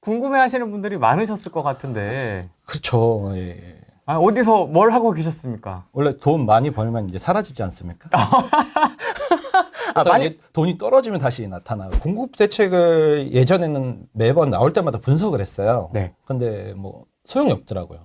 궁금해하시는 분들이 많으셨을 것 같은데. 그렇죠. 예. 아, 어디서 뭘 하고 계셨습니까? 원래 돈 많이 벌면 이제 사라지지 않습니까? 많이 돈이 떨어지면 다시 나타나고. 공급 대책을 예전에는 매번 나올 때마다 분석을 했어요. 네. 근데 뭐 소용이 없더라고요.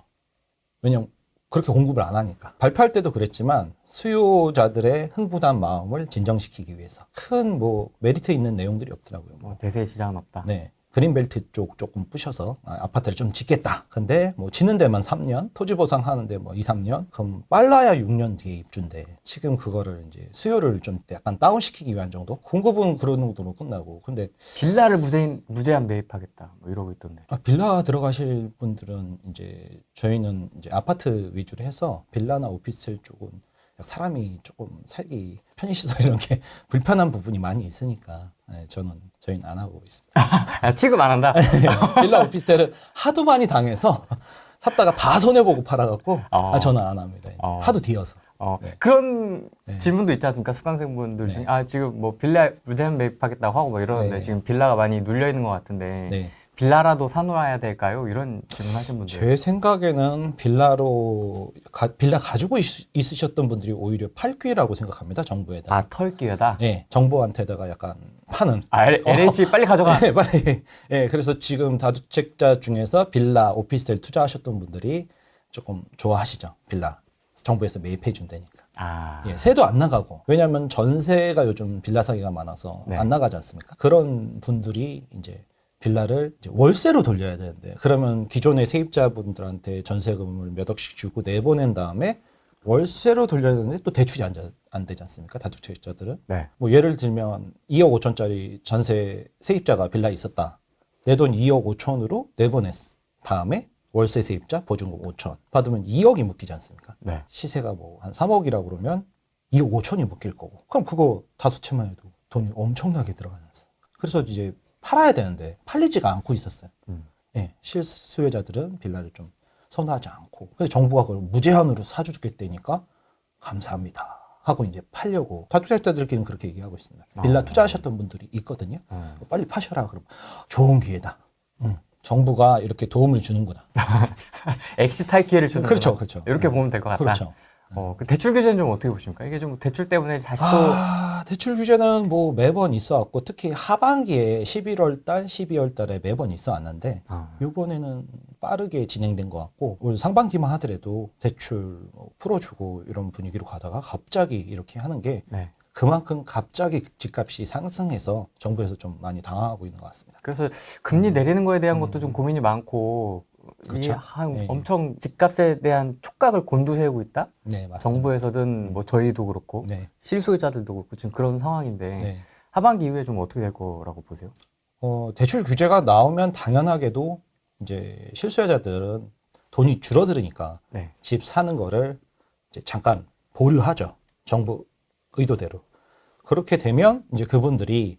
왜냐면 그렇게 공급을 안 하니까. 발표할 때도 그랬지만 수요자들의 흥분한 마음을 진정시키기 위해서 큰 뭐 메리트 있는 내용들이 없더라고요. 뭐 대세 시장은 없다. 네. 그린벨트 쪽 조금 부셔서 아파트를 좀 짓겠다. 근데 뭐 짓는 데만 3년, 토지 보상 하는데 뭐 2, 3년? 그럼 빨라야 6년 뒤에 입주인데 지금 그거를 이제 수요를 좀 약간 다운시키기 위한 정도? 공급은 그런 정도로 끝나고. 근데 빌라를 무제한 매입하겠다. 뭐 이러고 있던데. 빌라 들어가실 분들은 이제 저희는 이제 아파트 위주로 해서 빌라나 오피스텔 쪽은 사람이 조금 살기 편의시설 이런 게 불편한 부분이 많이 있으니까 저희는 안 하고 있습니다. 아, 취급 안 한다? 빌라 오피스텔은 하도 많이 당해서 샀다가 다 손해보고 팔아갖고 저는 안 합니다. 이제. 하도 뒤어서. 네. 그런 네. 질문도 있지 않습니까? 수강생분들 중에. 네. 지금 뭐 빌라 무제한 매입하겠다고 하고 뭐 이러는데 네. 지금 빌라가 많이 눌려 있는 것 같은데 네. 빌라라도 사놓아야 될까요? 이런 질문 하신 분들. 제 생각에는 빌라 가지고 있으셨던 분들이 오히려 팔기라고 생각합니다. 정부에다. 털 기회다? 네, 정부한테다가 약간 파는. LH 빨리 가져가. 네, 빨리. 네, 그래서 지금 다주택자 중에서 빌라, 오피스텔 투자하셨던 분들이 조금 좋아하시죠. 빌라. 정부에서 매입해 준다니까. 예, 세도 안 나가고. 왜냐하면 전세가 요즘 빌라 사기가 많아서 네. 안 나가지 않습니까? 그런 분들이 이제 빌라를 이제 월세로 돌려야 되는데, 그러면 기존의 세입자분들한테 전세금을 몇 억씩 주고 내보낸 다음에 월세로 돌려야 되는데 또 대출이 안 되지 않습니까? 다주택자들은. 네. 뭐 예를 들면 2억 5천짜리 전세 세입자가 빌라에 있었다. 내 돈 2억 5천으로 내보냈 다음에 월세 세입자 보증금 5천 받으면 2억이 묶이지 않습니까? 네. 시세가 뭐 한 3억이라고 그러면 2억 5천이 묶일 거고. 그럼 그거 다섯 채만 해도 돈이 엄청나게 들어가지 않습니까? 그래서 이제 팔아야 되는데 팔리지가 않고 있었어요. 예, 실수요자들은 빌라를 좀 선호하지 않고. 근데 정부가 그걸 무제한으로 사주겠다니까 감사합니다 하고 이제 팔려고. 다주택자들끼리는 그렇게 얘기하고 있습니다. 빌라 투자하셨던 분들이 있거든요. 빨리 파셔라. 그럼 좋은 기회다. 정부가 이렇게 도움을 주는구나. 엑시탈 기회를 주는 그렇죠, 거다. 그렇죠. 이렇게 보면 될 것 같다. 그렇죠. 그 대출 규제는 좀 어떻게 보십니까? 이게 좀 대출 때문에 다시 또 대출 규제는 뭐 매번 있어 왔고, 특히 하반기에 11월 달, 12월 달에 매번 있어 왔는데 이번에는 빠르게 진행된 것 같고, 올 상반기만 하더라도 대출 풀어주고 이런 분위기로 가다가 갑자기 이렇게 하는 게 네. 그만큼 갑자기 집값이 상승해서 정부에서 좀 많이 당황하고 있는 것 같습니다. 그래서 금리 내리는 거에 대한 것도 좀 고민이 많고 그렇죠. 네. 엄청 집값에 대한 촉각을 곤두세우고 있다? 네, 맞습니다. 정부에서든 뭐 저희도 그렇고 네. 실수요자들도 그렇고 지금 그런 상황인데 네. 하반기 이후에 좀 어떻게 될 거라고 보세요? 대출 규제가 나오면 당연하게도 이제 실수요자들은 돈이 줄어들으니까 네. 집 사는 거를 이제 잠깐 보류하죠. 정부 의도대로. 그렇게 되면 이제 그분들이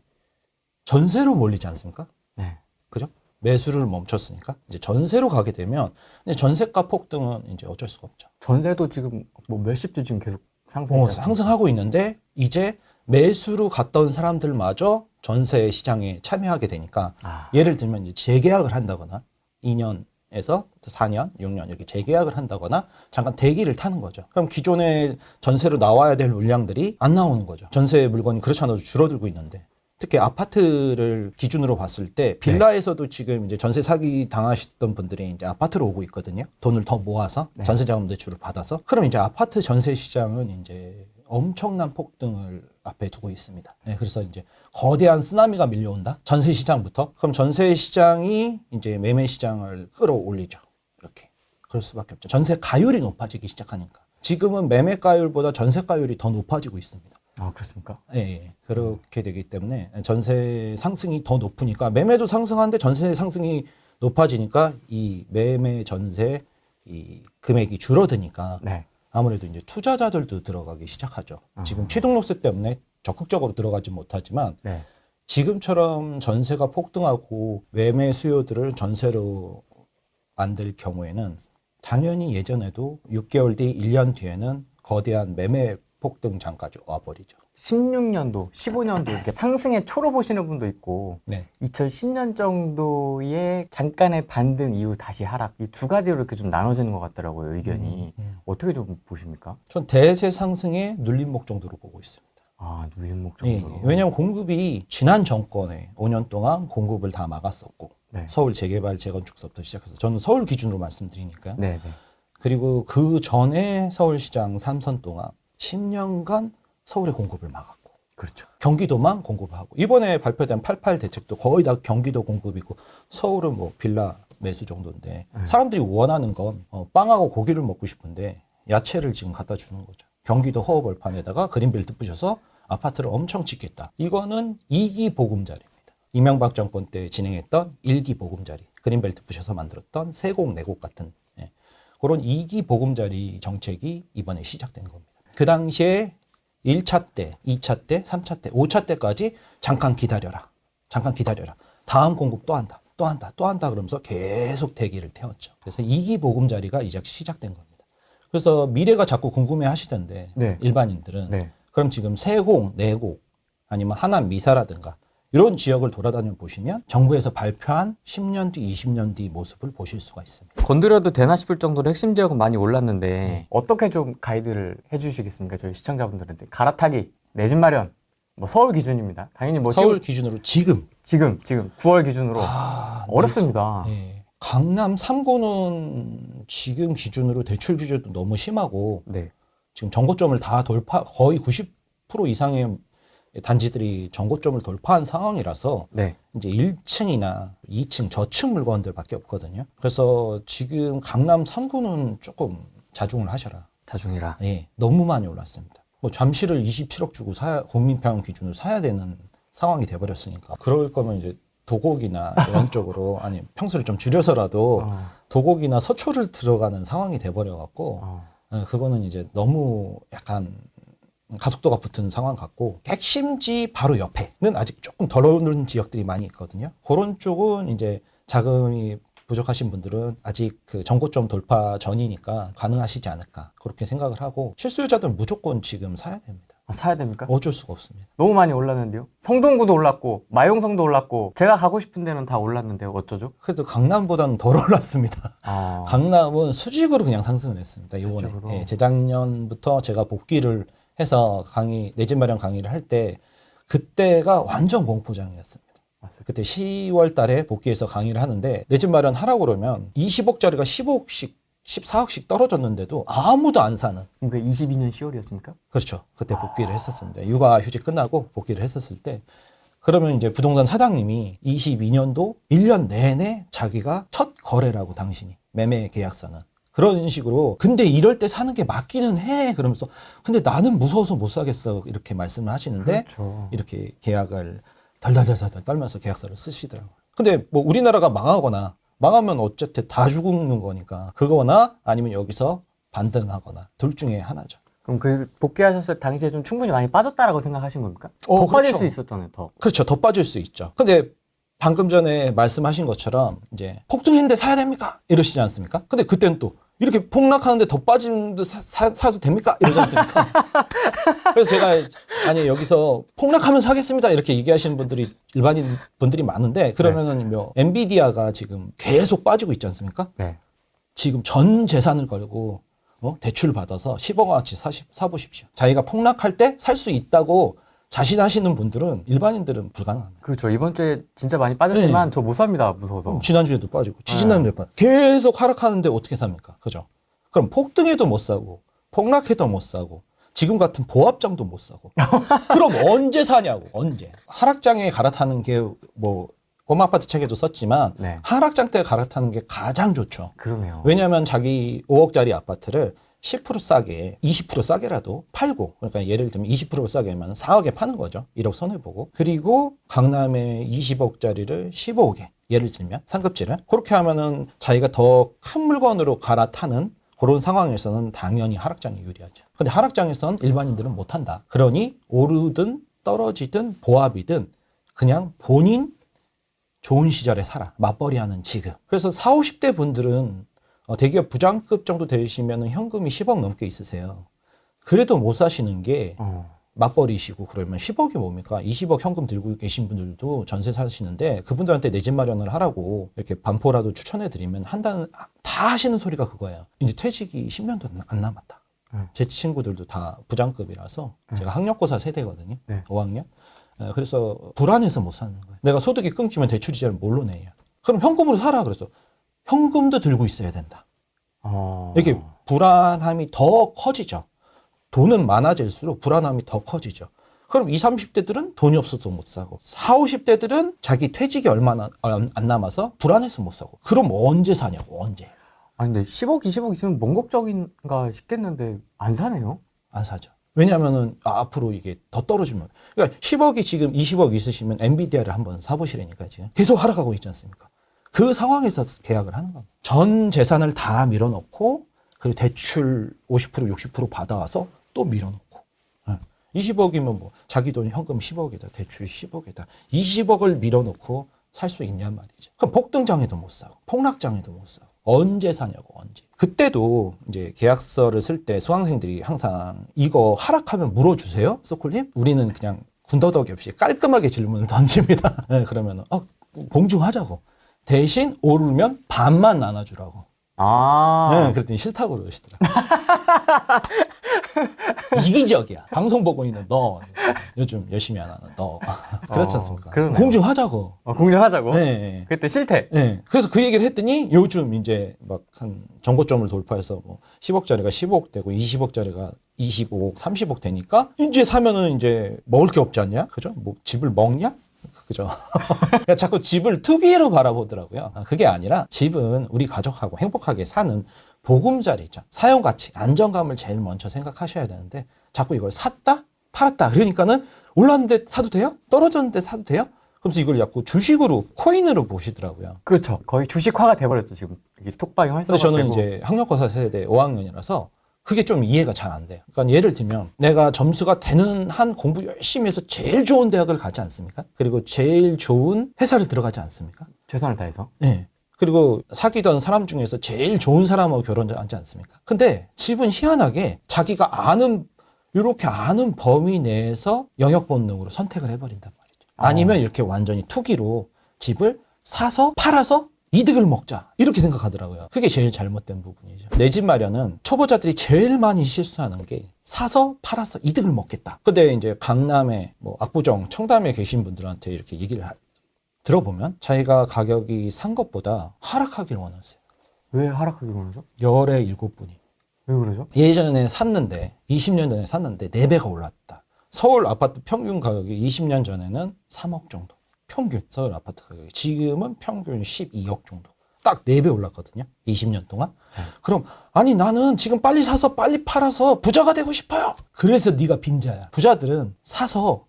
전세로 몰리지 않습니까? 네. 그죠? 매수를 멈췄으니까 이제 전세로 가게 되면 이제 전세가 폭등은 이제 어쩔 수가 없죠. 전세도 지금 뭐 몇십 주 지금 계속 상승하고 상승하고 있는데 이제 매수로 갔던 사람들마저 전세 시장에 참여하게 되니까 예를 들면 이제 재계약을 한다거나 2년에서 4년, 6년 이렇게 재계약을 한다거나 잠깐 대기를 타는 거죠. 그럼 기존에 전세로 나와야 될 물량들이 안 나오는 거죠. 전세 물건이 그렇지 않아도 줄어들고 있는데, 특히 아파트를 기준으로 봤을 때 빌라에서도 지금 이제 전세 사기 당하셨던 분들이 이제 아파트로 오고 있거든요. 돈을 더 모아서 전세 자금 대출을 받아서. 그럼 이제 아파트 전세 시장은 이제 엄청난 폭등을 앞에 두고 있습니다. 네, 그래서 이제 거대한 쓰나미가 밀려온다. 전세 시장부터. 그럼 전세 시장이 이제 매매 시장을 끌어올리죠. 이렇게. 그럴 수밖에 없죠. 전세 가율이 높아지기 시작하니까. 지금은 매매가율보다 전세가율이 더 높아지고 있습니다. 그렇습니까? 예, 그렇게 되기 때문에 전세 상승이 더 높으니까 매매도 상승하는데 전세 상승이 높아지니까 이 매매 전세 이 금액이 줄어드니까 네. 아무래도 이제 투자자들도 들어가기 시작하죠. 지금 취득록세 때문에 적극적으로 들어가지 못하지만 네. 지금처럼 전세가 폭등하고 매매 수요들을 전세로 만들 경우에는 당연히 예전에도 6개월 뒤, 1년 뒤에는 거대한 매매 폭등 장까지 와버리죠. 16년도, 15년도 이렇게 상승의 초로 보시는 분도 있고 네. 2010년 정도의 잠깐의 반등 이후 다시 하락 이 두 가지로 이렇게 좀 나눠지는 것 같더라고요, 의견이. 어떻게 좀 보십니까? 전 대세 상승의 눌림목 정도로 보고 있습니다. 아, 눌림목 예, 정도로. 왜냐하면 공급이 지난 정권에 5년 동안 공급을 다 막았었고 네. 서울 재개발 재건축서부터 시작해서 저는 서울 기준으로 말씀드리니까요. 네, 네. 그리고 그 전에 서울시장 3선 동안 10년간 서울의 공급을 막았고 그렇죠. 경기도만 공급하고 이번에 발표된 88 대책도 거의 다 경기도 공급이고 서울은 뭐 빌라 매수 정도인데 사람들이 원하는 건 빵하고 고기를 먹고 싶은데 야채를 지금 갖다 주는 거죠. 경기도 허허벌판에다가 그린벨트 부셔서 아파트를 엄청 짓겠다. 이거는 2기 보금자리입니다. 이명박 정권 때 진행했던 1기 보금자리, 그린벨트 부셔서 만들었던 세곡, 내곡 같은 그런 2기 보금자리 정책이 이번에 시작된 겁니다. 그 당시에 1차 때, 2차 때, 3차 때, 5차 때까지 잠깐 기다려라. 잠깐 기다려라. 다음 공급 또 한다. 또 한다. 또 한다. 그러면서 계속 대기를 태웠죠. 그래서 2기 보금자리가 이제 시작된 겁니다. 그래서 미래가 자꾸 궁금해 하시던데 네. 일반인들은 네. 그럼 지금 세곡, 내곡 아니면 하남 미사라든가 이런 지역을 돌아다녀 보시면 정부에서 발표한 10년 뒤, 20년 뒤 모습을 보실 수가 있습니다. 건드려도 되나 싶을 정도로 핵심 지역은 많이 올랐는데 어떻게 좀 가이드를 해주시겠습니까? 저희 시청자분들한테 갈아타기, 내 집 마련, 뭐 서울 기준입니다. 당연히 뭐 서울 기준으로 지금 지금 9월 기준으로 어렵습니다. 예. 강남 3구는 지금 기준으로 대출 규제도 너무 심하고 네. 지금 정고점을 다 거의 90% 이상의 단지들이 정고점을 돌파한 상황이라서 네. 이제 1층이나 2층 저층 물건들밖에 없거든요. 그래서 지금 강남 3구는 조금 자중을 하셔라. 다중이라. 예, 너무 많이 올랐습니다. 뭐 잠시를 27억 주고 국민평균 기준으로 사야 되는 상황이 돼버렸으니까 그럴 거면 이제 도곡이나 이런 쪽으로 아니 평수를 좀 줄여서라도 도곡이나 서초를 들어가는 상황이 돼버려갖고 그거는 이제 너무 약간 가속도가 붙은 상황 같고 핵심지 바로 옆에는 아직 조금 덜 오른 지역들이 많이 있거든요. 그런 쪽은 이제 자금이 부족하신 분들은 아직 그 정고점 돌파 전이니까 가능하시지 않을까 그렇게 생각을 하고 실수요자들은 무조건 지금 사야 됩니다. 사야 됩니까? 어쩔 수가 없습니다. 너무 많이 올랐는데요. 성동구도 올랐고 마용성도 올랐고 제가 가고 싶은 데는 다 올랐는데요. 어쩌죠? 그래도 강남보다는 덜 올랐습니다. 강남은 수직으로 그냥 상승을 했습니다. 이번에 예, 재작년부터 제가 복귀를 해서 내 집 마련 강의를 할 때 그때가 완전 공포장이었습니다. 맞습니다. 그때 10월 달에 복귀해서 강의를 하는데 내 집 마련 하라고 그러면 20억짜리가 15억씩 14억씩 떨어졌는데도 아무도 안 사는. 그러니까 22년 10월이었습니까? 그렇죠. 그때 복귀를 했었습니다. 육아 휴직 끝나고 복귀를 했었을 때 그러면 이제 부동산 사장님이 22년도 1년 내내 자기가 첫 거래라고 당신이 매매 계약서는 그런 식으로 근데 이럴 때 사는 게 맞기는 해 그러면서 근데 나는 무서워서 못 사겠어 이렇게 말씀을 하시는데 그렇죠. 이렇게 계약을 덜덜덜덜 떨면서 계약서를 쓰시더라고요. 근데 뭐 우리나라가 망하면 어쨌든 다 죽는 거니까 그거나 아니면 여기서 반등하거나 둘 중에 하나죠. 그럼 그 복귀하셨을 당시에 좀 충분히 많이 빠졌다라고 생각하신 겁니까? 더 빠질 그렇죠. 수 있었잖아요. 더. 그렇죠. 더 빠질 수 있죠. 근데 방금 전에 말씀하신 것처럼 이제 폭등했는데 사야 됩니까? 이러시지 않습니까? 근데 그때는 또 이렇게 폭락하는데 더 빠지는데 사도 됩니까? 이러지 않습니까? 그래서 제가 아니 여기서 폭락하면 사겠습니다 이렇게 얘기하시는 분들이 일반인 분들이 많은데 그러면은 뭐 엔비디아가 지금 계속 빠지고 있지 않습니까? 네. 지금 전 재산을 걸고 대출 받아서 10억 원어치 사보십시오. 자기가 폭락할 때 살 수 있다고 자신하시는 분들은 일반인들은 불가능합니다. 그렇죠. 이번 주에 진짜 많이 빠졌지만 저 못 삽니다. 무서워서. 지난주에도 빠지고 지지난주에도 빠지고 계속 하락하는데 어떻게 삽니까? 그죠? 그럼 폭등해도 못 사고 폭락해도 못 사고 지금 같은 보합장도 못 사고 그럼 언제 사냐고 언제. 하락장에 갈아타는 게 뭐 꼬마 아파트 책에도 썼지만 네. 하락장 때 갈아타는 게 가장 좋죠. 그러네요. 왜냐하면 자기 5억짜리 아파트를 10% 싸게, 20% 싸게라도 팔고, 그러니까 예를 들면 20% 싸게 하면 4억에 파는 거죠. 1억 손해보고. 그리고 강남에 20억짜리를 15억에, 예를 들면 상급지를. 그렇게 하면은 자기가 더 큰 물건으로 갈아타는 그런 상황에서는 당연히 하락장이 유리하죠. 근데 하락장에서는 일반인들은 못한다. 그러니 오르든 떨어지든 보합이든 그냥 본인 좋은 시절에 살아. 맞벌이하는 지금. 그래서 40, 50대 분들은 대기업 부장급 정도 되시면 현금이 10억 넘게 있으세요. 그래도 못 사시는 게 맞벌이시고 그러면 10억이 뭡니까? 20억 현금 들고 계신 분들도 전세 사시는데 그분들한테 내 집 마련을 하라고 이렇게 반포라도 추천해드리면 한다는 다 하시는 소리가 그거예요. 이제 퇴직이 10년도 안 남았다. 제 친구들도 다 부장급이라서 제가 학력고사 세대거든요. 네. 5학년. 그래서 불안해서 못 사는 거예요. 내가 소득이 끊기면 대출 이자를 뭘로 내요? 그럼 현금으로 살아. 그래서 현금도 들고 있어야 된다. 이게 불안함이 더 커지죠. 돈은 많아질수록 불안함이 더 커지죠. 그럼 20, 30대들은 돈이 없어서 못 사고 40, 50대들은 자기 퇴직이 얼마나 안 남아서 불안해서 못 사고 그럼 언제 사냐고 언제. 아니 근데 10억, 20억 있으면 뭔 걱정인가 싶겠는데 안 사네요? 안 사죠. 왜냐하면은 앞으로 이게 더 떨어지면 그러니까 10억이 지금 20억 있으시면 엔비디아를 한번 사보시라니까 지금 계속 하락하고 있지 않습니까? 그 상황에서 계약을 하는 겁니다. 전 재산을 다 밀어넣고 그리고 대출 50% 60% 받아와서 또 밀어넣고 20억이면 뭐 자기 돈 현금 10억에다 대출 10억에다 20억을 밀어넣고 살 수 있냔 말이죠. 그럼 폭등장에도 못 사고 폭락장에도 못 사고 언제 사냐고 언제. 그때도 이제 계약서를 쓸 때 수강생들이 항상 이거 하락하면 물어주세요 소콜님. 우리는 그냥 군더더기 없이 깔끔하게 질문을 던집니다. 네, 그러면 공증하자고. 대신 오르면 반만 나눠주라고. 네, 그랬더니 싫다고 그러시더라고요. 이기적이야. 방송 보고 있는 너. 요즘 열심히 안 하는 너. 그렇지 않습니까? 공증하자고. 공정하자고? 네. 그때 싫대. 네. 그래서 그 얘기를 했더니 요즘 이제 막 한 정고점을 돌파해서 뭐 10억짜리가 15억 되고 20억짜리가 25억, 30억 되니까 이제 사면은 이제 먹을 게 없지 않냐? 그죠? 뭐 집을 먹냐? 그죠? 그러니까 자꾸 집을 투기로 바라보더라고요. 그게 아니라 집은 우리 가족하고 행복하게 사는 보금자리죠. 사용가치, 안정감을 제일 먼저 생각하셔야 되는데 자꾸 이걸 샀다? 팔았다. 그러니까는 올랐는데 사도 돼요? 떨어졌는데 사도 돼요? 그러면서 이걸 자꾸 주식으로, 코인으로 보시더라고요. 그렇죠. 거의 주식화가 돼버렸죠, 지금. 이게 톡방이 활성화. 그래서 저는 이제 학력고사 세대 5학년이라서 그게 좀 이해가 잘 안 돼요. 그러니까 예를 들면 내가 점수가 되는 한 공부 열심히 해서 제일 좋은 대학을 가지 않습니까? 그리고 제일 좋은 회사를 들어가지 않습니까? 최선을 다해서. 네. 그리고 사귀던 사람 중에서 제일 좋은 사람하고 결혼하지 않습니까? 근데 집은 희한하게 자기가 이렇게 아는 범위 내에서 영역 본능으로 선택을 해버린단 말이죠. 아니면 이렇게 완전히 투기로 집을 사서 팔아서 이득을 먹자 이렇게 생각하더라고요. 그게 제일 잘못된 부분이죠. 내 집 마련은 초보자들이 제일 많이 실수하는 게 사서 팔아서 이득을 먹겠다. 근데 이제 강남에 뭐 압구정, 청담에 계신 분들한테 이렇게 얘기를 들어보면 자기가 가격이 산 것보다 하락하길 원하세요. 왜 하락하길 원하죠? 열의 7분이. 왜 그러죠? 예전에 샀는데 20년 전에 샀는데 4배가 올랐다. 서울 아파트 평균 가격이 20년 전에는 3억 정도. 평균 서울 아파트 가격이 지금은 평균 12억 정도. 딱 4배 올랐거든요. 20년 동안. 그럼 아니 나는 지금 빨리 사서 빨리 팔아서 부자가 되고 싶어요. 그래서 네가 빈자야. 부자들은 사서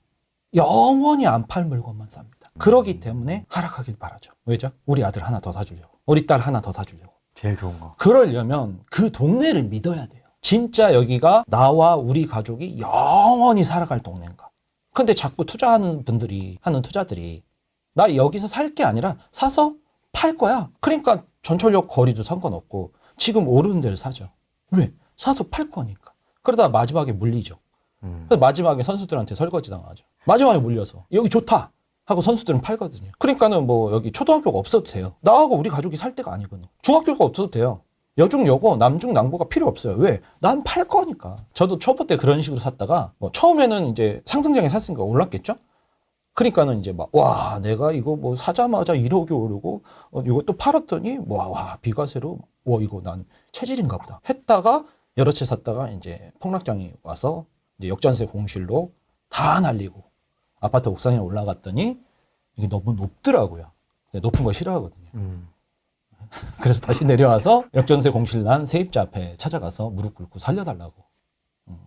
영원히 안 팔 물건만 삽니다. 그러기 때문에 하락하길 바라죠. 왜죠? 우리 아들 하나 더 사주려고. 우리 딸 하나 더 사주려고. 제일 좋은 거. 그러려면 그 동네를 믿어야 돼요. 진짜 여기가 나와 우리 가족이 영원히 살아갈 동네인가. 근데 자꾸 투자하는 분들이 하는 투자들이 나 여기서 살 게 아니라 사서 팔 거야. 그러니까 전철역 거리도 상관없고 지금 오르는 데를 사죠. 왜? 사서 팔 거니까. 그러다 마지막에 물리죠. 그래서 마지막에 선수들한테 설거지 당하죠. 마지막에 물려서 여기 좋다 하고 선수들은 팔거든요. 그러니까는 뭐 여기 초등학교가 없어도 돼요. 나하고 우리 가족이 살 데가 아니거든요. 중학교가 없어도 돼요. 여중 여고 남중 남고가 필요 없어요. 왜? 난 팔 거니까. 저도 초보 때 그런 식으로 샀다가 뭐 처음에는 이제 상승장에 샀으니까 올랐겠죠. 그러니까는 이제 막 와 내가 이거 뭐 사자마자 1억이 오르고 이거 또 팔았더니 와 비과세로 와 이거 난 체질인가 보다 했다가 여러 채 샀다가 이제 폭락장이 와서 이제 역전세 공실로 다 날리고 아파트 옥상에 올라갔더니 이게 너무 높더라고요. 높은 거 싫어하거든요. 그래서 다시 내려와서 역전세 공실 난 세입자 앞에 찾아가서 무릎 꿇고 살려달라고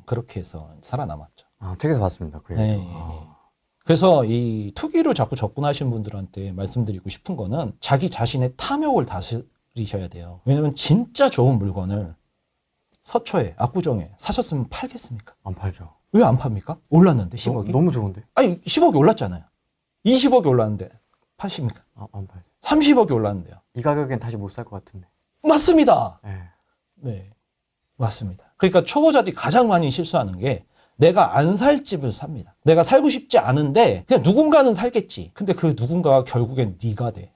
그렇게 해서 살아남았죠. 책에서 봤습니다. 그 네. 그래서 이 투기로 자꾸 접근하시는 분들한테 말씀드리고 싶은 거는 자기 자신의 탐욕을 다스리셔야 돼요. 왜냐면 진짜 좋은 물건을 서초에 압구정에 사셨으면 팔겠습니까? 안 팔죠. 왜 안 팝니까? 올랐는데 10억이? 너무 좋은데? 아니 10억이 올랐잖아요. 20억이 올랐는데 파십니까? 안 팔죠. 30억이 올랐는데요. 이 가격엔 다시 못 살 것 같은데. 맞습니다. 네. 네, 맞습니다. 그러니까 초보자들이 가장 많이 실수하는 게 내가 안 살 집을 삽니다. 내가 살고 싶지 않은데 그냥 누군가는 살겠지. 근데 그 누군가가 결국엔 네가 돼.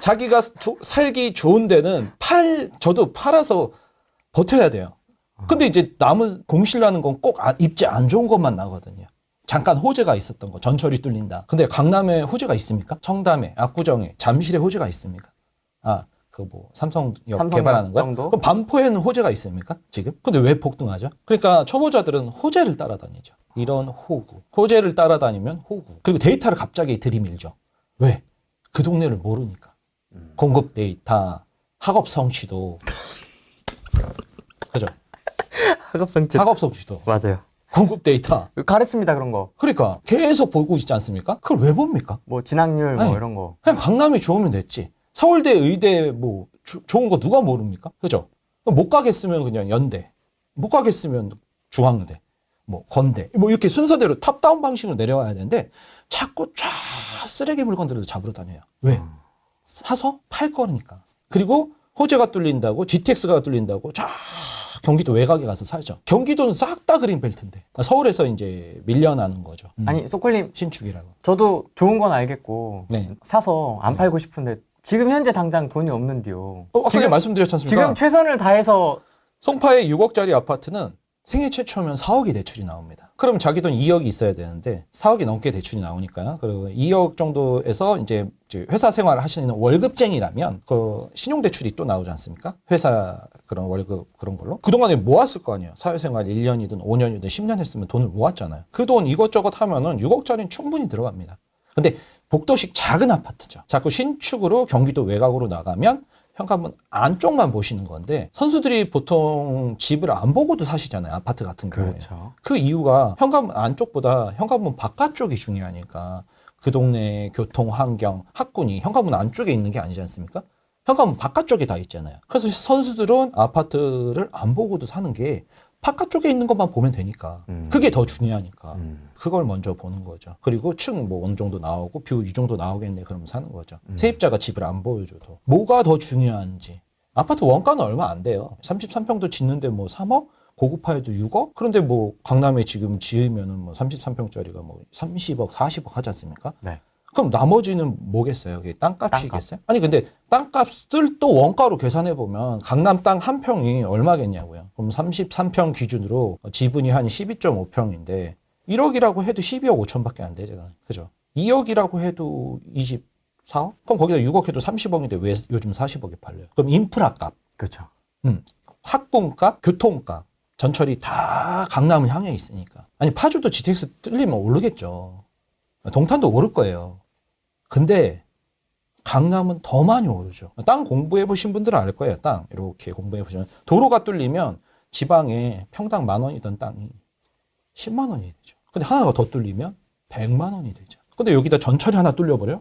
자기가 살기 좋은 데는 저도 팔아서 버텨야 돼요. 근데 이제 남은 공실나는 건 꼭 입지 안 좋은 것만 나거든요. 잠깐 호재가 있었던 거, 전철이 뚫린다. 근데 강남에 호재가 있습니까? 청담에, 압구정에, 잠실에 호재가 있습니까? 삼성역 개발하는 거야? 정도? 그럼 반포에는 호재가 있습니까? 지금? 근데 왜 폭등하죠? 그러니까 초보자들은 호재를 따라다니죠. 이런 호구. 호재를 따라다니면 호구. 그리고 데이터를 갑자기 들이밀죠. 왜? 그 동네를 모르니까. 공급 데이터, 학업 성취도. 그죠? 학업 성취도. 맞아요. 공급 데이터. 가르칩니다, 그런 거. 그러니까 계속 보고 있지 않습니까? 그걸 왜 봅니까? 뭐 진학률 뭐 아니, 이런 거. 그냥 강남이 좋으면 됐지. 서울대, 의대 뭐 좋은 거 누가 모릅니까? 그죠? 못 가겠으면 그냥 연대. 못 가겠으면 중앙대. 뭐 건대. 뭐 이렇게 순서대로 탑다운 방식으로 내려와야 되는데 자꾸 쫙 쓰레기 물건들을 잡으러 다녀요. 왜? 사서 팔 거니까. 그리고 호재가 뚫린다고 GTX가 뚫린다고 쫙 경기도 외곽에 가서 살죠. 경기도는 싹 다 그린벨트인데 서울에서 이제 밀려나는 거죠. 아니 소콜님 신축이라고. 저도 좋은 건 알겠고 네. 사서 안 팔고 싶은데 지금 현재 당장 돈이 없는데요. 지금 말씀드렸지 않습니까? 지금 최선을 다해서 송파의 6억짜리 아파트는 생애 최초면 4억이 대출이 나옵니다. 그럼 자기 돈 2억이 있어야 되는데 4억이 넘게 대출이 나오니까요. 그리고 2억 정도에서 이제 회사 생활을 하시는 월급쟁이라면 그 신용대출이 또 나오지 않습니까? 회사 그런 월급 그런 걸로. 그동안에 모았을 거 아니에요. 사회생활 1년이든 5년이든 10년 했으면 돈을 모았잖아요. 그 돈 이것저것 하면은 6억짜리는 충분히 들어갑니다. 근데 복도식 작은 아파트죠. 자꾸 신축으로 경기도 외곽으로 나가면 현관문 안쪽만 보시는 건데 선수들이 보통 집을 안 보고도 사시잖아요. 아파트 같은 경우에. 그렇죠. 그 이유가 현관문 안쪽보다 현관문 바깥쪽이 중요하니까 그 동네 교통 환경, 학군이 현관문 안쪽에 있는 게 아니지 않습니까? 현관문 바깥쪽에 다 있잖아요. 그래서 선수들은 아파트를 안 보고도 사는 게 바깥쪽에 있는 것만 보면 되니까 그게 더 중요하니까 그걸 먼저 보는 거죠. 그리고 층 뭐 어느 정도 나오고 뷰 이 정도 나오겠네 그러면 사는 거죠. 세입자가 집을 안 보여줘도 뭐가 더 중요한지. 아파트 원가는 얼마 안 돼요. 33평도 짓는데 뭐 3억? 고급화해도 6억? 그런데 뭐 강남에 지금 지으면은 뭐 33평짜리가 뭐 30억, 40억 하지 않습니까? 네. 그럼 나머지는 뭐겠어요? 그게 땅값이겠어요? 아니 근데 땅값을 또 원가로 계산해 보면 강남 땅 한 평이 얼마겠냐고요. 그럼 33평 기준으로 지분이 한 12.5평인데 1억이라고 해도 12억 5천밖에 안 되잖아요. 그죠? 2억이라고 해도 24억? 그럼 거기다 6억 해도 30억인데 왜 요즘 40억에 팔려요? 그럼 인프라값, 그렇죠. 학군값, 교통값, 전철이 다 강남을 향해 있으니까. 아니 파주도 GTX 뚫리면 오르겠죠. 동탄도 오를 거예요. 근데 강남은 더 많이 오르죠. 땅 공부해 보신 분들은 알 거예요. 땅 이렇게 공부해 보시면 도로가 뚫리면 지방에 평당 10,000원이던 땅이 10만 원이 되죠. 근데 하나가 더 뚫리면 100만 원이 되죠. 근데 여기다 전철이 하나 뚫려버려?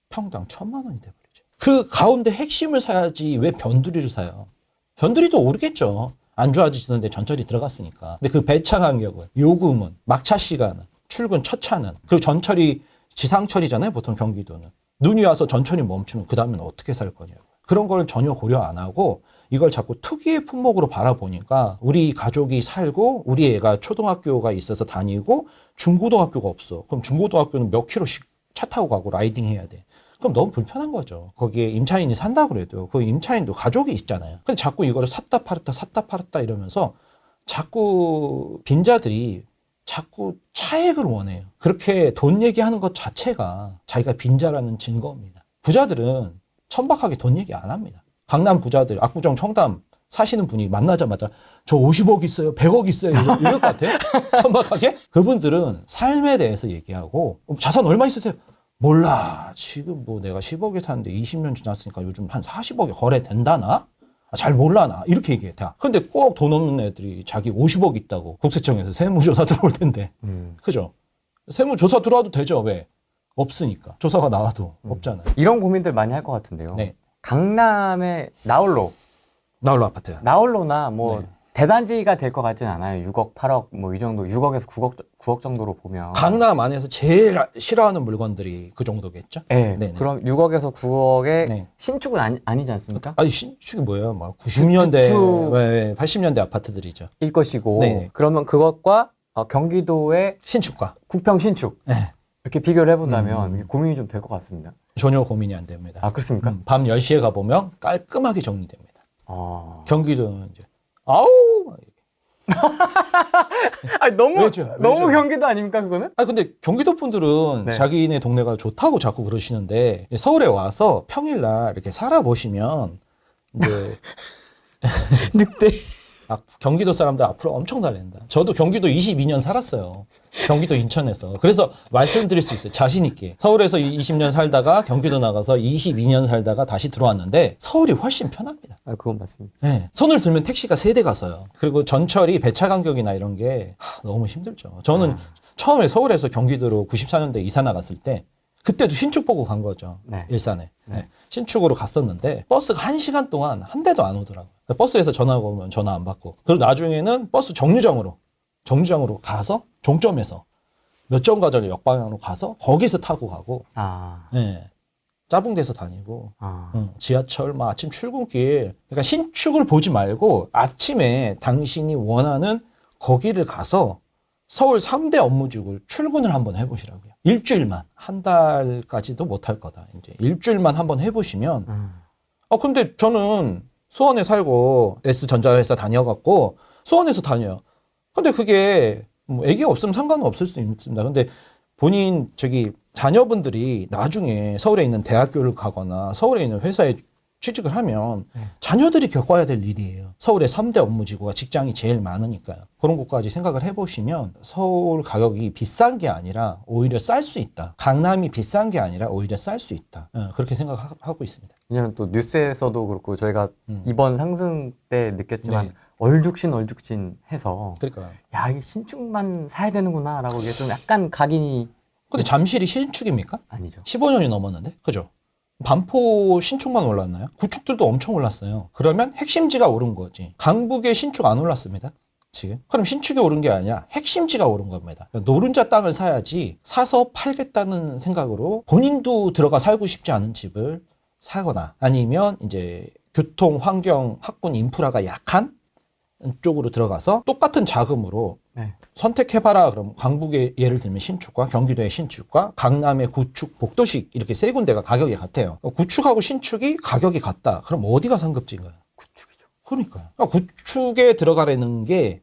평당 1,000만 원이 돼버리죠. 그 가운데 핵심을 사야지 왜 변두리를 사요? 변두리도 오르겠죠. 안 좋아지는데 전철이 들어갔으니까. 근데 그 배차 간격은, 요금은, 막차 시간은, 출근 첫 차는, 그리고 전철이 지상철이잖아요. 보통 경기도는. 눈이 와서 전철이 멈추면 그 다음엔 어떻게 살 거냐고. 그런 걸 전혀 고려 안 하고 이걸 자꾸 투기의 품목으로 바라보니까 우리 가족이 살고 우리 애가 초등학교가 있어서 다니고 중고등학교가 없어. 그럼 중고등학교는 몇 킬로씩 차 타고 가고 라이딩 해야 돼. 그럼 너무 불편한 거죠. 거기에 임차인이 산다 그래도 그 임차인도 가족이 있잖아요. 근데 자꾸 이거를 샀다 팔았다 이러면서 자꾸 빈자들이 자꾸 차액을 원해요. 그렇게 돈 얘기하는 것 자체가 자기가 빈자라는 증거입니다. 부자들은 천박하게 돈 얘기 안 합니다. 강남 부자들, 압구정, 청담 사시는 분이 만나자마자 저 50억 있어요, 100억 있어요 이럴 것 같아요. 천박하게? 그분들은 삶에 대해서 얘기하고 자산 얼마 있으세요? 몰라. 지금 뭐 내가 10억에 사는데 20년 지났으니까 요즘 한 40억에 거래된다나? 잘 몰라 나 이렇게 얘기해 다. 근데 꼭 돈 없는 애들이 자기 50억 있다고 국세청에서 세무조사 들어올 텐데 그죠? 세무조사 들어와도 되죠. 왜? 없으니까. 조사가 나와도 없잖아요. 이런 고민들 많이 할 것 같은데요. 네. 강남의 나홀로 나홀로 아파트야. 나홀로나 뭐 네. 대단지가 될 것 같지는 않아요. 6억, 8억 뭐 이 정도, 6억에서 9억 정도로 보면. 강남 안에서 제일 싫어하는 물건들이 그 정도겠죠? 네. 네네. 그럼 6억에서 9억의 네. 신축은 아니지 않습니까? 아니 신축이 뭐예요? 막 90년대, 구축. 80년대 아파트들이죠. 일 것이고. 네. 그러면 그것과 경기도의 신축가. 국평 신축. 네. 이렇게 비교를 해본다면 이게 고민이 좀 될 것 같습니다. 전혀 고민이 안 됩니다. 아, 그렇습니까? 밤 10시에 가보면 깔끔하게 정리됩니다. 아. 경기도는 이제 아우 아니, 너무 왜죠? 너무 경기도 아닙니까 그거는? 근데 경기도 분들은 네. 자기네 동네가 좋다고 자꾸 그러시는데 서울에 와서 평일날 이렇게 살아보시면 이제 늑대. 경기도 사람들 앞으로 엄청 달린다. 저도 경기도 22년 살았어요. 경기도 인천에서. 그래서 말씀드릴 수 있어요. 자신 있게. 서울에서 20년 살다가 경기도 나가서 22년 살다가 다시 들어왔는데 서울이 훨씬 편합니다. 아, 그건 맞습니다. 네. 손을 들면 택시가 3대 가서요. 그리고 전철이 배차 간격이나 이런 게 너무 힘들죠. 저는 처음에 서울에서 경기도로 94년대 이사 나갔을 때 그때도 신축 보고 간 거죠. 네. 일산에. 네. 신축으로 갔었는데 버스가 1시간 동안 한 대도 안 오더라고요. 버스에서 전화가 오면 전화 안 받고. 그리고 나중에는 버스 정류장으로 가서 종점에서 몇 점 가전 역방향으로 가서 거기서 타고 가고. 아. 네. 짜붕대서 다니고. 아. 지하철 막 아침 출근길. 그러니까 신축을 보지 말고 아침에 당신이 원하는 거기를 가서 서울 3대 업무직을 출근을 한번 해보시라고요. 일주일만. 한 달까지도 못할 거다. 이제 일주일만 한번 해보시면. 근데 저는 수원에 살고 S전자회사 다녀갖고 수원에서 다녀요. 근데 그게 뭐 애기가 없으면 상관은 없을 수 있습니다. 근데 본인 자녀분들이 나중에 서울에 있는 대학교를 가거나 서울에 있는 회사에 취직을 하면 자녀들이 겪어야 될 일이에요. 서울의 3대 업무지구가 직장이 제일 많으니까요. 그런 것까지 생각을 해보시면 서울 가격이 비싼 게 아니라 오히려 쌀 수 있다. 강남이 비싼 게 아니라 오히려 쌀 수 있다. 그렇게 생각하고 있습니다. 왜냐면 또 뉴스에서도 그렇고 저희가 이번 상승 때 느꼈지만 네. 얼죽신 해서 그러니까. 야, 이게 신축만 사야 되는구나라고 이게 좀 약간 각인이. 근데 잠실이 신축입니까? 아니죠. 15년이 넘었는데? 그죠? 반포 신축만 올랐나요? 구축들도 엄청 올랐어요. 그러면 핵심지가 오른 거지. 강북의 신축 안 올랐습니다. 지금. 그럼 신축이 오른 게 아니라 핵심지가 오른 겁니다. 노른자 땅을 사야지 사서 팔겠다는 생각으로 본인도 들어가 살고 싶지 않은 집을 사거나 아니면 이제 교통, 환경, 학군, 인프라가 약한 쪽으로 들어가서 똑같은 자금으로 네. 선택해봐라. 그럼 강북의 예를 들면 신축과 경기도의 신축과 강남의 구축, 복도식 이렇게 세 군데가 가격이 같아요. 구축하고 신축이 가격이 같다. 그럼 어디가 상급지인가요? 구축이죠. 그러니까요. 구축에 들어가라는 게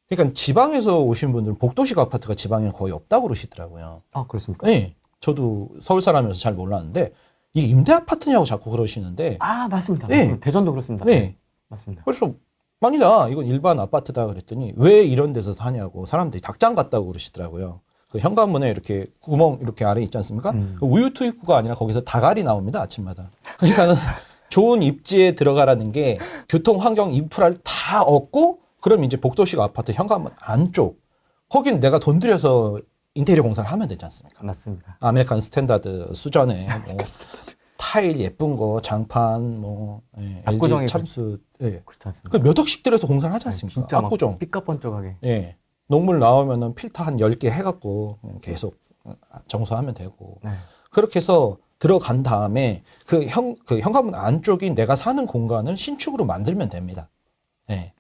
그러니까 지방에서 오신 분들은 복도식 아파트가 지방에 거의 없다고 그러시더라고요. 아, 그렇습니까? 네. 저도 서울 사람이어서 잘 몰랐는데 이게 임대 아파트냐고 자꾸 그러시는데 아, 맞습니다. 네. 맞습니다. 대전도 그렇습니다. 네. 맞습니다. 그래서 아니다. 이건 일반 아파트다 그랬더니 왜 이런 데서 사냐고 사람들이 닭장 같다고 그러시더라고요. 그 현관문에 이렇게 구멍 이렇게 아래 있지 않습니까? 그 우유 투입구가 아니라 거기서 닭알이 나옵니다. 아침마다. 그러니까는 좋은 입지에 들어가라는 게 교통, 환경, 인프라를 다 얻고 그럼 이제 복도식 아파트 현관문 안쪽 거긴 내가 돈 들여서 인테리어 공사를 하면 되지 않습니까? 맞습니다. 아메리칸 스탠다드 수전에 뭐 타일 예쁜 거, 장판, 뭐 압구정이 LG 참수, 그렇지 않습니까? 그 몇 억씩 들여서 공사를 하지 않습니까? 진짜 막 압구정. 삐까뻔쩍하게. 예. 녹물 나오면은 필터 한 10개 해갖고 계속 정수하면 되고. 네. 그렇게 해서 들어간 다음에 그 현관문 안쪽이 내가 사는 공간을 신축으로 만들면 됩니다. 예.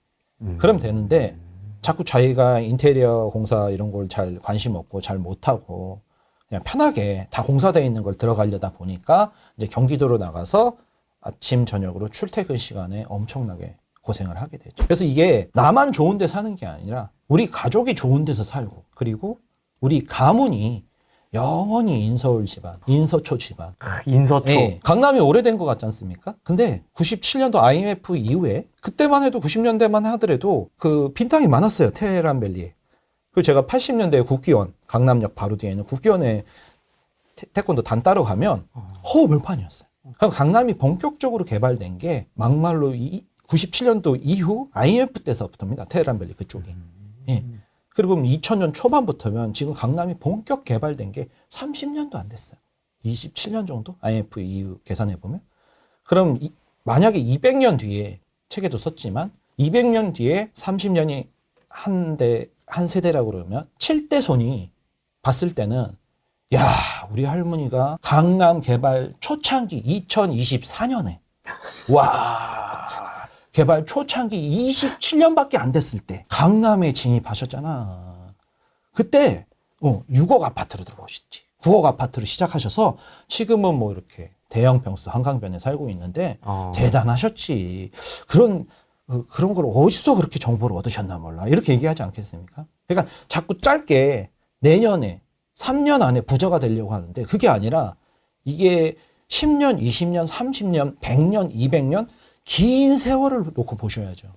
그러면 되는데 자꾸 자기가 인테리어 공사 이런 걸 잘 관심 없고 잘 못하고 그냥 편하게 다 공사되어 있는 걸 들어가려다 보니까 이제 경기도로 나가서 아침, 저녁으로 출퇴근 시간에 엄청나게 고생을 하게 되죠. 그래서 이게 나만 좋은 데 사는 게 아니라 우리 가족이 좋은 데서 살고 그리고 우리 가문이 영원히 인서울 집안, 인서초 집안. 인서초. 예, 강남이 오래된 것 같지 않습니까? 근데 97년도 IMF 이후에 그때만 해도 90년대만 하더라도 그 빈땅이 많았어요. 테헤란밸리에. 그리고 제가 80년대 국기원, 강남역 바로 뒤에 있는 국기원에 태권도 단 따러 가면 허허벌판이었어요. 그럼 강남이 본격적으로 개발된 게 막말로 97년도 이후 IMF 때서부터입니다. 테헤란밸리 그쪽이. 예. 그리고 2000년 초반부터면 지금 강남이 본격 개발된 게 30년도 안 됐어요. 27년 정도? IMF 이후 계산해 보면. 그럼 만약에 200년 뒤에 책에도 썼지만 200년 뒤에 30년이 한 세대라고 그러면 7대 손이 봤을 때는 야, 우리 할머니가 강남 개발 초창기 2024년에 와, 개발 초창기 27년밖에 안 됐을 때 강남에 진입하셨잖아. 그때 6억 아파트로 들어오셨지. 9억 아파트로 시작하셔서 지금은 뭐 이렇게 대형 평수 한강변에 살고 있는데 대단하셨지. 그런 걸 어디서 그렇게 정보를 얻으셨나 몰라. 이렇게 얘기하지 않겠습니까? 그러니까 자꾸 짧게 내년에 3년 안에 부자가 되려고 하는데 그게 아니라 이게 10년, 20년, 30년, 100년, 200년 긴 세월을 놓고 보셔야죠.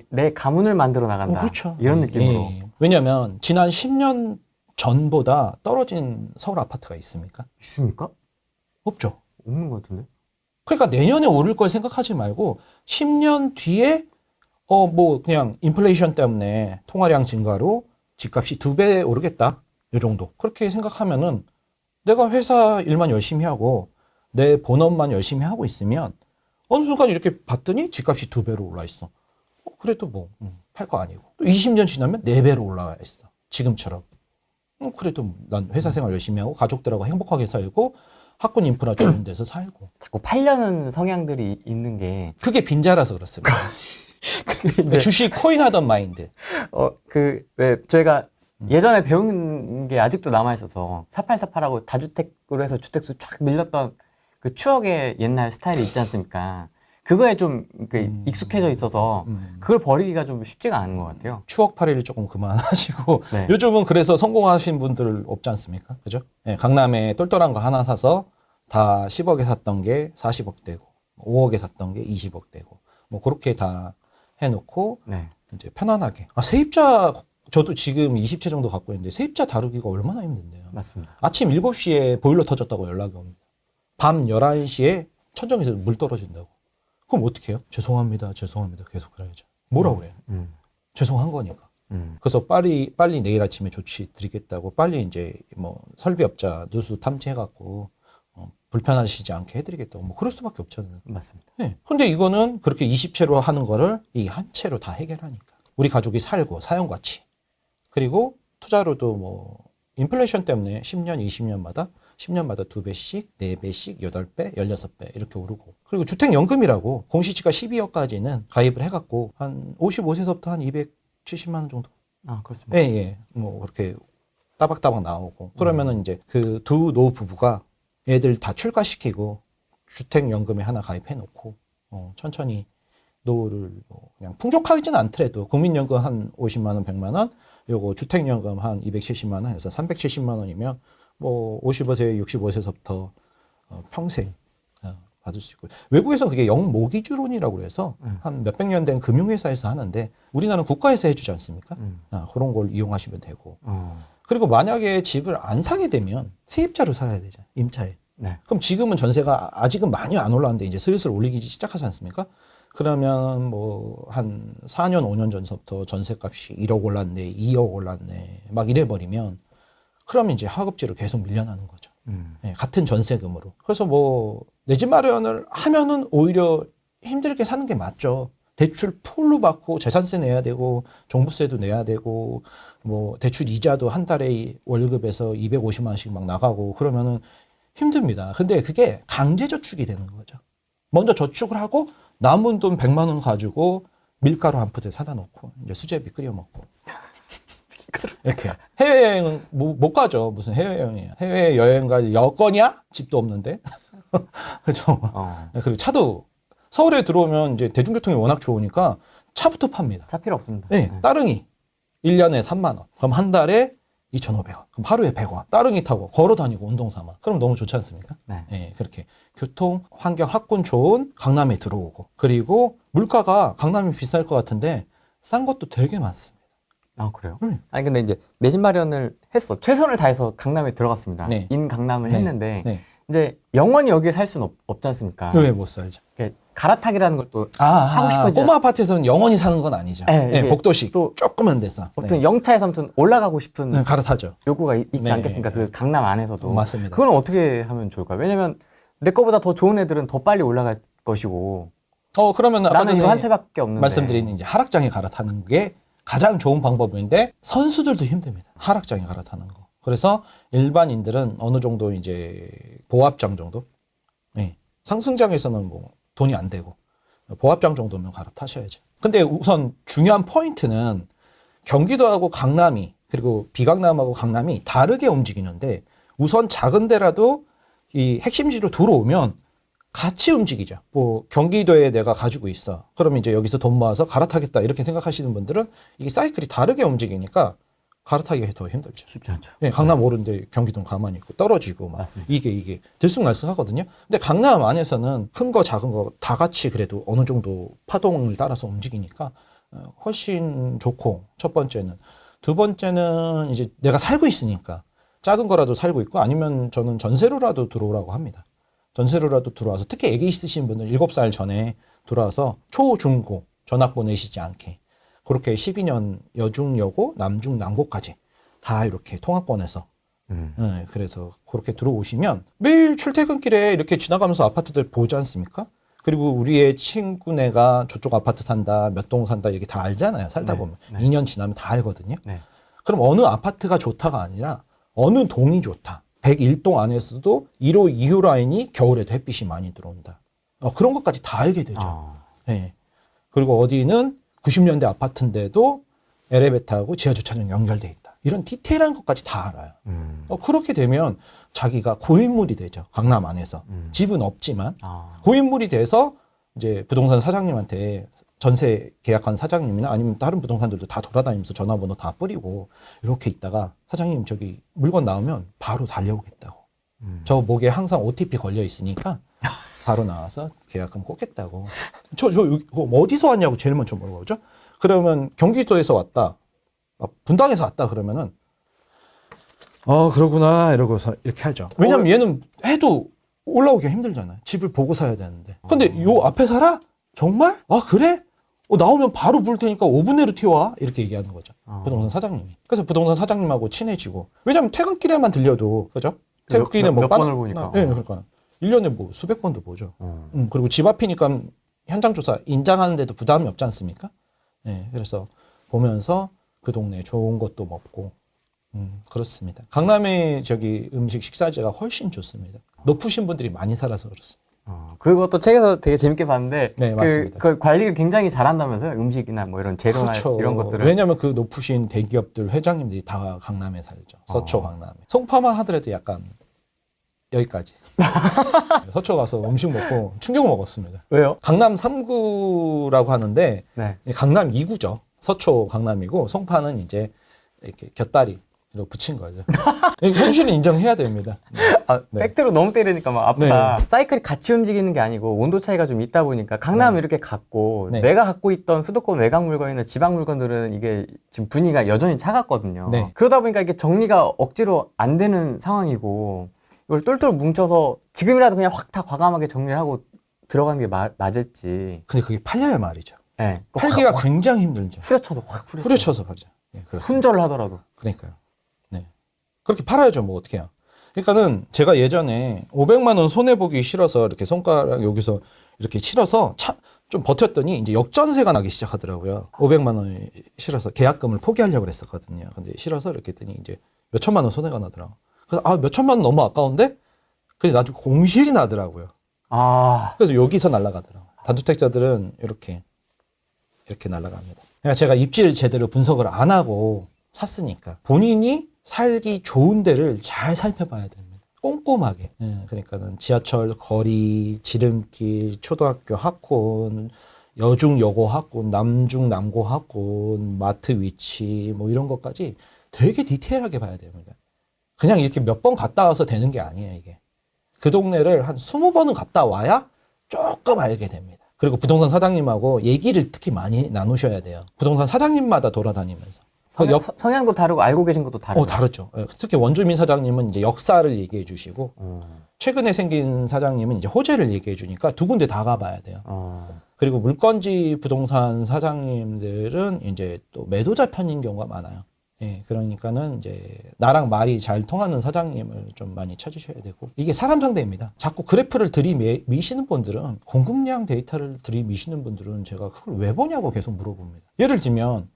내 가문을 만들어 나간다. 그렇죠. 이런 느낌으로. 예. 왜냐하면 지난 10년 전보다 떨어진 서울 아파트가 있습니까? 있습니까? 없죠. 없는 것 같은데. 그러니까 내년에 오를 걸 생각하지 말고 10년 뒤에 뭐 그냥 인플레이션 때문에 통화량 증가로 집값이 2배 오르겠다. 이 정도. 그렇게 생각하면은 내가 회사 일만 열심히 하고 내 본업만 열심히 하고 있으면 어느 순간 이렇게 봤더니 집값이 2배로 올라 있어. 그래도 뭐 팔 거 아니고. 또 20년 지나면 4배로 올라와 있어. 지금처럼. 그래도 난 회사 생활 열심히 하고 가족들하고 행복하게 살고 학군 인프라 좋은 데서 살고. 자꾸 팔려는 성향들이 있는 게 그게 빈자라서 그렇습니다. 그게 이제 주식 코인 하던 마인드. 왜 저희가 예전에 배운 게 아직도 남아 있어서 4848하고 다주택으로 해서 주택수 쫙 밀렸던 그 추억의 옛날 스타일이 있지 않습니까? 그거에 좀 익숙해져 있어서 그걸 버리기가 좀 쉽지가 않은 것 같아요. 추억팔이를 조금 그만하시고 네. 요즘은 그래서 성공하신 분들 없지 않습니까? 그죠? 네, 강남에 똘똘한 거 하나 사서 다 10억에 샀던 게 40억 되고 5억에 샀던 게 20억 되고 뭐 그렇게 다 해놓고 네. 이제 편안하게. 세입자 저도 지금 20채 정도 갖고 있는데 세입자 다루기가 얼마나 힘든데요. 맞습니다. 아침 7시에 보일러 터졌다고 연락이 옵니다. 밤 11시에 천정에서 물 떨어진다고. 그럼 어떻게 해요? 죄송합니다. 계속 그래야죠. 뭐라고 그래요? 죄송한 거니까. 그래서 빨리 내일 아침에 조치 드리겠다고 빨리 이제 뭐 설비업자 누수 탐지해갖고 불편하시지 않게 해드리겠다고 뭐 그럴 수밖에 없잖아요. 맞습니다. 네. 근데 이거는 그렇게 20채로 하는 거를 이 한 채로 다 해결하니까. 우리 가족이 살고 사용가치. 그리고 투자로도 뭐 인플레이션 때문에 10년, 20년마다 10년마다 2배씩, 4배씩, 8배, 16배 이렇게 오르고. 그리고 주택연금이라고 공시지가 12억까지는 가입을 해갖고 한 55세서부터 한 270만 원 정도. 그렇습니다. 예. 뭐 그렇게 따박따박 나오고. 그러면은 이제 그 두 노 부부가 애들 다 출가시키고 주택연금에 하나 가입해놓고 천천히 노후를 뭐 그냥 풍족하지는 않더라도 국민연금 한 50만 원, 100만 원, 요거 주택연금 한 270만 원 해서 370만 원이면 뭐 55세, 65세서부터 평생 받을 수 있고. 외국에서 그게 영모기주론이라고 그래서 한 몇백 년 된 금융회사에서 하는데 우리나라는 국가에서 해주지 않습니까? 그런 걸 이용하시면 되고. 그리고 만약에 집을 안 사게 되면 세입자로 살아야 되잖아요. 임차에. 네. 그럼 지금은 전세가 아직은 많이 안 올랐는데 이제 슬슬 올리기 시작하지 않습니까? 그러면 뭐 한 4년, 5년 전서부터 전세값이 1억 올랐네, 2억 올랐네, 막 이래버리면 그러면 이제 하급지로 계속 밀려나는 거죠. 네, 같은 전세금으로. 그래서 뭐 내 집 마련을 하면은 오히려 힘들게 사는 게 맞죠. 대출 풀로 받고 재산세 내야 되고 종부세도 내야 되고 뭐 대출 이자도 한 달에 월급에서 250만 원씩 막 나가고 그러면은 힘듭니다. 근데 그게 강제 저축이 되는 거죠. 먼저 저축을 하고 남은 돈 100만 원 가지고 밀가루 한 푸대 사다 놓고 이제 수제비 끓여 먹고 이렇게. 해외여행은 못 가죠. 무슨 해외여행이야. 해외여행 갈 여건이야? 집도 없는데. 그죠. 그리고 차도 서울에 들어오면 이제 대중교통이 워낙 좋으니까 차부터 팝니다. 차 필요 없습니다. 네, 따릉이 1년에 3만 원. 그럼 한 달에 2,500원. 그럼 하루에 100원. 따릉이 타고 걸어 다니고 운동 삼아. 그럼 너무 좋지 않습니까? 네. 네, 그렇게 환경, 학군 좋은 강남에 들어오고. 그리고 물가가 강남이 비쌀 것 같은데 싼 것도 되게 많습니다. 그래요? 아니 근데 이제 내 집 마련을 했어. 최선을 다해서 강남에 들어갔습니다. 네. 인 강남을 네. 했는데 네. 이제 영원히 여기에 살 수는 없지 않습니까? 왜 못 살죠? 갈아타기라는 걸 또 하고 싶어지죠. 꼬마 아파트에서는 영원히 사는 건 아니죠. 네, 네, 복도식 또 조그만 데서. 보통 네. 영차에서 아무튼 올라가고 싶은 네, 갈아타죠. 요구가 있지 네. 않겠습니까? 그 강남 안에서도. 맞습니다. 그건 어떻게 하면 좋을까요? 왜냐면 내 거보다 더 좋은 애들은 더 빨리 올라갈 것이고 그러면 아까 나는 이거 전에 한 채밖에 없는데. 말씀드린 이제 하락장에 갈아타는 게 가장 좋은 방법인데 선수들도 힘듭니다. 하락장에 갈아타는 거. 그래서 일반인들은 어느 정도 이제 보합장 정도, 네. 상승장에서는 뭐 돈이 안 되고 보합장 정도면 갈아타셔야죠. 근데 우선 중요한 포인트는 경기도하고 강남이 그리고 비강남하고 강남이 다르게 움직이는데 우선 작은 데라도 이 핵심지로 들어오면 같이 움직이죠. 뭐 경기도에 내가 가지고 있어. 그러면 이제 여기서 돈 모아서 갈아타겠다 이렇게 생각하시는 분들은 이게 사이클이 다르게 움직이니까 갈아타기가 더 힘들죠. 쉽지 않죠. 네, 강남 오른데 경기도는 가만히 있고 떨어지고 막 맞습니다. 이게 들쑥날쑥하거든요. 근데 강남 안에서는 큰 거 작은 거 다 같이 그래도 어느 정도 파동을 따라서 움직이니까 훨씬 좋고 첫 번째는 두 번째는 이제 내가 살고 있으니까 작은 거라도 살고 있고 아니면 저는 전세로라도 들어오라고 합니다. 전세로라도 들어와서 특히 애기 있으신 분들 7살 전에 들어와서 초, 중, 고 전학 보내시지 않게 그렇게 12년 여중, 여고, 남중, 남고까지 다 이렇게 통합권에서 네, 그래서 그렇게 들어오시면 매일 출퇴근길에 이렇게 지나가면서 아파트들 보지 않습니까? 그리고 우리의 친구네가 저쪽 아파트 산다, 몇 동 산다 이게 다 알잖아요. 살다 보면 2년 지나면 다 알거든요. 그럼 어느 아파트가 좋다가 아니라 어느 동이 좋다. 101동 안에서도 1호, 2호 라인이 겨울에도 햇빛이 많이 들어온다. 그런 것까지 다 알게 되죠. 네. 그리고 어디는 90년대 아파트인데도 엘리베이터하고 지하주차장 연결돼 있다. 이런 디테일한 것까지 다 알아요. 그렇게 되면 자기가 고인물이 되죠. 강남 안에서. 집은 없지만 고인물이 돼서 이제 부동산 사장님한테 전세 계약한 사장님이나 아니면 다른 부동산들도 다 돌아다니면서 전화번호 다 뿌리고 이렇게 있다가 사장님 저기 물건 나오면 바로 달려오겠다고. 저 목에 항상 OTP 걸려 있으니까 바로 나와서 계약금 꽂겠다고. 저 어디서 왔냐고 제일 먼저 물어보죠. 그러면 경기도에서 왔다. 분당에서 왔다 그러면은 그러구나 이러고서 이렇게 하죠. 왜냐면 얘는 해도 올라오기가 힘들잖아요. 집을 보고 사야 되는데. 근데 요 앞에 살아? 정말? 그래? 나오면 바로 부를 테니까 5분 내로 튀어와. 이렇게 얘기하는 거죠. 부동산 사장님이. 그래서 부동산 사장님하고 친해지고. 왜냐면 퇴근길에만 들려도, 그죠? 퇴근길에 몇 번을 보니까. 네, 그러니까. 1년에 뭐 수백 번도 보죠. 그리고 집 앞이니까 현장 조사 인장하는데도 부담이 없지 않습니까? 네, 그래서 보면서 그 동네 좋은 것도 먹고, 그렇습니다. 강남의 음식 식사지가 훨씬 좋습니다. 높으신 분들이 많이 살아서 그렇습니다. 그것도 책에서 되게 재밌게 봤는데 네, 맞습니다. 그 관리를 굉장히 잘한다면서요? 음식이나 뭐 이런 재료나 그렇죠. 이런 것들을. 왜냐하면 그 높으신 대기업들 회장님들이 다 강남에 살죠. 서초 강남에. 송파만 하더라도 약간 여기까지. 서초 가서 음식 먹고 충격 먹었습니다. 왜요? 강남 3구라고 하는데 네. 강남 2구죠. 서초 강남이고 송파는 이제 이렇게 곁다리로 붙인 거죠. 현실은 인정해야 됩니다. 네. 팩트로 너무 때리니까 막 아프다. 사이클이 같이 움직이는 게 아니고 온도 차이가 좀 있다 보니까 강남은 이렇게 같고 내가 갖고 있던 수도권 외곽 물건이나 지방 물건들은 이게 지금 분위기가 여전히 차갑거든요. 그러다 보니까 이게 정리가 억지로 안 되는 상황이고 이걸 똘똘 뭉쳐서 지금이라도 그냥 확 다 과감하게 정리를 하고 들어가는 게 맞을지. 근데 그게 팔려야 말이죠. 네. 팔기가 굉장히 힘들죠. 후려쳐서 확 후려쳐서 팔죠. 네, 훈절을 하더라도. 그러니까요. 네. 그렇게 팔아야죠. 뭐 어떻게 해요. 그러니까는 제가 예전에 500만 원 손해보기 싫어서 이렇게 손가락 여기서 이렇게 치러서 좀 버텼더니 이제 역전세가 나기 시작하더라고요. 500만 원이 싫어서 계약금을 포기하려고 그랬었거든요. 근데 싫어서 이렇게 했더니 이제 몇 천만 원 손해가 나더라고요. 그래서 몇 천만 원 너무 아까운데 그래서 나중에 공실이 나더라고요. 그래서 여기서 날아가더라고요. 다주택자들은 이렇게 날아갑니다. 그러니까 제가 입지를 제대로 분석을 안 하고 샀으니까 본인이 살기 좋은 데를 잘 살펴봐야 됩니다. 꼼꼼하게. 그러니까는 지하철 거리, 지름길, 초등학교 학군, 여중 여고 학군, 남중 남고 학군, 마트 위치 뭐 이런 것까지 되게 디테일하게 봐야 됩니다. 그냥 이렇게 몇 번 갔다 와서 되는 게 아니에요, 이게. 그 동네를 한 20번은 갔다 와야 조금 알게 됩니다. 그리고 부동산 사장님하고 얘기를 특히 많이 나누셔야 돼요. 부동산 사장님마다 돌아다니면서. 성향도 다르고 알고 계신 것도 다르고. 다르죠. 특히 원주민 사장님은 이제 역사를 얘기해 주시고, 최근에 생긴 사장님은 이제 호재를 얘기해 주니까 두 군데 다 가봐야 돼요. 그리고 물건지 부동산 사장님들은 이제 또 매도자 편인 경우가 많아요. 예, 그러니까는 이제 나랑 말이 잘 통하는 사장님을 좀 많이 찾으셔야 되고 이게 사람 상대입니다. 자꾸 그래프를 들이미시는 분들은 공급량 데이터를 들이미시는 분들은 제가 그걸 왜 보냐고 계속 물어봅니다. 예를 들면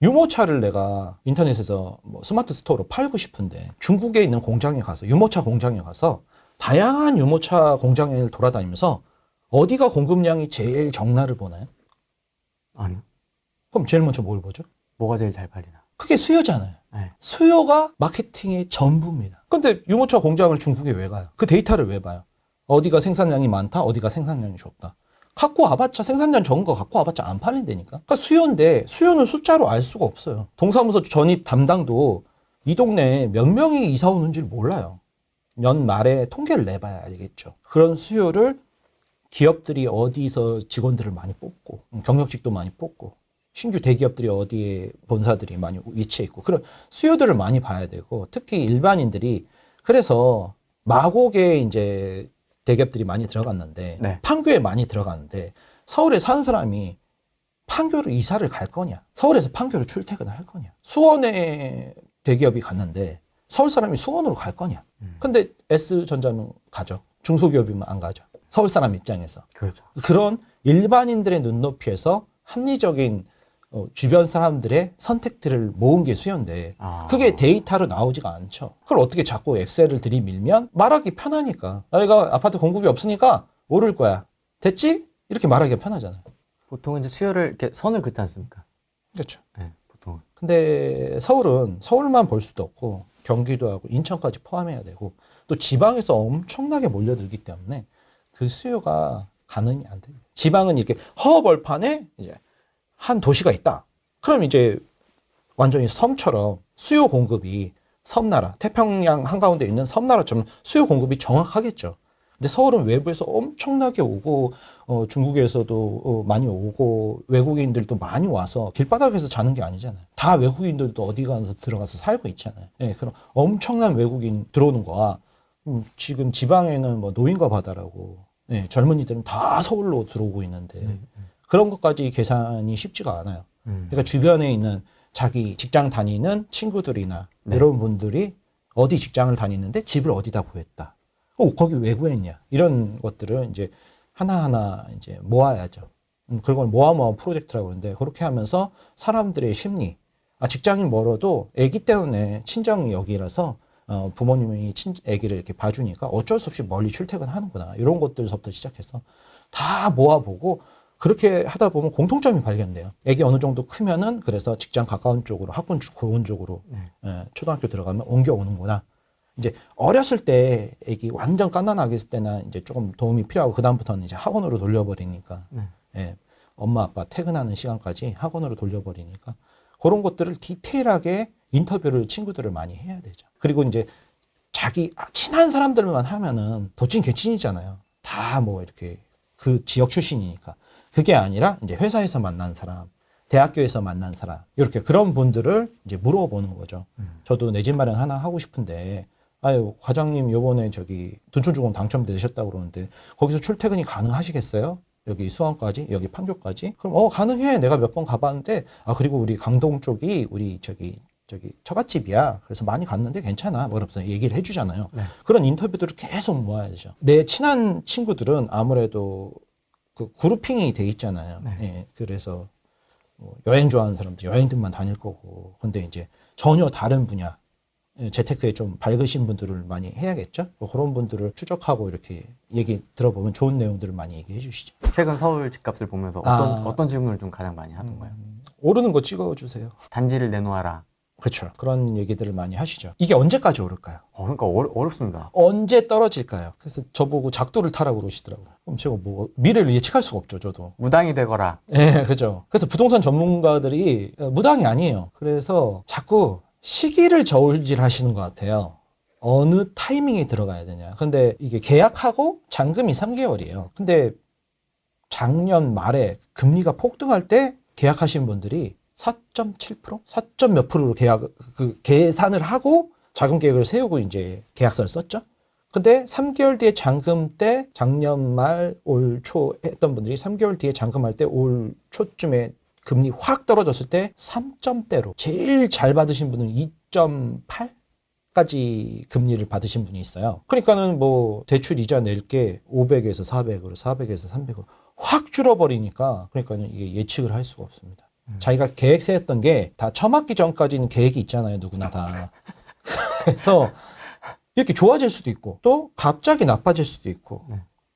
유모차를 내가 인터넷에서 뭐 스마트 스토어로 팔고 싶은데 중국에 있는 공장에 가서 유모차 공장에 가서 다양한 유모차 공장을 돌아다니면서 어디가 공급량이 제일 적나를 보나요? 아니요. 그럼 제일 먼저 뭘 보죠? 뭐가 제일 잘 팔리나? 그게 수요잖아요. 네. 수요가 마케팅의 전부입니다. 근데 유모차 공장을 중국에 왜 가요? 그 데이터를 왜 봐요? 어디가 생산량이 많다, 어디가 생산량이 적다. 갖고 와봤자 생산량 적은 거 갖고 와봤자 안 팔린다니까. 그러니까 수요인데 수요는 숫자로 알 수가 없어요. 동사무소 전입 담당도 이 동네에 몇 명이 이사 오는지를 몰라요. 년 말에 통계를 내봐야 알겠죠. 그런 수요를 기업들이 어디서 직원들을 많이 뽑고 경력직도 많이 뽑고 신규 대기업들이 어디에 본사들이 많이 위치해 있고 그런 수요들을 많이 봐야 되고 특히 일반인들이 그래서 마곡에 이제 대기업들이 많이 들어갔는데 네. 판교에 많이 들어갔는데 서울에 사는 사람이 판교로 이사를 갈 거냐 서울에서 판교로 출퇴근을 할 거냐 수원에 대기업이 갔는데 서울 사람이 수원으로 갈 거냐 근데 S전자는 가죠. 중소기업이면 안 가죠. 서울 사람 입장에서 그렇죠. 그런 일반인들의 눈높이에서 합리적인 주변 사람들의 선택들을 모은 게 수요인데 그게 데이터로 나오지가 않죠. 그걸 어떻게 자꾸 엑셀을 들이밀면 말하기 편하니까 내가 아파트 공급이 없으니까 오를 거야. 됐지? 이렇게 말하기가 편하잖아요. 보통은 이제 수요를 이렇게 선을 긋지 않습니까? 그렇죠. 네, 보통. 근데 서울은 서울만 볼 수도 없고 경기도 하고 인천까지 포함해야 되고 또 지방에서 엄청나게 몰려들기 때문에 그 수요가 가능이 안 돼요. 지방은 이렇게 허벌판에 이제 한 도시가 있다. 그럼 이제 완전히 섬처럼 수요 공급이 섬나라, 태평양 한가운데 있는 섬나라처럼 수요 공급이 정확하겠죠. 근데 서울은 외부에서 엄청나게 오고 중국에서도 많이 오고 외국인들도 많이 와서 길바닥에서 자는 게 아니잖아요. 다 외국인들도 어디 가서 들어가서 살고 있잖아요. 네, 그럼 엄청난 외국인 들어오는 거와 지금 지방에는 뭐 노인과 바다라고 네, 젊은이들은 다 서울로 들어오고 있는데 그런 것까지 계산이 쉽지가 않아요. 그러니까 주변에 있는 자기 직장 다니는 친구들이나 네. 이런 분들이 어디 직장을 다니는데 집을 어디다 구했다. 거기 왜 구했냐. 이런 것들을 이제 하나하나 이제 모아야죠. 그걸 모아 프로젝트라고 하는데 그렇게 하면서 사람들의 심리. 직장이 멀어도 아기 때문에 친정 여기라서 부모님이 아기를 이렇게 봐주니까 어쩔 수 없이 멀리 출퇴근하는구나. 이런 것들서부터 시작해서 다 모아보고 그렇게 하다 보면 공통점이 발견돼요. 아기 어느 정도 크면은 그래서 직장 가까운 쪽으로 학군 좋은 쪽으로 초등학교 들어가면 옮겨오는구나. 이제 어렸을 때 아기 완전 갓난아기 있을 때나 이제 조금 도움이 필요하고 그다음부터는 이제 학원으로 돌려버리니까 예, 엄마 아빠 퇴근하는 시간까지 학원으로 돌려버리니까 그런 것들을 디테일하게 인터뷰를 친구들을 많이 해야 되죠. 그리고 이제 자기 친한 사람들만 하면은 도찐 개친이잖아요. 다 뭐 이렇게 그 지역 출신이니까. 그게 아니라 이제 회사에서 만난 사람, 대학교에서 만난 사람, 이렇게 그런 분들을 이제 물어보는 거죠. 저도 내 집 마련 하나 하고 싶은데, 아유, 과장님 요번에 저기 둔촌주공 당첨되셨다고 그러는데, 거기서 출퇴근이 가능하시겠어요? 여기 수원까지, 여기 판교까지? 그럼, 가능해. 내가 몇 번 가봤는데, 그리고 우리 강동 쪽이 우리 저기 처갓집이야. 그래서 많이 갔는데 괜찮아. 뭐 이러면서 얘기를 해주잖아요. 네. 그런 인터뷰들을 계속 모아야죠. 내 친한 친구들은 아무래도 그 그룹핑이 돼 있잖아요. 네. 예, 그래서 뭐 여행 좋아하는 사람들 여행들만 다닐 거고, 근데 이제 전혀 다른 분야, 재테크에 좀 밝으신 분들을 많이 해야겠죠. 뭐 그런 분들을 추적하고 이렇게 얘기 들어보면 좋은 내용들을 많이 얘기해 주시죠. 최근 서울 집값을 보면서 어떤 질문을 좀 가장 많이 하던가요? 오르는 거 찍어주세요. 단지를 내놓아라. 그렇죠. 그런 얘기들을 많이 하시죠. 이게 언제까지 오를까요? 그러니까 어렵습니다. 언제 떨어질까요? 그래서 저보고 작두를 타라고 그러시더라고요. 그럼 제가 뭐 미래를 예측할 수가 없죠, 저도. 무당이 되거라. 네, 그죠. 그래서 부동산 전문가들이 무당이 아니에요. 그래서 자꾸 시기를 저울질 하시는 것 같아요. 어느 타이밍에 들어가야 되냐. 근데 이게 계약하고 잔금이 3개월이에요. 근데 작년 말에 금리가 폭등할 때 계약하신 분들이 4.7%? 4. 몇 프로로 계산을 하고 자금 계획을 세우고 이제 계약서를 썼죠. 근데 3개월 뒤에 잔금 때 작년 말 올 초 했던 분들이 3개월 뒤에 잔금할 때 올 초쯤에 금리 확 떨어졌을 때 3점대로 제일 잘 받으신 분은 2.8까지 금리를 받으신 분이 있어요. 그러니까는 뭐 대출 이자 낼 게 500에서 400으로 400에서 300으로 확 줄어버리니까 그러니까는 이게 예측을 할 수가 없습니다. 자기가 계획 세웠던 게 다 처맞기 전까지는 계획이 있잖아요. 누구나 다. 그래서 이렇게 좋아질 수도 있고 또 갑자기 나빠질 수도 있고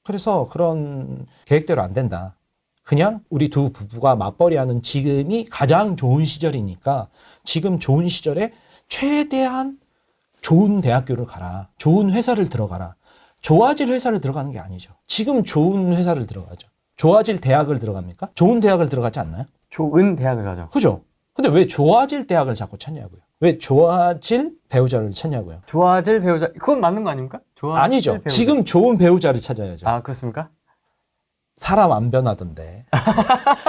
그래서 그런 계획대로 안 된다. 그냥 우리 두 부부가 맞벌이하는 지금이 가장 좋은 시절이니까 지금 좋은 시절에 최대한 좋은 대학교를 가라. 좋은 회사를 들어가라. 좋아질 회사를 들어가는 게 아니죠. 지금 좋은 회사를 들어가죠. 좋아질 대학을 들어갑니까? 좋은 대학을 들어가지 않나요? 좋은 대학을 가죠. 그죠? 근데 왜 좋아질 대학을 자꾸 찾냐고요? 왜 좋아질 배우자를 찾냐고요? 좋아질 배우자. 그건 맞는 거 아닙니까? 좋아질 아니죠. 배우자. 지금 좋은 배우자를 찾아야죠. 아, 그렇습니까? 사람 안 변하던데.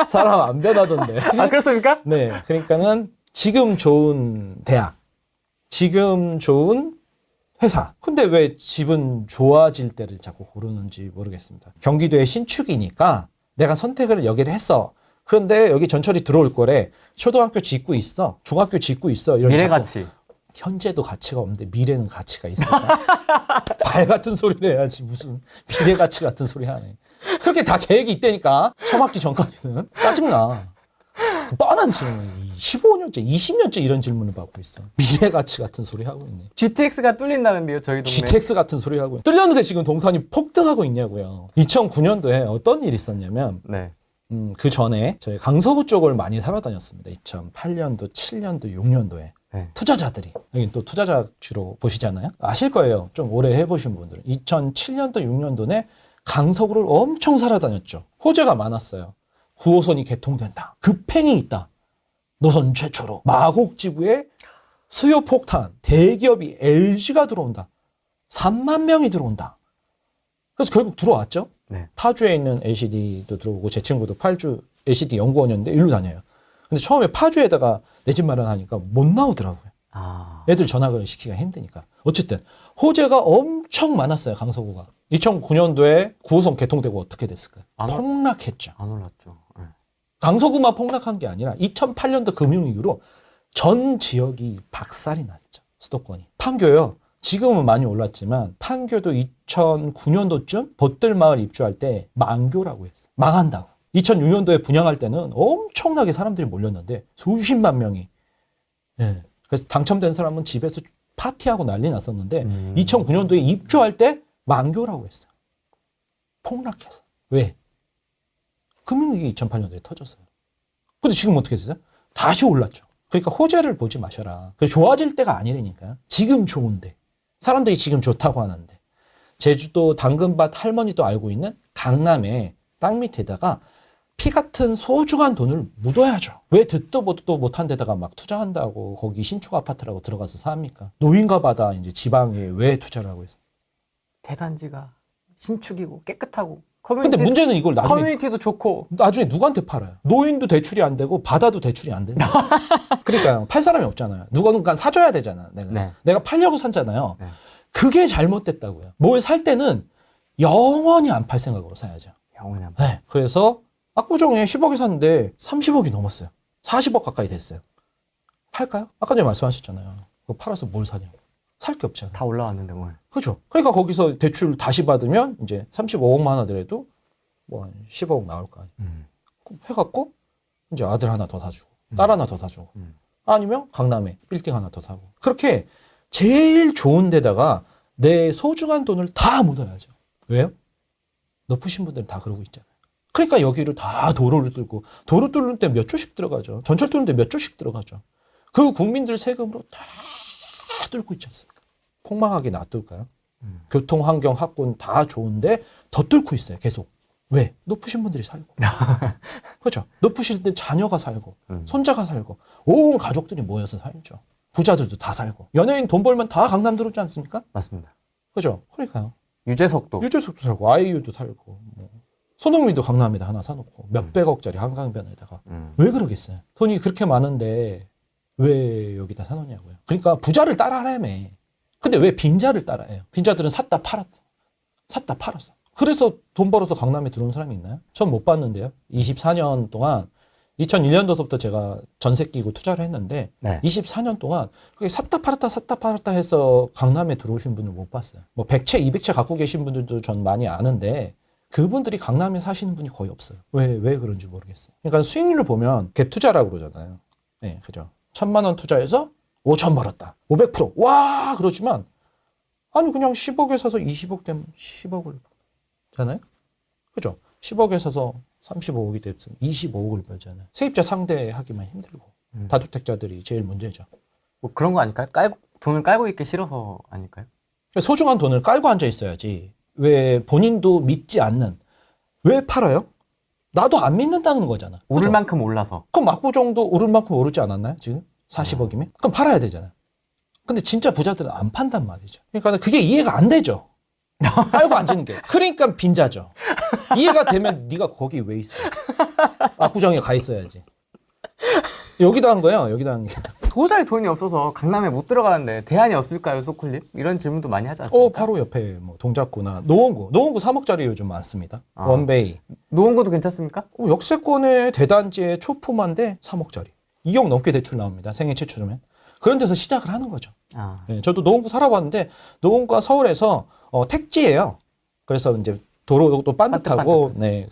사람 안 변하던데. 아, 그렇습니까? 네. 그러니까는 지금 좋은 대학, 지금 좋은 회사. 근데 왜 집은 좋아질 때를 자꾸 고르는지 모르겠습니다. 경기도의 신축이니까 내가 선택을 여기를 했어. 그런데 여기 전철이 들어올 거래. 초등학교 짓고 있어. 중학교 짓고 있어. 이런 미래 자꾸 가치. 현재도 가치가 없는데 미래는 가치가 있을까? 발 같은 소리를 해야지 무슨 미래 가치 같은 소리 하네. 그렇게 다 계획이 있다니까. 처맞기 전까지는. 짜증나. 뻔한 질문. 15년째, 20년째 이런 질문을 받고 있어. 미래 가치 같은 소리 하고 있네. GTX가 뚫린다는데요, 저희 동네. GTX 같은 소리 하고 있네. 뚫렸는데 지금 동탄이 폭등하고 있냐고요. 2009년도에 어떤 일이 있었냐면 네. 그 전에 저희 강서구 쪽을 많이 살아다녔습니다. 2008년도, 7년도, 6년도에. 네. 투자자들이. 여기 또 투자자 주로 보시잖아요. 아실 거예요. 좀 오래 해보신 분들은. 2007년도, 6년도에 강서구를 엄청 살아다녔죠. 호재가 많았어요. 9호선이 개통된다. 급행이 있다. 노선 최초로. 마곡지구에 수요 폭탄. 대기업이 LG가 들어온다. 3만 명이 들어온다. 그래서 결국 들어왔죠. 네. 파주에 있는 LCD도 들어오고 제 친구도 파주 LCD 연구원이었는데 일로 다녀요. 근데 처음에 파주에다가 내 집 마련하니까 못 나오더라고요. 아. 애들 전학을 시키기가 힘드니까. 어쨌든 호재가 엄청 많았어요. 강서구가. 2009년도에 9호선 개통되고 어떻게 됐을까요? 폭락했죠. 안 올랐죠. 네. 강서구만 폭락한 게 아니라 2008년도 금융위기로 전 지역이 박살이 났죠. 수도권이. 판교요. 지금은 많이 올랐지만 판교도 2009년도쯤 벗들마을 입주할 때 만교라고 했어요. 망한다고. 2006년도에 분양할 때는 엄청나게 사람들이 몰렸는데 수십만 명이. 네. 그래서 당첨된 사람은 집에서 파티하고 난리 났었는데 2009년도에 입주할 때 만교라고 했어요. 폭락해서. 왜? 금융위기 2008년도에 터졌어요. 근데 지금 어떻게 됐어요? 다시 올랐죠. 그러니까 호재를 보지 마셔라. 좋아질 때가 아니라니까요. 지금 좋은데. 사람들이 지금 좋다고 하는데. 제주도 당근밭 할머니도 알고 있는 강남에 땅 밑에다가 피 같은 소중한 돈을 묻어야죠. 왜 듣도 보도 못한 데다가 막 투자한다고 거기 신축 아파트라고 들어가서 삽니까? 노인가 봐다 이제 지방에 왜 투자를 하고 있어요? 대단지가 신축이고 깨끗하고 근데 문제는 이걸 나중에 커뮤니티도 좋고 나중에 누구한테 팔아요? 노인도 대출이 안 되고 바다도 대출이 안 된다. 그러니까 팔 사람이 없잖아요. 누군가 사줘야 되잖아. 내가 팔려고 샀잖아요. 네. 그게 잘못됐다고요. 뭘 살 때는 영원히 안 팔 생각으로 사야죠. 영원히 안 네. 그래서 압구정에 10억에 샀는데 30억이 넘었어요. 40억 가까이 됐어요. 팔까요? 아까 전에 말씀하셨잖아요. 그거 팔아서 뭘 사냐고. 살 게 없잖아요. 다 올라왔는데 뭘. 그렇죠. 그러니까 거기서 대출 다시 받으면 이제 35억만 하더라도 뭐 한 10억 나올 거 아니에요. 해갖고 이제 아들 하나 더 사주고 딸 하나 더 사주고 아니면 강남에 빌딩 하나 더 사고 그렇게 제일 좋은 데다가 내 소중한 돈을 다 묻어야죠. 왜요? 높으신 분들은 다 그러고 있잖아요. 그러니까 여기를 다 도로를 뚫고 도로 뚫는 데 몇 조씩 들어가죠. 전철 뚫는 데 몇 조씩 들어가죠. 그 국민들 세금으로 다 뚫고 있지 않습니까? 폭망하게 놔둘까요? 교통, 환경, 학군 다 좋은데 더 뚫고 있어요. 계속. 왜? 높으신 분들이 살고. 그렇죠. 높으실 때 자녀가 살고 손자가 살고 온 가족들이 모여서 살죠. 부자들도 다 살고. 연예인 돈 벌면 다 강남 들어오지 않습니까? 맞습니다. 그죠? 그러니까요. 유재석도 살고 아이유도 살고 뭐. 손흥민도 강남에다 하나 사놓고 몇백억짜리 한강변에다가 왜 그러겠어요? 돈이 그렇게 많은데 왜 여기다 사놓냐고요. 그러니까 부자를 따라하라며. 근데 왜 빈자를 따라해요? 빈자들은 샀다 팔았어. 그래서 돈 벌어서 강남에 들어온 사람이 있나요? 전 못 봤는데요. 24년 동안 2001년도서부터 제가 전세 끼고 투자를 했는데 네. 24년 동안 그게 샀다 팔았다 해서 강남에 들어오신 분을 못 봤어요. 뭐 100채, 200채 갖고 계신 분들도 전 많이 아는데 그분들이 강남에 사시는 분이 거의 없어요. 왜 그런지 모르겠어요. 그러니까 수익률을 보면 갭 투자라고 그러잖아요. 네, 그죠. 1,000만 원 투자해서 5천 벌었다. 500%. 와, 그렇지만 아니 그냥 10억에 사서 20억 되면 10억을 잖아요. 그죠? 10억에 사서 35억이 됐으면 25억을 벌잖아요. 세입자 상대하기만 힘들고 다주택자들이 제일 문제죠. 뭐 그런 거 아닐까요? 돈을 깔고 있기 싫어서 아닐까요? 소중한 돈을 깔고 앉아 있어야지. 왜 본인도 믿지 않는 왜 팔아요? 나도 안 믿는다는 거잖아. 오를 그죠? 만큼 올라서. 그럼 막구정도 오를 만큼 오르지 않았나요? 지금 40억이면? 그럼 팔아야 되잖아요. 근데 진짜 부자들은 안 판단 말이죠. 그러니까 그게 이해가 안 되죠. 깔고 앉는 게. 그러니까 빈자죠. 이해가 되면 네가 거기 왜 있어? 압구정에 가 있어야지. 여기다 한 거예요. 여기다 한 게. 도저히 돈이 없어서 강남에 못 들어가는데 대안이 없을까요, 소쿨님? 이런 질문도 많이 하지 않습니까? 바로 옆에 뭐 동작구나 노원구 3억짜리 요즘 많습니다. 원베이. 노원구도 괜찮습니까? 역세권의 대단지의 초품화인데 3억짜리. 2억 넘게 대출 나옵니다. 생애 최초면. 그런 데서 시작을 하는 거죠. 네, 저도 노원구 살아봤는데 노원구가 서울에서 택지예요. 그래서 이제 도로도 반듯하고 네,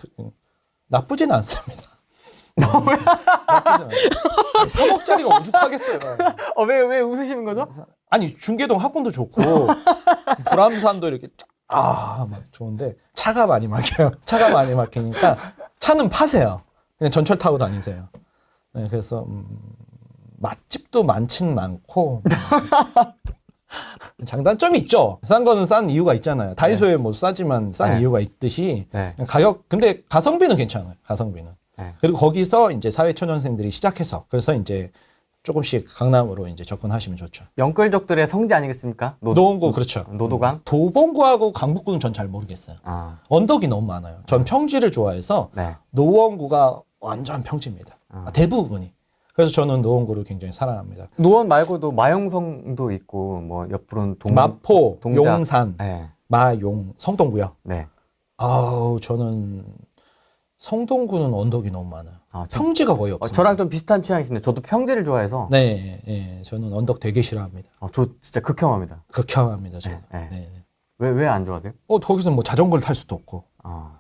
나쁘진 않습니다. 나쁘진 않아요. 3억짜리가 오죽하겠어요. 왜 웃으시는 거죠? 아니 중계동 학군도 좋고 불암산도 이렇게 막 좋은데 차가 많이 막혀요. 차가 많이 막히니까 차는 파세요. 그냥 전철 타고 다니세요. 네, 그래서 맛집도 많지는 않고 장단점이 있죠. 싼 거는 싼 이유가 있잖아요. 다이소에 뭐 싸지만 싼 이유가 있듯이 가격 근데 가성비는 괜찮아요. 가성비는. 그리고 거기서 이제 사회초년생들이 시작해서 그래서 이제 조금씩 강남으로 이제 접근하시면 좋죠. 영끌족들의 성지 아니겠습니까? 노원구 그렇죠. 노도강? 도봉구하고 강북구는 전 잘 모르겠어요. 언덕이 너무 많아요. 전 평지를 좋아해서 노원구가 완전 평지입니다. 대부분이. 그래서 저는 노원구를 굉장히 사랑합니다. 노원 말고도 마용성도 있고 뭐 옆으로는 마포, 동작. 용산, 마용, 성동구요. 네. 저는 성동구는 언덕이 너무 많아요. 평지가 거의 없어요. 저랑 좀 비슷한 취향이신데 저도 평지를 좋아해서 네, 저는 언덕 되게 싫어합니다. 저 진짜 극혐합니다. 극혐합니다, 저는. 왜 안 좋아하세요? 거기서 뭐 자전거를 탈 수도 없고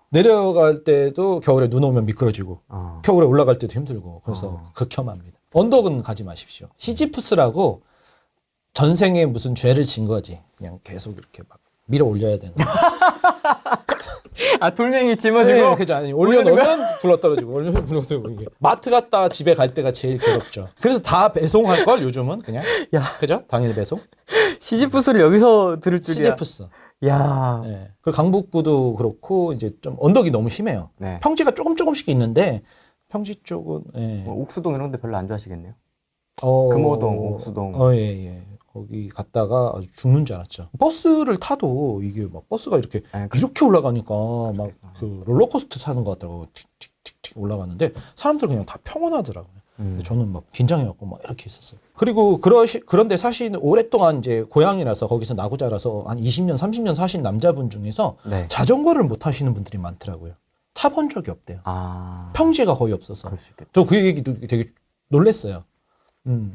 내려갈 때도 겨울에 눈 오면 미끄러지고 겨울에 올라갈 때도 힘들고 그래서 극혐합니다. 언덕은 가지 마십시오. 시지프스라고 전생에 무슨 죄를 진 거지. 그냥 계속 이렇게 막 밀어 올려야 되는. 돌멩이 짊어지고? 그죠. 아니, 올려놓으면 굴러떨어지고, 올려놓으면 굴러떨어지고. 이게. 마트 갔다 집에 갈 때가 제일 괴롭죠. 그래서 다 배송할걸, 요즘은 그냥. 그죠? 당일 배송? 시지프스를 여기서 들을 줄이야. 시지프스. 야. 네. 그 강북구도 그렇고, 이제 좀 언덕이 너무 심해요. 평지가 조금씩 있는데, 평지 쪽은, 뭐 옥수동 이런 데 별로 안 좋아하시겠네요. 금호동, 옥수동. 예. 거기 갔다가 아주 죽는 줄 알았죠. 버스를 타도 이게 막 버스가 이렇게 올라가니까 막 그 롤러코스터 타는 것 같더라고. 틱틱틱틱 올라가는데 사람들 그냥 다 평온하더라고요. 근데 저는 막 긴장해갖고 막 이렇게 있었어요. 그리고 그런데 사시는 오랫동안 이제 고향이라서 거기서 나고 자라서 한 20년, 30년 사신 남자분 중에서 자전거를 못 타시는 분들이 많더라고요. 타본 적이 없대요. 평지가 거의 없어서. 저 그 얘기도 되게 놀랬어요.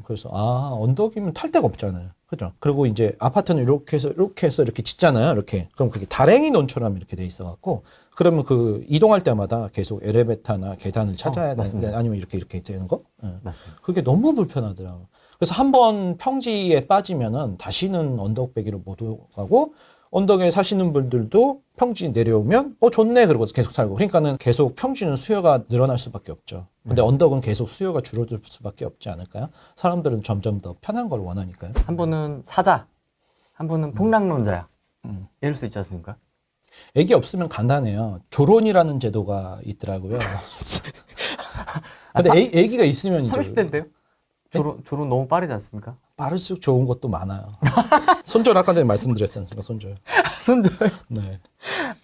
그래서 언덕이면 탈 데가 없잖아요. 그죠? 그리고 이제 아파트는 이렇게 해서 이렇게 짓잖아요. 이렇게. 그럼 그게 다랭이 논처럼 이렇게 돼 있어 갖고 그러면 그 이동할 때마다 계속 엘리베이터나 계단을 찾아야 되는데 아니면 이렇게 되는 거? 맞습니다. 그게 너무 불편하더라고요. 그래서 한번 평지에 빠지면은 다시는 언덕배기로 못 가고 언덕에 사시는 분들도 평지 내려오면 좋네 그러고 계속 살고 그러니까는 계속 평지는 수요가 늘어날 수밖에 없죠. 근데 언덕은 계속 수요가 줄어들 수밖에 없지 않을까요? 사람들은 점점 더 편한 걸 원하니까요. 한 분은 사자, 한 분은 폭락론자야. 이럴 수 있지 않습니까? 애기 없으면 간단해요. 조론이라는 제도가 있더라고요. 근데 애기가 있으면 이제 30대인데요? 조론 너무 빠르지 않습니까? 빠를수록 좋은 것도 많아요. 손절 아까 전에 말씀드렸지 않습니까? 손절. 네.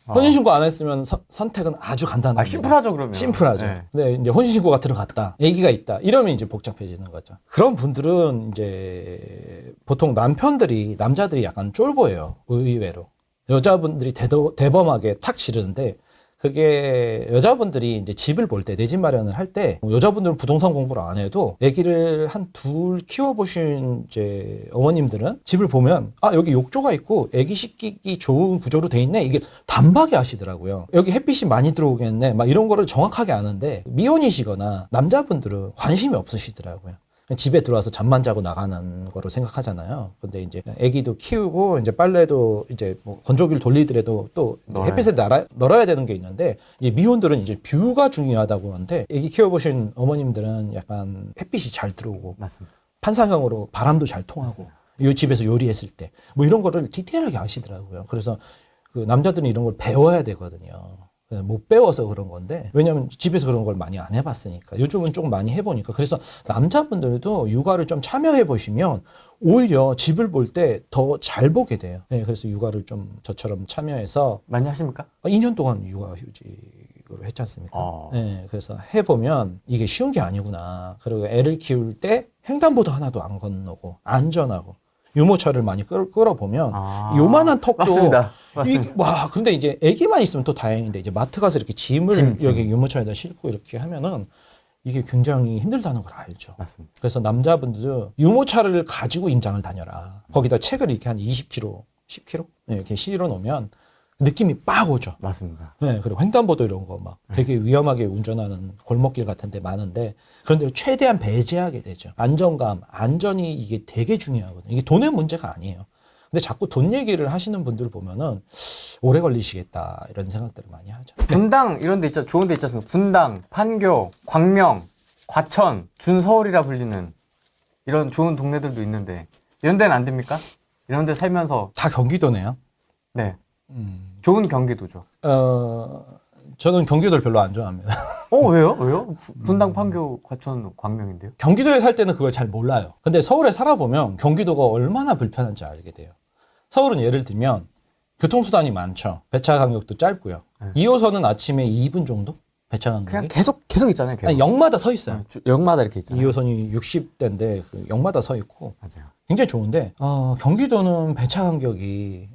혼인신고 안 했으면 선택은 아주 간단합니다. 심플하죠 그러면. 심플하죠. 근데 이제 혼인신고가 들어갔다. 아기가 있다. 이러면 이제 복잡해지는 거죠. 그런 분들은 이제 보통 남자들이 약간 쫄보예요. 의외로. 여자분들이 대범하게 탁 지르는데 그게 여자분들이 이제 집을 볼 때, 내 집 마련을 할 때, 여자분들은 부동산 공부를 안 해도 아기를 한 둘 키워보신 이제 어머님들은 집을 보면, 아, 여기 욕조가 있고 아기 씻기기 좋은 구조로 돼 있네. 이게 단박에 아시더라고요. 여기 햇빛이 많이 들어오겠네. 막 이런 거를 정확하게 아는데, 미혼이시거나 남자분들은 관심이 없으시더라고요. 집에 들어와서 잠만 자고 나가는 거로 생각하잖아요. 근데 이제 아기도 키우고 이제 빨래도 이제 뭐 건조기를 돌리더라도 또 햇빛에 널어야 되는 게 있는데, 이제 미혼들은 이제 뷰가 중요하다고 하는데, 아기 키워보신 어머님들은 약간 햇빛이 잘 들어오고 맞습니다. 판상형으로 바람도 잘 통하고, 이 집에서 요리했을 때 뭐 이런 거를 디테일하게 아시더라고요. 그래서 그 남자들은 이런 걸 배워야 되거든요. 못 배워서 그런 건데, 왜냐면 집에서 그런 걸 많이 안 해봤으니까. 요즘은 조금 많이 해보니까. 그래서 남자분들도 육아를 좀 참여해 보시면 오히려 집을 볼 때 더 잘 보게 돼요. 네, 그래서 육아를 좀 저처럼 참여해서 많이 하십니까? 2년 동안 육아휴직으로 했지 않습니까? 네, 그래서 해보면 이게 쉬운 게 아니구나. 그리고 애를 키울 때 횡단보도 하나도 안 건너고 안전하고, 유모차를 많이 끌어보면 요만한 턱도 맞습니다. 와, 근데 이제 애기만 있으면 또 다행인데, 이제 마트 가서 이렇게 짐을 여기 유모차에다 싣고 이렇게 하면은 이게 굉장히 힘들다는 걸 알죠. 맞습니다. 그래서 남자분들도 유모차를 가지고 임장을 다녀라. 거기다 책을 이렇게 한 20kg, 10kg 이렇게 실어 놓으면 느낌이 빡 오죠. 맞습니다. 네, 그리고 횡단보도 이런 거 막 되게 위험하게 운전하는 골목길 같은 데 많은데, 그런 데를 최대한 배제하게 되죠. 안정감, 안전이 이게 되게 중요하거든요. 이게 돈의 문제가 아니에요. 근데 자꾸 돈 얘기를 하시는 분들 보면은 오래 걸리시겠다 이런 생각들을 많이 하죠. 분당 이런 데 있죠. 좋은 데 있지 않습니까? 분당, 판교, 광명, 과천, 준서울이라 불리는 이런 좋은 동네들도 있는데, 이런 데는 안 됩니까? 이런 데 살면서. 다 경기도네요. 네. 좋은 경기도죠. 저는 경기도를 별로 안 좋아합니다. 왜요? 왜요? 분당, 판교, 과천, 광명인데요? 경기도에 살 때는 그걸 잘 몰라요. 근데 서울에 살아보면 경기도가 얼마나 불편한지 알게 돼요. 서울은 예를 들면 교통수단이 많죠. 배차 간격도 짧고요. 2호선은 아침에 2분 정도? 배차 간격이? 그냥 계속 있잖아요. 계속. 아니, 역마다 서 있어요. 역마다 이렇게 있잖아요. 2호선이 60대인데 그 역마다 서 있고 맞아요. 굉장히 좋은데, 경기도는 배차 간격이,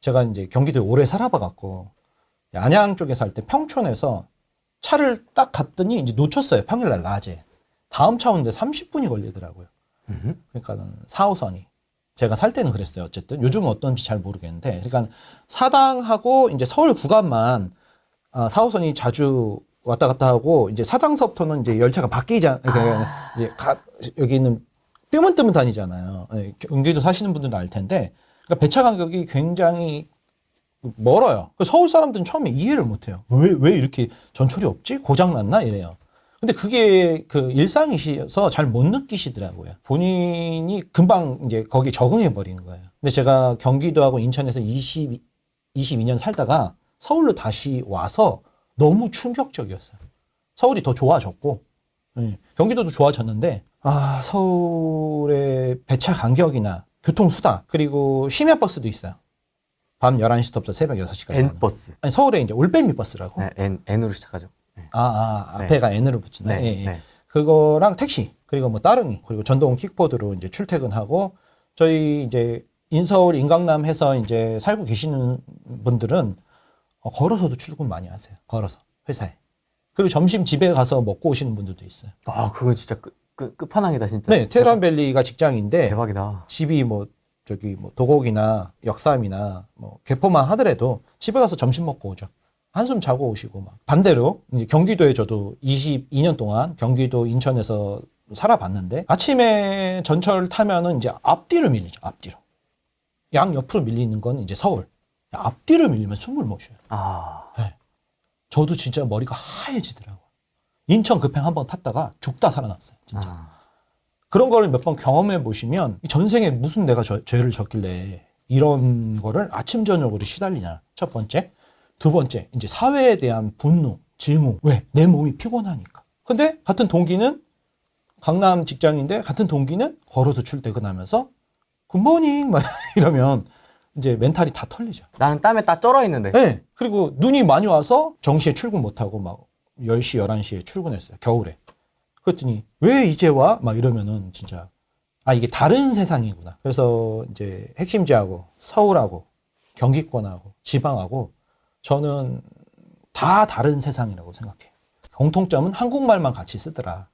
제가 이제 경기도에 오래 살아봐갖고, 안양 쪽에 살 때 평촌에서 차를 딱 갔더니 이제 놓쳤어요. 평일날 낮에. 다음 차 오는데 30분이 걸리더라고요. 그러니까 4호선이. 제가 살 때는 그랬어요. 어쨌든 요즘은 어떤지 잘 모르겠는데, 그러니까 사당하고 이제 서울 구간만 4호선이 자주 왔다 갔다 하고, 이제 사당서부터는 이제 열차가 바뀌자, 이제 여기 있는 뜨문뜨문 다니잖아요. 경기도 사시는 분들은 알 텐데, 그러니까 배차 간격이 굉장히 멀어요. 서울 사람들은 처음에 이해를 못 해요. 왜 이렇게 전철이 없지? 고장났나? 이래요. 근데 그게 그 일상이셔서 잘 못 느끼시더라고요. 본인이 금방 이제 거기에 적응해 버리는 거예요. 근데 제가 경기도하고 인천에서 22년 살다가 서울로 다시 와서 너무 충격적이었어요. 서울이 더 좋아졌고, 경기도도 좋아졌는데, 서울의 배차 간격이나 교통수단, 그리고 심야버스도 있어요. 밤 11시부터 새벽 6시까지. N버스. 아니, 서울에 이제 올빼미 버스라고. 네, N으로 시작하죠. 네. 앞에가 N으로 붙이네. 네, 예. 네. 그거랑 택시, 그리고 뭐 따릉이, 그리고 전동 킥보드로 이제 출퇴근하고, 저희 이제 인서울, 인강남 해서 이제 살고 계시는 분들은 걸어서도 출근 많이 하세요. 걸어서 회사에. 그리고 점심 집에 가서 먹고 오시는 분들도 있어요. 그건 진짜 끝판왕이다, 진짜. 네, 테헤란밸리가 직장인데, 대박이다. 집이 뭐 도곡이나 역삼이나 뭐 개포만 하더라도 집에 가서 점심 먹고 오죠. 한숨 자고 오시고 막. 반대로 이제 경기도에 저도 22년 동안 경기도 인천에서 살아봤는데, 아침에 전철 타면은 이제 앞뒤로 밀리죠. 앞뒤로. 양 옆으로 밀리는 건 이제 서울. 앞뒤로 밀리면 숨을 못 쉬어요. 네. 저도 진짜 머리가 하얘지더라고요. 인천 급행 한번 탔다가 죽다 살아났어요. 진짜. 그런 거를 몇 번 경험해 보시면 전생에 무슨 내가 죄를 졌길래 이런 거를 아침 저녁으로 시달리냐. 첫 번째. 두 번째, 이제 사회에 대한 분노, 증오. 왜? 내 몸이 피곤하니까. 근데 같은 동기는 강남 직장인데, 같은 동기는 걸어서 출퇴근하면서 굿모닝 막 이러면 이제 멘탈이 다 털리죠. 나는 땀에 딱 쩔어 있는데. 네. 그리고 눈이 많이 와서 정시에 출근 못하고 막 10시, 11시에 출근했어요. 겨울에. 그랬더니 왜 이제 와? 막 이러면은 진짜, 이게 다른 세상이구나. 그래서 이제 핵심지하고 서울하고 경기권하고 지방하고, 저는 다 다른 세상이라고 생각해요. 공통점은 한국말만 같이 쓰더라.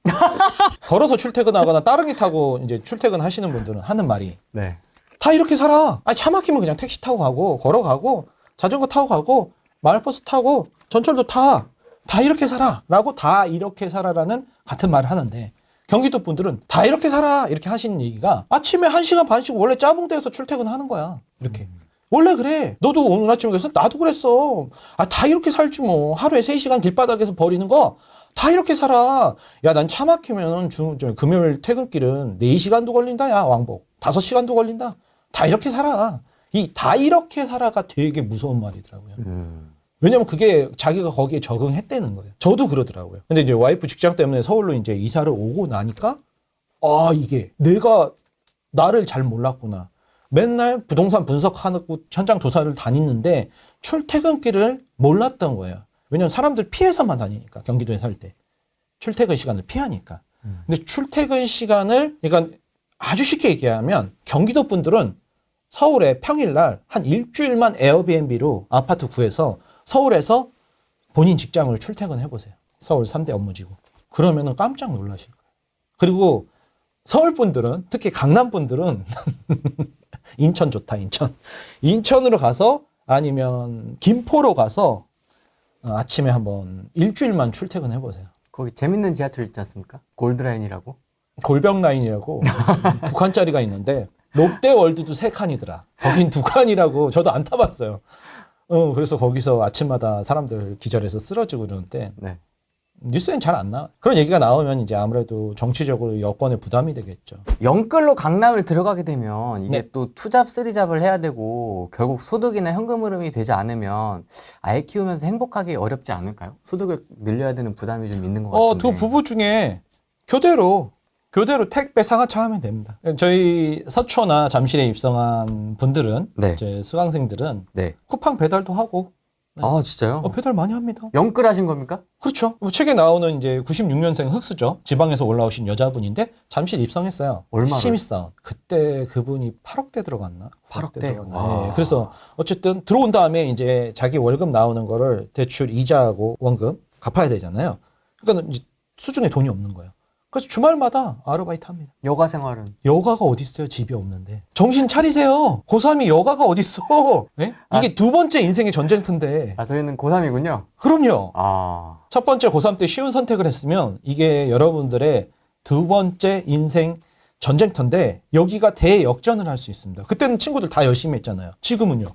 걸어서 출퇴근하거나 따릉이 타고 이제 출퇴근하시는 분들은 하는 말이 네. 다 이렇게 살아. 아니, 차 막히면 그냥 택시 타고 가고 걸어가고 자전거 타고 가고 마을버스 타고 전철도 타. 다 이렇게 살아. 라고 다 이렇게 살아라는 같은 말을 하는데 경기도 분들은 다 이렇게 살아. 이렇게 하시는 얘기가 아침에 1시간 반씩 원래 짜봉대에서 출퇴근하는 거야. 이렇게. 원래 그래. 너도 오늘 아침에 그랬어? 나도 그랬어. 아, 다 이렇게 살지 뭐. 하루에 3시간 길바닥에서 버리는 거 다 이렇게 살아. 야, 난 차 막히면 금요일 퇴근길은 4시간도 걸린다. 야, 왕복. 5시간도 걸린다. 다 이렇게 살아. 이 다 이렇게 살아가 되게 무서운 말이더라고요. 왜냐면 그게 자기가 거기에 적응했다는 거예요. 저도 그러더라고요. 근데 이제 와이프 직장 때문에 서울로 이제 이사를 오고 나니까 아, 이게 내가 나를 잘 몰랐구나. 맨날 부동산 분석하고 현장 조사를 다니는데 출퇴근길을 몰랐던 거예요. 왜냐면 사람들 피해서만 다니니까 경기도에 살 때. 출퇴근 시간을 피하니까. 근데 출퇴근 시간을 그러니까 아주 쉽게 얘기하면 경기도 분들은 서울에 평일날 한 일주일만 에어비앤비로 아파트 구해서 서울에서 본인 직장을 출퇴근해 보세요. 서울 3대 업무지구. 그러면은 깜짝 놀라실 거예요. 그리고 서울 분들은 특히 강남 분들은 인천 좋다, 인천. 인천으로 가서 아니면 김포로 가서 아침에 한번 일주일만 출퇴근해 보세요. 거기 재밌는 지하철 있지 않습니까? 골드라인이라고. 골병라인이라고 2칸짜리가 있는데 롯데월드도 3칸이더라. 거긴 2칸이라고 저도 안 타봤어요. 그래서 거기서 아침마다 사람들 기절해서 쓰러지고 그러는데 네. 뉴스엔 잘 안 나와. 그런 얘기가 나오면 이제 아무래도 정치적으로 여권에 부담이 되겠죠. 영끌로 강남을 들어가게 되면 이게 네. 또 투잡, 쓰리잡을 해야 되고 결국 소득이나 현금 흐름이 되지 않으면 아이 키우면서 행복하기 어렵지 않을까요? 소득을 늘려야 되는 부담이 좀 있는 것 같은데. 두 부부 중에 교대로 택배 상하차 하면 됩니다. 저희 서초나 잠실에 입성한 분들은 네. 이제 수강생들은 네. 쿠팡 배달도 하고 아, 진짜요? 배달 많이 합니다. 영끌하신 겁니까? 그렇죠. 책에 나오는 이제 96년생 흑수저 지방에서 올라오신 여자분인데 잠실 입성했어요. 얼마를? 신입사원. 그때 그분이 8억대 들어갔나? 8억대? 들어갔나? 와. 네. 그래서 어쨌든 들어온 다음에 이제 자기 월급 나오는 거를 대출 이자하고 원금 갚아야 되잖아요. 그러니까 이제 수중에 돈이 없는 거예요. 그래서 주말마다 아르바이트 합니다. 여가 생활은? 여가가 어디 있어요? 집이 없는데. 정신 차리세요. 고3이 여가가 어디 있어? 네? 이게 두 번째 인생의 전쟁터인데. 아, 저희는 고3이군요. 그럼요. 아, 첫 번째 고3 때 쉬운 선택을 했으면 이게 여러분들의 두 번째 인생 전쟁터인데 여기가 대역전을 할 수 있습니다. 그때는 친구들 다 열심히 했잖아요. 지금은요.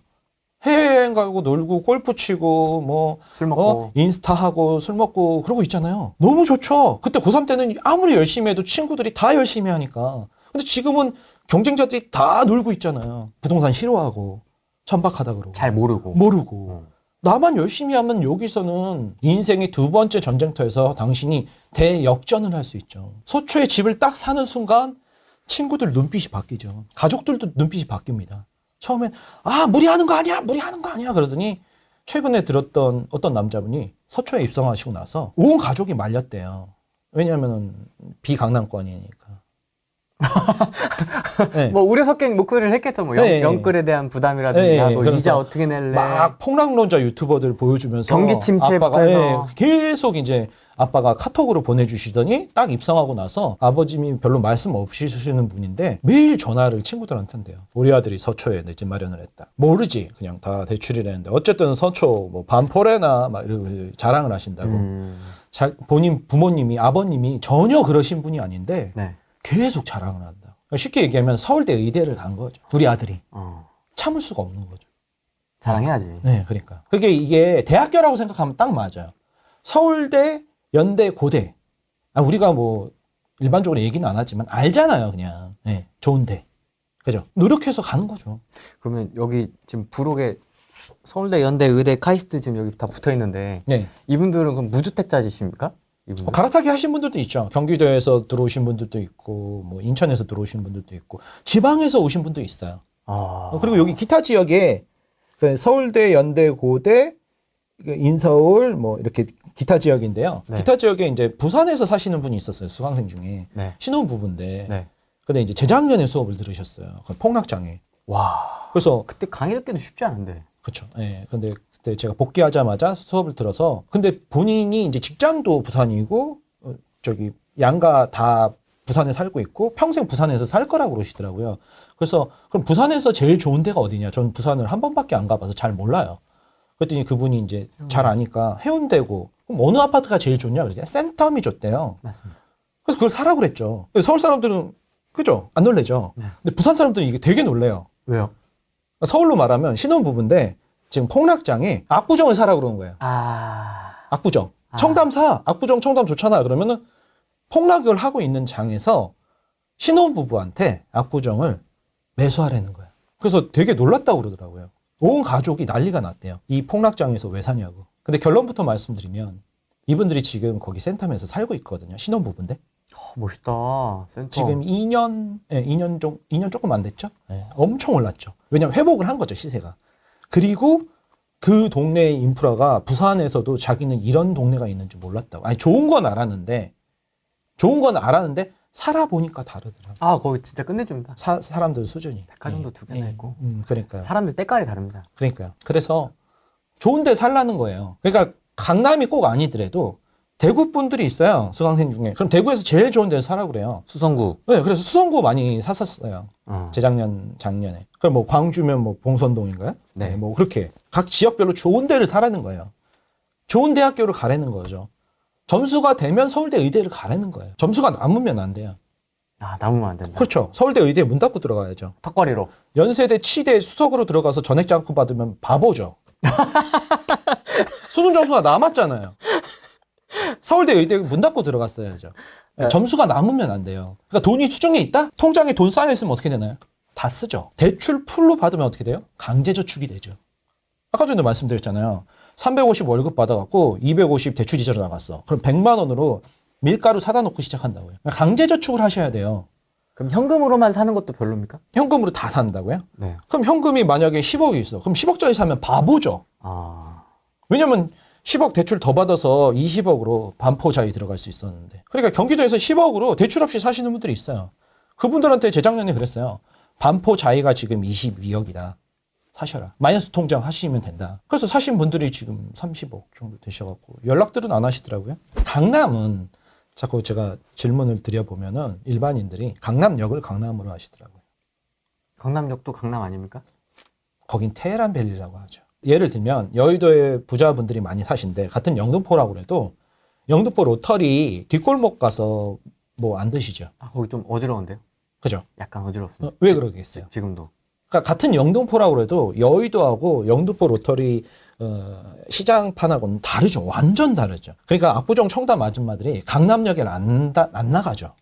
해외여행 가고 놀고 골프 치고 뭐 술 먹고. 인스타 하고 술 먹고 그러고 있잖아요. 너무 좋죠. 그때 고3 때는 아무리 열심히 해도 친구들이 다 열심히 하니까. 근데 지금은 경쟁자들이 다 놀고 있잖아요. 부동산 싫어하고 천박하다 그러고 잘 모르고. 모르고. 나만 열심히 하면 여기서는 인생의 두 번째 전쟁터에서 당신이 대역전을 할 수 있죠. 서초에 집을 딱 사는 순간 친구들 눈빛이 바뀌죠. 가족들도 눈빛이 바뀝니다. 처음엔 무리하는 거 아니야 무리하는 거 아니야 그러더니 최근에 들었던 어떤 남자분이 서초에 입성하시고 나서 온 가족이 말렸대요. 왜냐하면 비강남권이니까. 네. 뭐 우려 섞인 목소리를 했겠죠. 뭐 네. 영끌에 대한 부담이라든지 네. 야, 너 그래서 이자 어떻게 낼래? 막 폭락론자 유튜버들 보여주면서 경기 침체부터 아빠가 해서. 계속 이제 아빠가 카톡으로 보내주시더니 딱 입성하고 나서 아버님이 별로 말씀 없으시는 분인데 매일 전화를 친구들한테 한대요. 우리 아들이 서초에 내 집 마련을 했다. 모르지 그냥 다 대출이라는데 어쨌든 서초 뭐 반포레나 막 이렇게 자랑을 하신다고. 본인 부모님이 아버님이 전혀 그러신 분이 아닌데 네. 계속 자랑을 한다. 쉽게 얘기하면 서울대 의대를 간 거죠. 우리 아들이. 어. 참을 수가 없는 거죠. 자랑해야지. 네, 그러니까. 이게 대학교라고 생각하면 딱 맞아요. 서울대, 연대, 고대. 우리가 뭐 일반적으로 얘기는 안 하지만 알잖아요, 그냥. 네, 좋은데. 그죠? 노력해서 가는 거죠. 그러면 여기 지금 부록에 서울대, 연대, 의대, 카이스트 지금 여기 다 붙어 있는데 네. 이분들은 그럼 무주택자이십니까? 이분들? 갈아타기 하신 분들도 있죠. 경기도에서 들어오신 분들도 있고, 뭐 인천에서 들어오신 분들도 있고, 지방에서 오신 분도 있어요. 아. 그리고 여기 기타 지역에 그 서울대, 연대, 고대, 인서울 뭐 이렇게 기타 지역인데요. 네. 기타 지역에 이제 부산에서 사시는 분이 있었어요. 수강생 중에. 네. 신혼부부인데. 네. 근데 이제 재작년에 수업을 들으셨어요. 폭락장애. 와. 그래서 그때 강의 듣기도 쉽지 않은데. 그렇죠. 예. 근데 그때 제가 복귀하자마자 수업을 들어서 근데 본인이 이제 직장도 부산이고 저기 양가 다 부산에 살고 있고 평생 부산에서 살 거라고 그러시더라고요. 그래서 그럼 부산에서 제일 좋은 데가 어디냐? 전 부산을 한 번밖에 안 가봐서 잘 몰라요. 그랬더니 그분이 이제 잘 아니까 해운대고 그럼 어느 아파트가 제일 좋냐? 그러지 센텀이 좋대요. 맞습니다. 그래서 그걸 사라고 그랬죠. 서울 사람들은 그죠? 안 놀래죠. 네. 근데 부산 사람들은 이게 되게 놀래요. 왜요? 서울로 말하면 신혼부부인데 지금 폭락장에 압구정을 사라고 그러는 거예요. 압구정. 청담 사. 압구정 청담 좋잖아. 그러면은 폭락을 하고 있는 장에서 신혼부부한테 압구정을 매수하라는 거예요. 그래서 되게 놀랐다고 그러더라고요. 온 가족이 난리가 났대요. 이 폭락장에서 왜 사냐고. 근데 결론부터 말씀드리면 이분들이 지금 거기 센텀에서 살고 있거든요. 신혼부부인데. 멋있다. 센터. 지금 2년 조금 안 됐죠? 네, 엄청 올랐죠. 왜냐면 회복을 한 거죠, 시세가. 그리고 그 동네의 인프라가 부산에서도 자기는 이런 동네가 있는 줄 몰랐다고. 아니, 좋은 건 알았는데 살아보니까 다르더라고요. 거기 진짜 끝내줍니다. 사람들 수준이. 백화점도 두 개나 있고. 그러니까요. 사람들 때깔이 다릅니다. 그러니까요. 그래서 좋은 데 살라는 거예요. 그러니까 강남이 꼭 아니더라도 대구 분들이 있어요. 수강생 중에. 그럼 대구에서 제일 좋은 데를 사라고 그래요. 수성구. 네, 그래서 수성구 많이 샀었어요. 작년에. 그럼 뭐 광주면 뭐 봉선동인가요? 네. 뭐 그렇게 각 지역별로 좋은 데를 사라는 거예요. 좋은 대학교를 가라는 거죠. 점수가 되면 서울대 의대를 가라는 거예요. 점수가 남으면 안 돼요. 남으면 안 된다. 그렇죠. 서울대 의대 문 닫고 들어가야죠. 턱걸이로. 연세대 치대 수석으로 들어가서 전액 장학금 받으면 바보죠. 수능 점수가 남았잖아요. 서울대 의대 문 닫고 들어갔어야죠. 점수가 남으면 안 돼요. 그러니까 돈이 수중에 있다? 통장에 돈 쌓여 있으면 어떻게 되나요? 다 쓰죠. 대출 풀로 받으면 어떻게 돼요? 강제저축이 되죠. 아까 전에 말씀드렸잖아요. 350 월급 받아갖고 250 대출 이자로 나갔어. 그럼 100만 원으로 밀가루 사다 놓고 시작한다고요. 강제저축을 하셔야 돼요. 그럼 현금으로만 사는 것도 별로입니까? 현금으로 다 산다고요? 네. 그럼 현금이 만약에 10억이 있어. 그럼 10억짜리 사면 바보죠. 왜냐면 10억 대출 더 받아서 20억으로 반포자이 들어갈 수 있었는데. 그러니까 경기도에서 10억으로 대출 없이 사시는 분들이 있어요. 그분들한테 재작년에 그랬어요. 반포자이가 지금 22억이다. 사셔라. 마이너스 통장 하시면 된다. 그래서 사신 분들이 지금 30억 정도 되셔갖고 연락들은 안 하시더라고요. 강남은 자꾸 제가 질문을 드려보면은 일반인들이 강남역을 강남으로 하시더라고요. 강남역도 강남 아닙니까? 거긴 테헤란밸리라고 하죠. 예를 들면 여의도에 부자분들이 많이 사신데 같은 영등포라고 해도 영등포 로터리 뒷골목 가서 뭐 안 드시죠. 거기 좀 어지러운데요? 그죠? 약간 어지럽습니다. 왜 그러겠어요? 지금도. 그러니까 같은 영등포라고 해도 여의도하고 영등포 로터리 시장판하고는 다르죠. 완전 다르죠. 그러니까 압구정 청담 아줌마들이 강남역에 안 나가죠.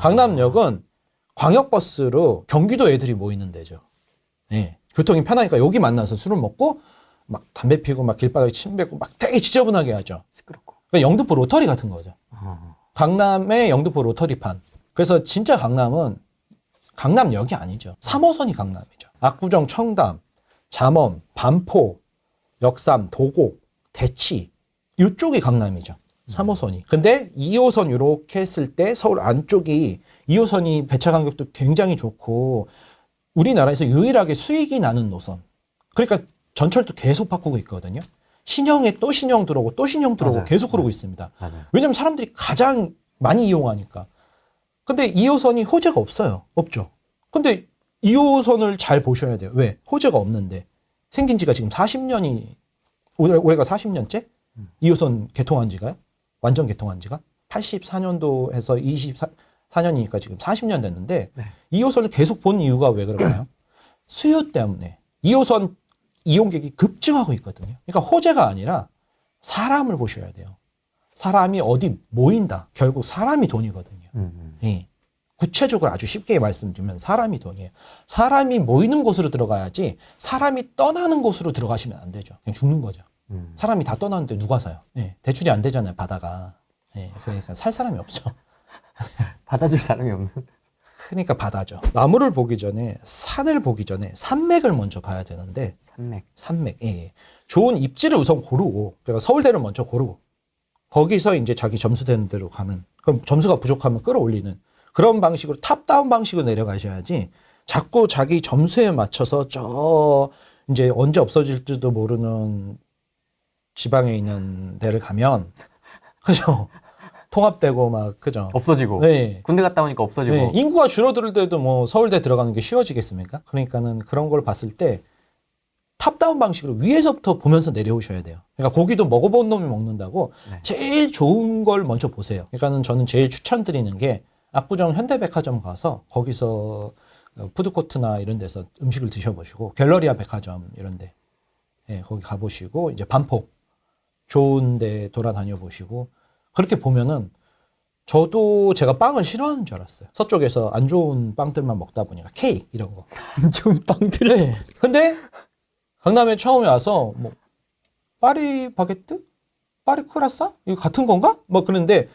강남역은 광역버스로 경기도 애들이 모이는 데죠. 네. 교통이 편하니까 여기 만나서 술을 먹고 막 담배 피고 막 길바닥에 침 뱉고 막 되게 지저분하게 하죠. 시끄럽고. 그러니까 영등포 로터리 같은 거죠. 강남의 영등포 로터리판. 그래서 진짜 강남은 강남역이 아니죠. 3호선이 강남이죠. 압구정, 청담, 잠원, 반포, 역삼, 도곡, 대치 이쪽이 강남이죠. 3호선이. 근데 2호선 이렇게 했을 때 서울 안쪽이 2호선이 배차 간격도 굉장히 좋고 우리나라에서 유일하게 수익이 나는 노선. 그러니까 전철도 계속 바꾸고 있거든요. 신형에 또 신형 들어오고 또 신형 들어오고 맞아요. 계속 그러고 있습니다. 맞아요. 왜냐하면 사람들이 가장 많이 이용하니까. 근데 2호선이 호재가 없어요. 없죠. 근데 2호선을 잘 보셔야 돼요. 왜? 호재가 없는데. 생긴 지가 지금 40년이, 올해가 40년째? 2호선 개통한 지가요? 완전 개통한 지가? 84년도 해서 24년이니까 지금 40년 됐는데, 네. 2호선을 계속 본 이유가 왜 그럴까요? 수요 때문에. 2호선 이용객이 급증하고 있거든요. 그러니까 호재가 아니라 사람을 보셔야 돼요. 사람이 어디 모인다. 결국 사람이 돈이거든요. 예. 구체적으로 아주 쉽게 말씀드리면 사람이 돈이에요. 사람이 모이는 곳으로 들어가야지 사람이 떠나는 곳으로 들어가시면 안 되죠. 그냥 죽는 거죠. 사람이 다 떠나는데 누가 사요? 예. 대출이 안 되잖아요, 바다가. 예. 그러니까 살 사람이 없죠. 받아줄 사람이 없는. 그러니까 바다죠. 나무를 보기 전에 산을 보기 전에 산맥을 먼저 봐야 되는데 산맥. 예. 좋은 입지를 우선 고르고 그러니까 서울대를 먼저 고르고 거기서 이제 자기 점수 되는 대로 가는 그럼 점수가 부족하면 끌어올리는 그런 방식으로 탑다운 방식으로 내려가셔야지 자꾸 자기 점수에 맞춰서 저 이제 언제 없어질지도 모르는 지방에 있는 데를 가면 그죠? 통합되고 막 그죠? 없어지고. 네. 군대 갔다 오니까 없어지고. 네. 인구가 줄어들 때도 뭐 서울대 들어가는 게 쉬워지겠습니까? 그러니까는 그런 걸 봤을 때 탑다운 방식으로 위에서부터 보면서 내려오셔야 돼요. 그러니까 고기도 먹어본 놈이 먹는다고 네. 제일 좋은 걸 먼저 보세요. 그러니까는 저는 제일 추천드리는 게 압구정 현대백화점 가서 거기서 푸드코트나 이런 데서 음식을 드셔보시고 갤러리아 백화점 이런 데 예, 거기 가보시고 이제 반폭 좋은 데 돌아다녀 보시고 그렇게 보면은 저도 제가 빵을 싫어하는 줄 알았어요. 서쪽에서 안 좋은 빵들만 먹다 보니까 케이크 이런 거. 안 좋은 빵들을. 네. 근데 강남에 처음에 와서 뭐 파리 바게트? 파리 크라상? 이거 같은 건가? 뭐 그런데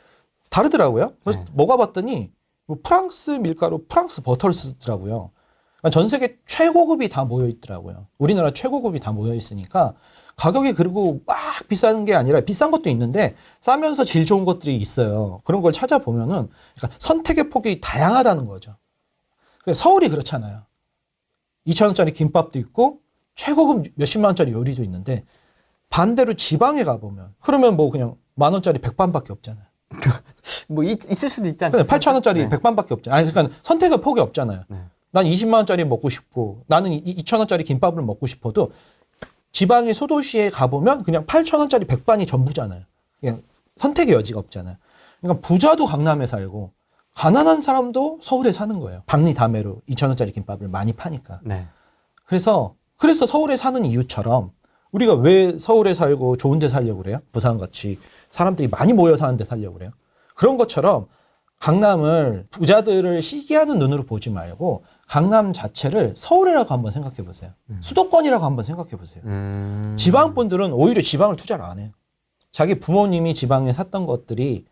다르더라고요. 그래서 네. 먹어봤더니 뭐 프랑스 밀가루, 프랑스 버터를 쓰더라고요. 그러니까 전 세계 최고급이 다 모여 있더라고요. 우리나라 최고급이 다 모여 있으니까 가격이 그리고 막 비싼 게 아니라 비싼 것도 있는데 싸면서 질 좋은 것들이 있어요. 그런 걸 찾아보면은 그러니까 선택의 폭이 다양하다는 거죠. 서울이 그렇잖아요. 2,000원짜리 김밥도 있고 최고급 몇십만 원짜리 요리도 있는데 반대로 지방에 가보면 그러면 뭐 그냥 10,000원짜리 백반밖에 없잖아요. 뭐 있을 수도 있지 않습니까? 8,000원짜리 네. 백반밖에 없잖아요. 아니, 그러니까 선택의 폭이 없잖아요. 네. 난 20만 원짜리 먹고 싶고 나는 2,000원짜리 김밥을 먹고 싶어도 지방의 소도시에 가보면 그냥 8,000원짜리 백반이 전부잖아요. 그냥 선택의 여지가 없잖아요. 그러니까 부자도 강남에 살고 가난한 사람도 서울에 사는 거예요. 박리다매로 2,000원짜리 김밥을 많이 파니까. 네. 그래서 서울에 사는 이유처럼 우리가 왜 서울에 살고 좋은 데 살려고 그래요? 부산같이 사람들이 많이 모여 사는 데 살려고 그래요? 그런 것처럼 강남을 부자들을 시기하는 눈으로 보지 말고 강남 자체를 서울이라고 한번 생각해 보세요. 수도권이라고 한번 생각해 보세요. 지방 분들은 오히려 지방을 투자를 안 해요. 자기 부모님이 지방에 샀던 것들이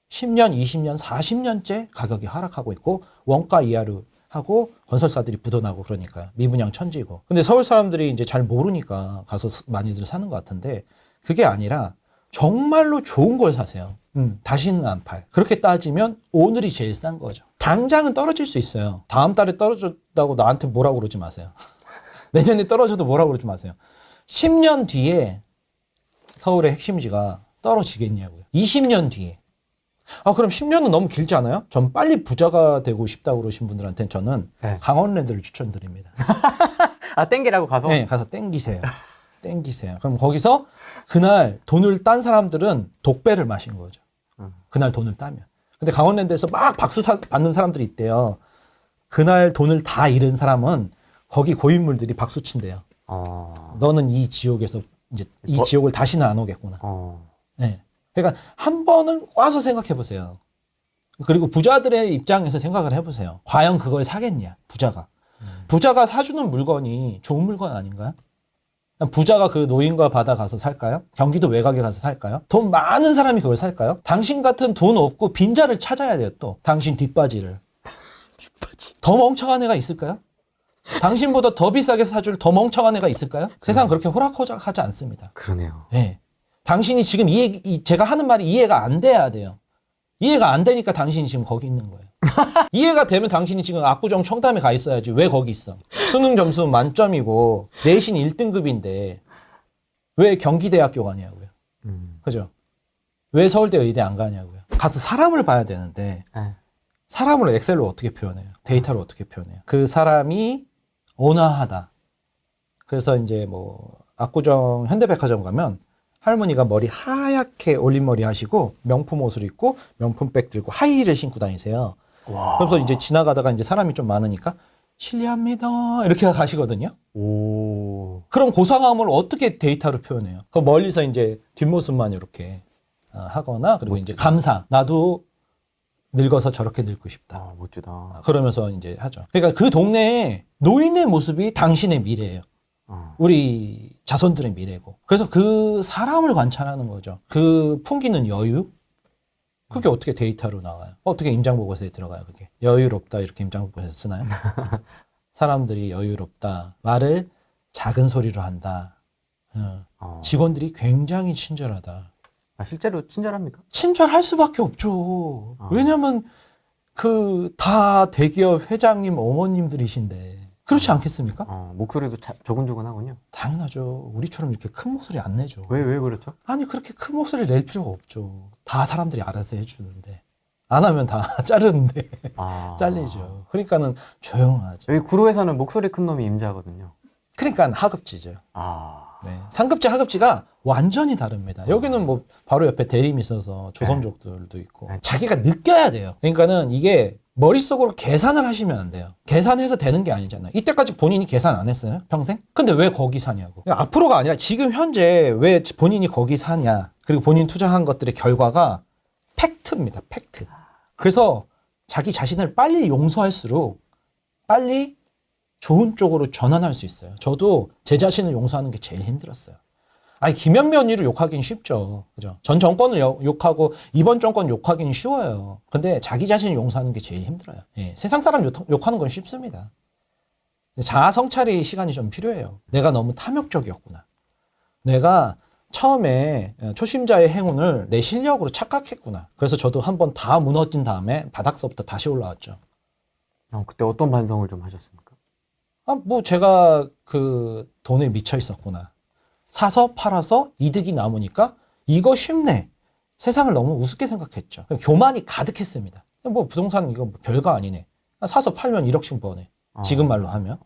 10년, 20년, 40년째 가격이 하락하고 있고 원가 이하로 하고 건설사들이 부도나고 그러니까요. 미분양 천지고. 근데 서울 사람들이 이제 잘 모르니까 가서 많이들 사는 것 같은데 그게 아니라 정말로 좋은 걸 사세요. 다시는 안 팔. 그렇게 따지면 오늘이 제일 싼 거죠. 당장은 떨어질 수 있어요. 다음 달에 떨어졌다고 나한테 뭐라고 그러지 마세요. 내년에 떨어져도 뭐라고 그러지 마세요. 10년 뒤에 서울의 핵심지가 떨어지겠냐고요. 20년 뒤에. 아, 그럼 10년은 너무 길지 않아요? 전 빨리 부자가 되고 싶다고 그러신 분들한테는 저는 네. 강원랜드를 추천드립니다. 아, 땡기라고 가서? 네, 가서 땡기세요. 땡기세요. 그럼 거기서 그날 돈을 딴 사람들은 독배를 마신 거죠. 그날 돈을 따면. 근데 강원랜드에서 막 박수 받는 사람들이 있대요. 그날 돈을 다 잃은 사람은 거기 고인물들이 박수 친대요. 너는 이 지옥에서 이제 이 지옥을 다시는 안 오겠구나. 네. 그러니까 한 번은 와서 생각해 보세요. 그리고 부자들의 입장에서 생각을 해보세요. 과연 그걸 사겠냐, 부자가. 부자가 사주는 물건이 좋은 물건 아닌가요? 부자가 그 노인과 바다 가서 살까요? 경기도 외곽에 가서 살까요? 돈 많은 사람이 그걸 살까요? 당신 같은 돈 없고 빈자를 찾아야 돼요, 또. 당신 뒷바지를. 뒷바지. 더 멍청한 애가 있을까요? 당신보다 더 비싸게 사줄 더 멍청한 애가 있을까요? 세상 그렇게 호락호락하지 않습니다. 그러네요. 네. 당신이 지금 제가 하는 말이 이해가 안 돼야 돼요. 이해가 안 되니까 당신이 지금 거기 있는 거예요. 이해가 되면 당신이 지금 압구정 청담에 가 있어야지. 왜 거기 있어? 수능 점수 만점이고 내신 1등급인데 왜 경기대학교 가냐고요. 그죠? 왜 서울대 의대 안 가냐고요. 가서 사람을 봐야 되는데 네. 사람을 엑셀로 어떻게 표현해요? 데이터로 어떻게 표현해요? 그 사람이 온화하다. 그래서 이제 뭐 압구정 현대백화점 가면 할머니가 머리 하얗게 올림머리 하시고 명품 옷을 입고 명품백 들고 하이힐을 신고 다니세요. 와. 그래서 이제 지나가다가 이제 사람이 좀 많으니까 실례합니다 이렇게 가시거든요. 오. 그럼 고상함을 어떻게 데이터로 표현해요? 그 멀리서 이제 뒷모습만 이렇게 하거나 그리고 이제 감사. 나도 늙어서 저렇게 늙고 싶다. 아, 멋지다. 그러면서 이제 하죠. 그러니까 그 동네에 노인의 모습이 당신의 미래예요. 우리 자손들의 미래고. 그래서 그 사람을 관찰하는 거죠. 그 풍기는 여유? 그게 어떻게 데이터로 나와요? 어떻게 임장보고서에 들어가요, 그게? 여유롭다, 이렇게 임장보고서에 쓰나요? 사람들이 여유롭다. 말을 작은 소리로 한다. 직원들이 굉장히 친절하다. 아, 실제로 친절합니까? 친절할 수밖에 없죠. 왜냐면 다 대기업 회장님 어머님들이신데. 그렇지 않겠습니까? 목소리도 조근조근하군요. 당연하죠. 우리처럼 이렇게 큰 목소리 안 내죠. 왜 그렇죠? 아니 그렇게 큰 목소리 낼 필요가 없죠. 다 사람들이 알아서 해주는데 안 하면 다 자르는데 잘리죠. 그러니까는 조용하죠. 여기 구로에서는 목소리 큰 놈이 임자거든요. 그러니까 하급지죠. 네. 상급지 하급지가 완전히 다릅니다. 여기는 뭐 바로 옆에 대림이 있어서 조선족들도 있고 자기가 느껴야 돼요. 그러니까는 이게 머릿속으로 계산을 하시면 안 돼요. 계산해서 되는 게 아니잖아요. 이때까지 본인이 계산 안 했어요? 평생? 근데 왜 거기 사냐고. 앞으로가 아니라 지금 현재 왜 본인이 거기 사냐. 그리고 본인 투자한 것들의 결과가 팩트입니다. 팩트. 그래서 자기 자신을 빨리 용서할수록 빨리 좋은 쪽으로 전환할 수 있어요. 저도 제 자신을 용서하는 게 제일 힘들었어요. 아니 김현면이를 욕하기는 쉽죠. 그죠? 전 정권을 욕하고 이번 정권 욕하기는 쉬워요. 근데 자기 자신을 용서하는 게 제일 힘들어요. 예, 세상 사람 욕하는 건 쉽습니다. 자아 성찰의 시간이 좀 필요해요. 내가 너무 탐욕적이었구나. 내가 처음에 초심자의 행운을 내 실력으로 착각했구나. 그래서 저도 한번 다 무너진 다음에 바닥서부터 다시 올라왔죠. 그때 어떤 반성을 좀 하셨습니까? 뭐 제가 그 돈에 미쳐 있었구나. 사서 팔아서 이득이 남으니까 이거 쉽네. 세상을 너무 우습게 생각했죠. 교만이 가득했습니다. 뭐 부동산 이거 뭐 별거 아니네. 사서 팔면 1억씩 버네. 지금 말로 하면.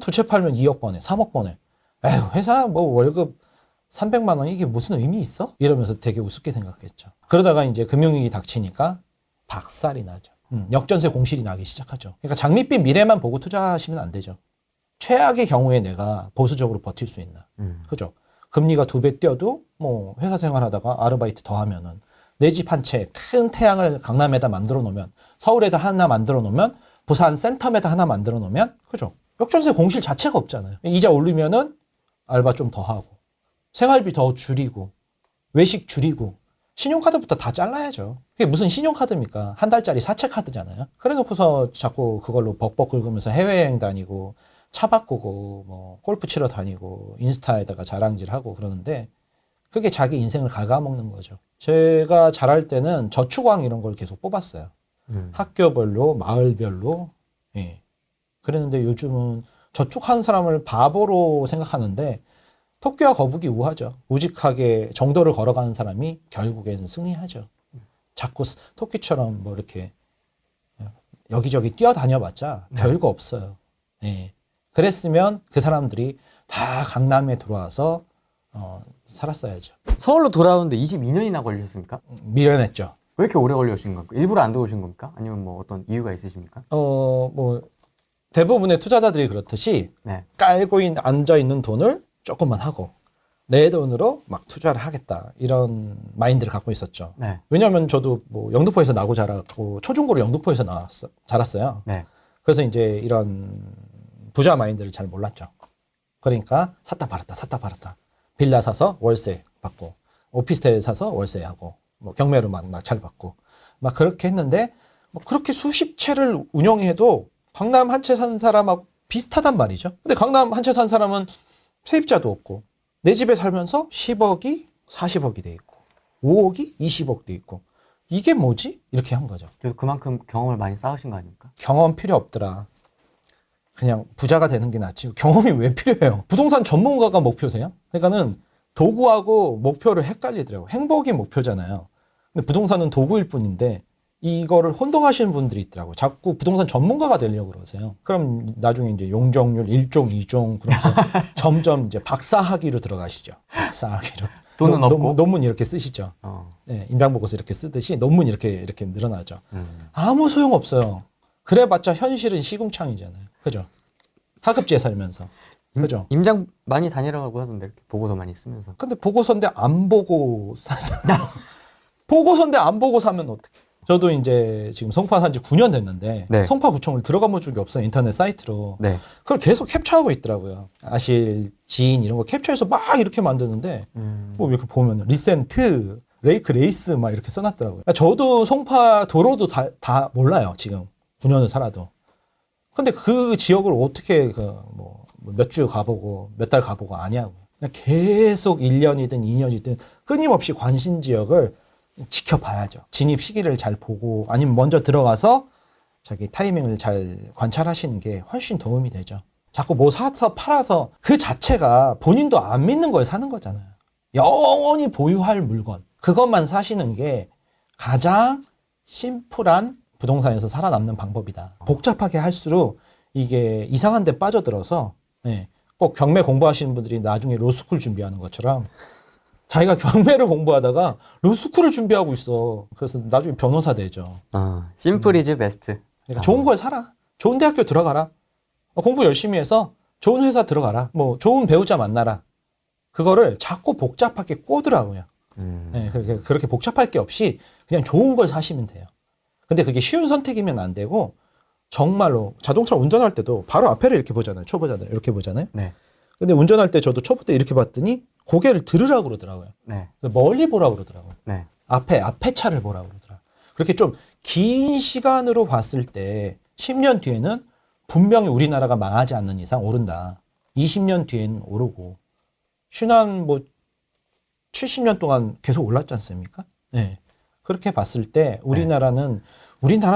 두 채 팔면 2억 버네. 3억 버네. 에휴, 회사 뭐 월급 300만 원 이게 무슨 의미 있어? 이러면서 되게 우습게 생각했죠. 그러다가 이제 금융위기 닥치니까 박살이 나죠. 역전세 공실이 나기 시작하죠. 그러니까 장밋빛 미래만 보고 투자하시면 안 되죠. 최악의 경우에 내가 보수적으로 버틸 수 있나. 그죠? 금리가 2배 뛰어도 뭐 회사 생활하다가 아르바이트 더 하면은 내 집 한 채 큰 태양을 강남에다 만들어 놓으면 서울에다 하나 만들어 놓으면 부산 센텀에다 하나 만들어 놓으면 그죠? 역전세 공실 자체가 없잖아요. 이자 올리면은 알바 좀 더 하고 생활비 더 줄이고 외식 줄이고 신용카드부터 다 잘라야죠. 그게 무슨 신용카드입니까? 한 달짜리 사채 카드잖아요. 그래 놓고서 자꾸 그걸로 벅벅 긁으면서 해외여행 다니고 차 바꾸고 뭐 골프 치러 다니고 인스타에다가 자랑질하고 그러는데 그게 자기 인생을 갉아먹는 거죠. 제가 잘할 때는 저축왕 이런 걸 계속 뽑았어요. 학교별로 마을별로. 예. 그랬는데 요즘은 저축한 사람을 바보로 생각하는데 토끼와 거북이 우하죠. 우직하게 정도를 걸어가는 사람이 결국엔 승리하죠. 자꾸 토끼처럼 뭐 이렇게 여기저기 뛰어다녀봤자 별거 없어요. 예. 그랬으면 그 사람들이 다 강남에 들어와서 살았어야죠. 서울로 돌아오는데 22년이나 걸리셨습니까? 미련했죠. 왜 이렇게 오래 걸리신 겁니까? 일부러 안 들어오신 겁니까? 아니면 뭐 어떤 이유가 있으십니까? 뭐 대부분의 투자자들이 그렇듯이 깔고 앉아 있는 돈을 조금만 하고 내 돈으로 막 투자를 하겠다 이런 마인드를 갖고 있었죠. 왜냐하면 저도 뭐 영등포에서 나고 자랐고 초중고로 영등포에서 자랐어요. 그래서 이제 이런 부자 마인드를 잘 몰랐죠. 그러니까 샀다 팔았다. 빌라 사서 월세 받고 오피스텔 사서 월세 하고 뭐 경매로 막 낙찰 받고 막 그렇게 했는데 뭐 그렇게 수십 채를 운영해도 강남 한 채 산 사람하고 비슷하단 말이죠. 근데 강남 한 채 산 사람은 세입자도 없고 내 집에 살면서 10억이 40억이 돼 있고 5억이 20억 돼 있고 이게 뭐지? 이렇게 한 거죠. 그래서 그만큼 경험을 많이 쌓으신 거 아닙니까? 경험 필요 없더라. 그냥 부자가 되는 게 낫지. 경험이 왜 필요해요? 부동산 전문가가 목표세요? 그러니까는 도구하고 목표를 헷갈리더라고요. 행복이 목표잖아요. 근데 부동산은 도구일 뿐인데 이거를 혼동하시는 분들이 있더라고요. 자꾸 부동산 전문가가 되려고 그러세요. 그럼 나중에 이제 용적률 1종, 2종 그러면서 점점 이제 박사학위로 들어가시죠. 박사학위로. 돈은 없고 논문 이렇게 쓰시죠. 네, 인강보고서 이렇게 쓰듯이 논문 이렇게 늘어나죠. 아무 소용 없어요. 그래봤자 현실은 시궁창이잖아요. 그죠? 하급지에 살면서. 그죠? 임장 많이 다니라고 하던데 이렇게 보고서 많이 쓰면서. 근데 보고서인데 안 보고 사잖아. 보고서인데 안 보고 사면 어떡해? 저도 이제 지금 송파 산지 9년 됐는데 송파구청을 들어가 본 적이 없어요. 인터넷 사이트로. 그걸 계속 캡처하고 있더라고요. 아실, 지인 이런 거 캡처해서 막 이렇게 만드는데 뭐 이렇게 보면 리센트, 레이크 레이스 막 이렇게 써놨더라고요. 저도 송파 도로도 다 몰라요. 지금 9년을 살아도. 근데 그 지역을 어떻게 뭐 몇 주 가보고 몇 달 가보고 아냐고요. 그냥 계속 1년이든 2년이든 끊임없이 관심 지역을 지켜봐야죠. 진입 시기를 잘 보고 아니면 먼저 들어가서 자기 타이밍을 잘 관찰하시는 게 훨씬 도움이 되죠. 자꾸 뭐 사서 팔아서 그 자체가 본인도 안 믿는 걸 사는 거잖아요. 영원히 보유할 물건. 그것만 사시는 게 가장 심플한 부동산에서 살아남는 방법이다. 복잡하게 할수록 이게 이상한 데 빠져들어서 꼭 경매 공부하시는 분들이 나중에 로스쿨 준비하는 것처럼 자기가 경매를 공부하다가 로스쿨을 준비하고 있어. 그래서 나중에 변호사 되죠. 심플 이즈 베스트. 그러니까 좋은 걸 사라. 좋은 대학교 들어가라. 공부 열심히 해서 좋은 회사 들어가라. 뭐 좋은 배우자 만나라. 그거를 자꾸 복잡하게 꼬더라고요. 그렇게 복잡할 게 없이 그냥 좋은 걸 사시면 돼요. 근데 그게 쉬운 선택이면 안 되고 정말로 자동차 운전할 때도 바로 앞에를 이렇게 보잖아요. 초보자들 이렇게 보잖아요. 네. 근데 운전할 때 저도 초보 때 이렇게 봤더니 고개를 들으라고 그러더라고요. 네. 멀리 보라고 그러더라고요. 네. 앞에 차를 보라고 그러더라고요. 그렇게 좀 긴 시간으로 봤을 때 10년 뒤에는 분명히 우리나라가 망하지 않는 이상 오른다. 20년 뒤에는 오르고 신한 뭐 70년 동안 계속 올랐지 않습니까? 네. 그렇게 봤을 때 우리나라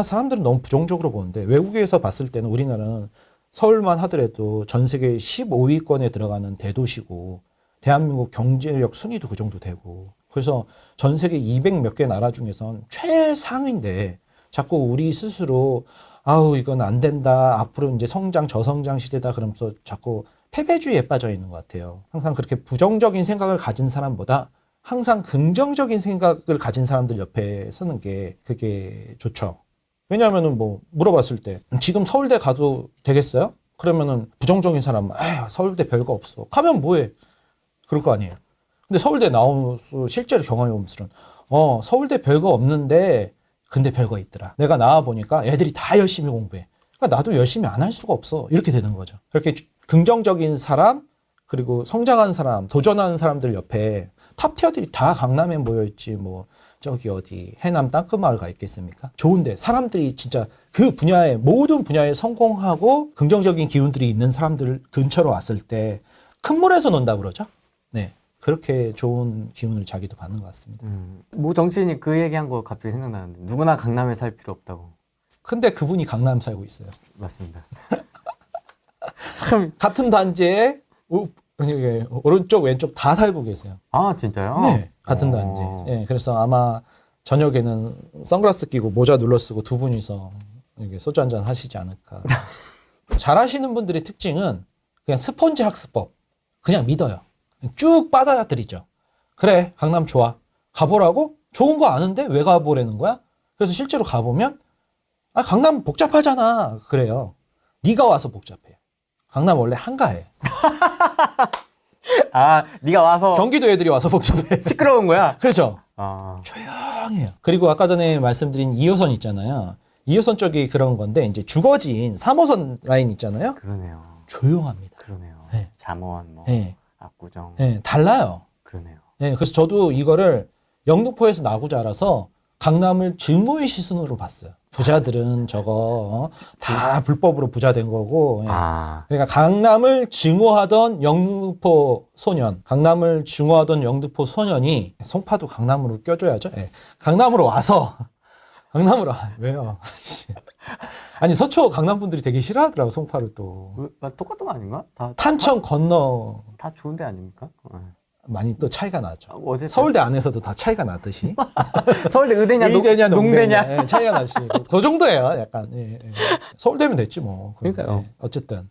사람들은 너무 부정적으로 보는데 외국에서 봤을 때는 우리나라는 서울만 하더라도 전 세계 15위권에 들어가는 대도시고 대한민국 경제력 순위도 그 정도 되고 그래서 전 세계 200 몇 개 나라 중에선 최상위인데 자꾸 우리 스스로 아우 이건 안 된다 앞으로 이제 성장 저성장 시대다 그러면서 자꾸 패배주의에 빠져 있는 것 같아요. 항상 그렇게 부정적인 생각을 가진 사람보다 항상 긍정적인 생각을 가진 사람들 옆에 서는 게 그게 좋죠. 왜냐하면은 뭐 물어봤을 때 지금 서울대 가도 되겠어요? 그러면은 부정적인 사람은 에휴 서울대 별거 없어. 가면 뭐해? 그럴 거 아니에요. 근데 서울대 나오면서 실제로 경험해보면서 서울대 별거 없는데 근데 별거 있더라. 내가 나와 보니까 애들이 다 열심히 공부해. 그러니까 나도 열심히 안 할 수가 없어. 이렇게 되는 거죠. 그렇게 긍정적인 사람 그리고 성장한 사람, 도전하는 사람들 옆에 탑티어들이 다 강남에 모여있지 뭐 저기 어디 해남 땅끝마을 가 있겠습니까? 좋은데 사람들이 진짜 그 분야에 모든 분야에 성공하고 긍정적인 기운들이 있는 사람들 근처로 왔을 때 큰 물에서 논다 그러죠? 네. 그렇게 좋은 기운을 자기도 받는 것 같습니다. 모 정치인이 그 얘기한 거 갑자기 생각나는데 누구나 강남에 살 필요 없다고. 근데 그분이 강남 살고 있어요. 맞습니다. 참 같은 단지에 오른쪽 왼쪽 다 살고 계세요. 아 진짜요? 네, 같은 단지. 네, 그래서 아마 저녁에는 선글라스 끼고 모자 눌러 쓰고 두 분이서 이렇게 소주 한잔 하시지 않을까. 잘하시는 분들의 특징은 그냥 스폰지 학습법. 그냥 믿어요. 쭉 받아들이죠. 그래, 강남 좋아. 가보라고? 좋은 거 아는데 왜 가보라는 거야? 그래서 실제로 가보면 강남 복잡하잖아. 그래요. 네가 와서 복잡해. 강남 원래 한가해. 네가 와서 경기도 애들이 와서 복잡해. 시끄러운 거야? 그렇죠. 조용해요. 그리고 아까 전에 말씀드린 2호선 있잖아요. 2호선 쪽이 그런 건데 이제 주거지인 3호선 라인 있잖아요. 그러네요. 조용합니다. 그러네요. 네. 잠원, 뭐 네. 압구정. 네, 달라요. 그러네요. 네, 그래서 저도 이거를 영등포에서 나고 자라서 강남을 증오의 시선으로 봤어요. 부자들은 저거 다 불법으로 부자 된 거고. 예. 그러니까 강남을 증오하던 영등포 소년, 강남을 증오하던 영등포 소년이 송파도 강남으로 껴줘야죠. 예. 강남으로 와서 왜요? 아니 서초 강남 분들이 되게 싫어하더라고 송파를 또. 똑같은 거 아닌가? 탄천 건너 다 좋은 데 아닙니까? 많이 또 차이가 나죠. 어제 서울대 안에서도 다 차이가 나듯이. 서울대 의대냐, 농대냐. 예, 차이가 나지. 그 정도예요, 약간. 예. 서울대면 됐지 뭐. 그러니까요. 예, 어쨌든.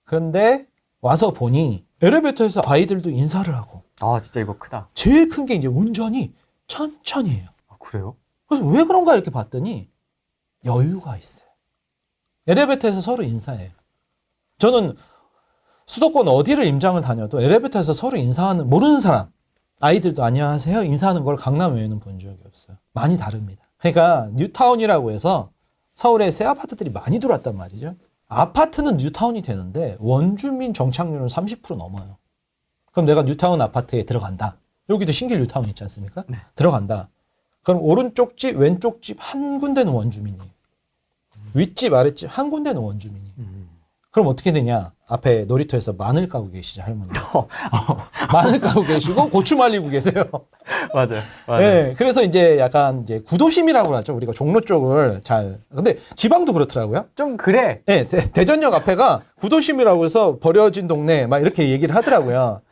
그런데 와서 보니 엘리베이터에서 아이들도 인사를 하고. 진짜 이거 크다. 제일 큰 게 이제 운전이 천천히 해요. 그래요? 그래서 왜 그런가 이렇게 봤더니 여유가 있어요. 엘리베이터에서 서로 인사해요. 저는 수도권 어디를 임장을 다녀도 엘리베이터에서 서로 인사하는 모르는 사람 아이들도 안녕하세요 인사하는 걸 강남 외에는 본 적이 없어요. 많이 다릅니다. 그러니까 뉴타운이라고 해서 서울에 새 아파트들이 많이 들어왔단 말이죠. 아파트는 뉴타운이 되는데 원주민 정착률은 30% 넘어요. 그럼 내가 뉴타운 아파트에 들어간다. 여기도 신길 뉴타운 있지 않습니까? 네. 들어간다. 그럼 오른쪽 집 왼쪽 집 한 군데는 원주민이에요. 윗집 아랫집 한 군데는 원주민이에요. 그럼 어떻게 되냐? 앞에 놀이터에서 마늘 까고 계시죠, 할머니. 마늘 까고 계시고 고추 말리고 계세요. 맞아요. 네, 그래서 이제 약간 이제 구도심이라고 하죠. 우리가 종로 쪽을 잘. 근데 지방도 그렇더라고요. 좀 그래. 네, 대전역 앞에가 구도심이라고 해서 버려진 동네 막 이렇게 얘기를 하더라고요.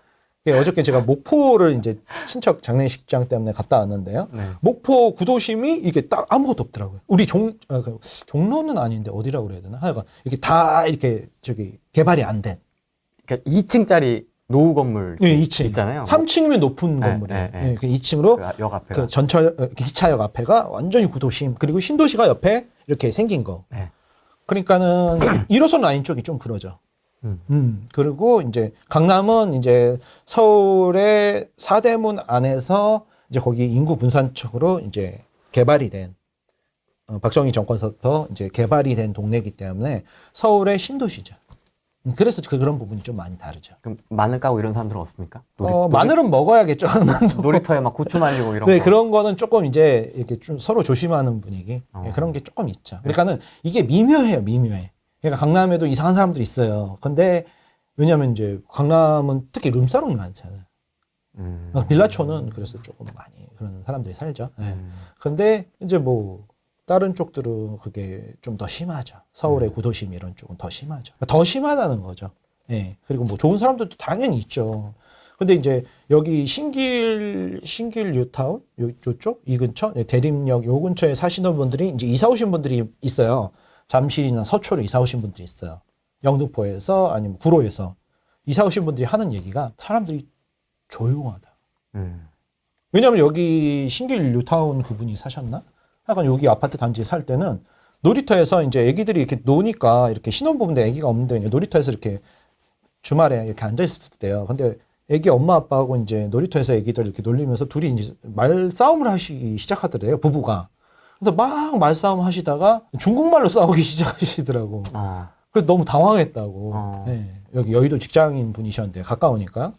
어저께 제가 목포를 이제 친척 장례식장 때문에 갔다 왔는데요. 네. 목포 구도심이 이게 딱 아무것도 없더라고요. 우리 종로는 아닌데 어디라고 그래야 되나? 하여간 이렇게 다 이렇게 저기 개발이 안 된. 그러니까 2층짜리 노후 건물 네, 2층 있잖아요. 3층이면 높은 네, 건물이에요. 네, 네. 2층으로 그 역 앞에가. 그 전철 기차역 앞에가 완전히 구도심. 그리고 신도시가 옆에 이렇게 생긴 거. 네. 그러니까는 1호선 라인 쪽이 좀 그러죠. 그리고 이제 강남은 이제 서울의 사대문 안에서 이제 거기 인구 분산적으로 이제 개발이 된 박정희 정권서부터 이제 개발이 된 동네이기 때문에 서울의 신도시죠. 그래서 그런 부분이 좀 많이 다르죠. 그럼 마늘 까고 이런 사람들은 없습니까? 마늘은 먹어야겠죠. 놀이터에 막 고추 말리고 이런 네, 거. 그런 거는 조금 이제 이렇게 좀 서로 조심하는 분위기. 네, 그런 게 조금 있죠. 그러니까는 이게 미묘해요, 미묘해. 그러니까 강남에도 이상한 사람들이 있어요. 근데 왜냐하면 이제 강남은 특히 룸사롱이 많잖아요. 빌라촌은 그래서 조금 많이 그런 사람들이 살죠. 네. 근데 이제 뭐 다른 쪽들은 그게 좀 더 심하죠. 서울의 구도심 이런 쪽은 더 심하죠. 더 심하다는 거죠. 예. 그리고 뭐 좋은 사람들도 당연히 있죠. 근데 이제 여기 신길 뉴타운 요쪽 이 근처 대림역 요 근처에 사시는 분들이 이제 이사 오신 분들이 있어요. 잠실이나 서초로 이사 오신 분들이 있어요. 영등포에서 아니면 구로에서 이사 오신 분들이 하는 얘기가 사람들이 조용하다. 왜냐하면 여기 신길 뉴타운 그분이 사셨나? 약간 여기 아파트 단지에 살 때는 놀이터에서 이제 애기들이 이렇게 노니까 이렇게 신혼부부인데 애기가 없는데 놀이터에서 이렇게 주말에 이렇게 앉아 있었을 때요. 근데 애기 엄마 아빠하고 이제 놀이터에서 애기들 이렇게 놀리면서 둘이 이제 말싸움을 하시기 시작하더래요. 부부가. 그래서 막 말싸움 하시다가 중국말로 싸우기 시작하시더라고. 그래서 너무 당황했다고. 네. 여기 여의도 직장인 분이셨는데 가까우니까.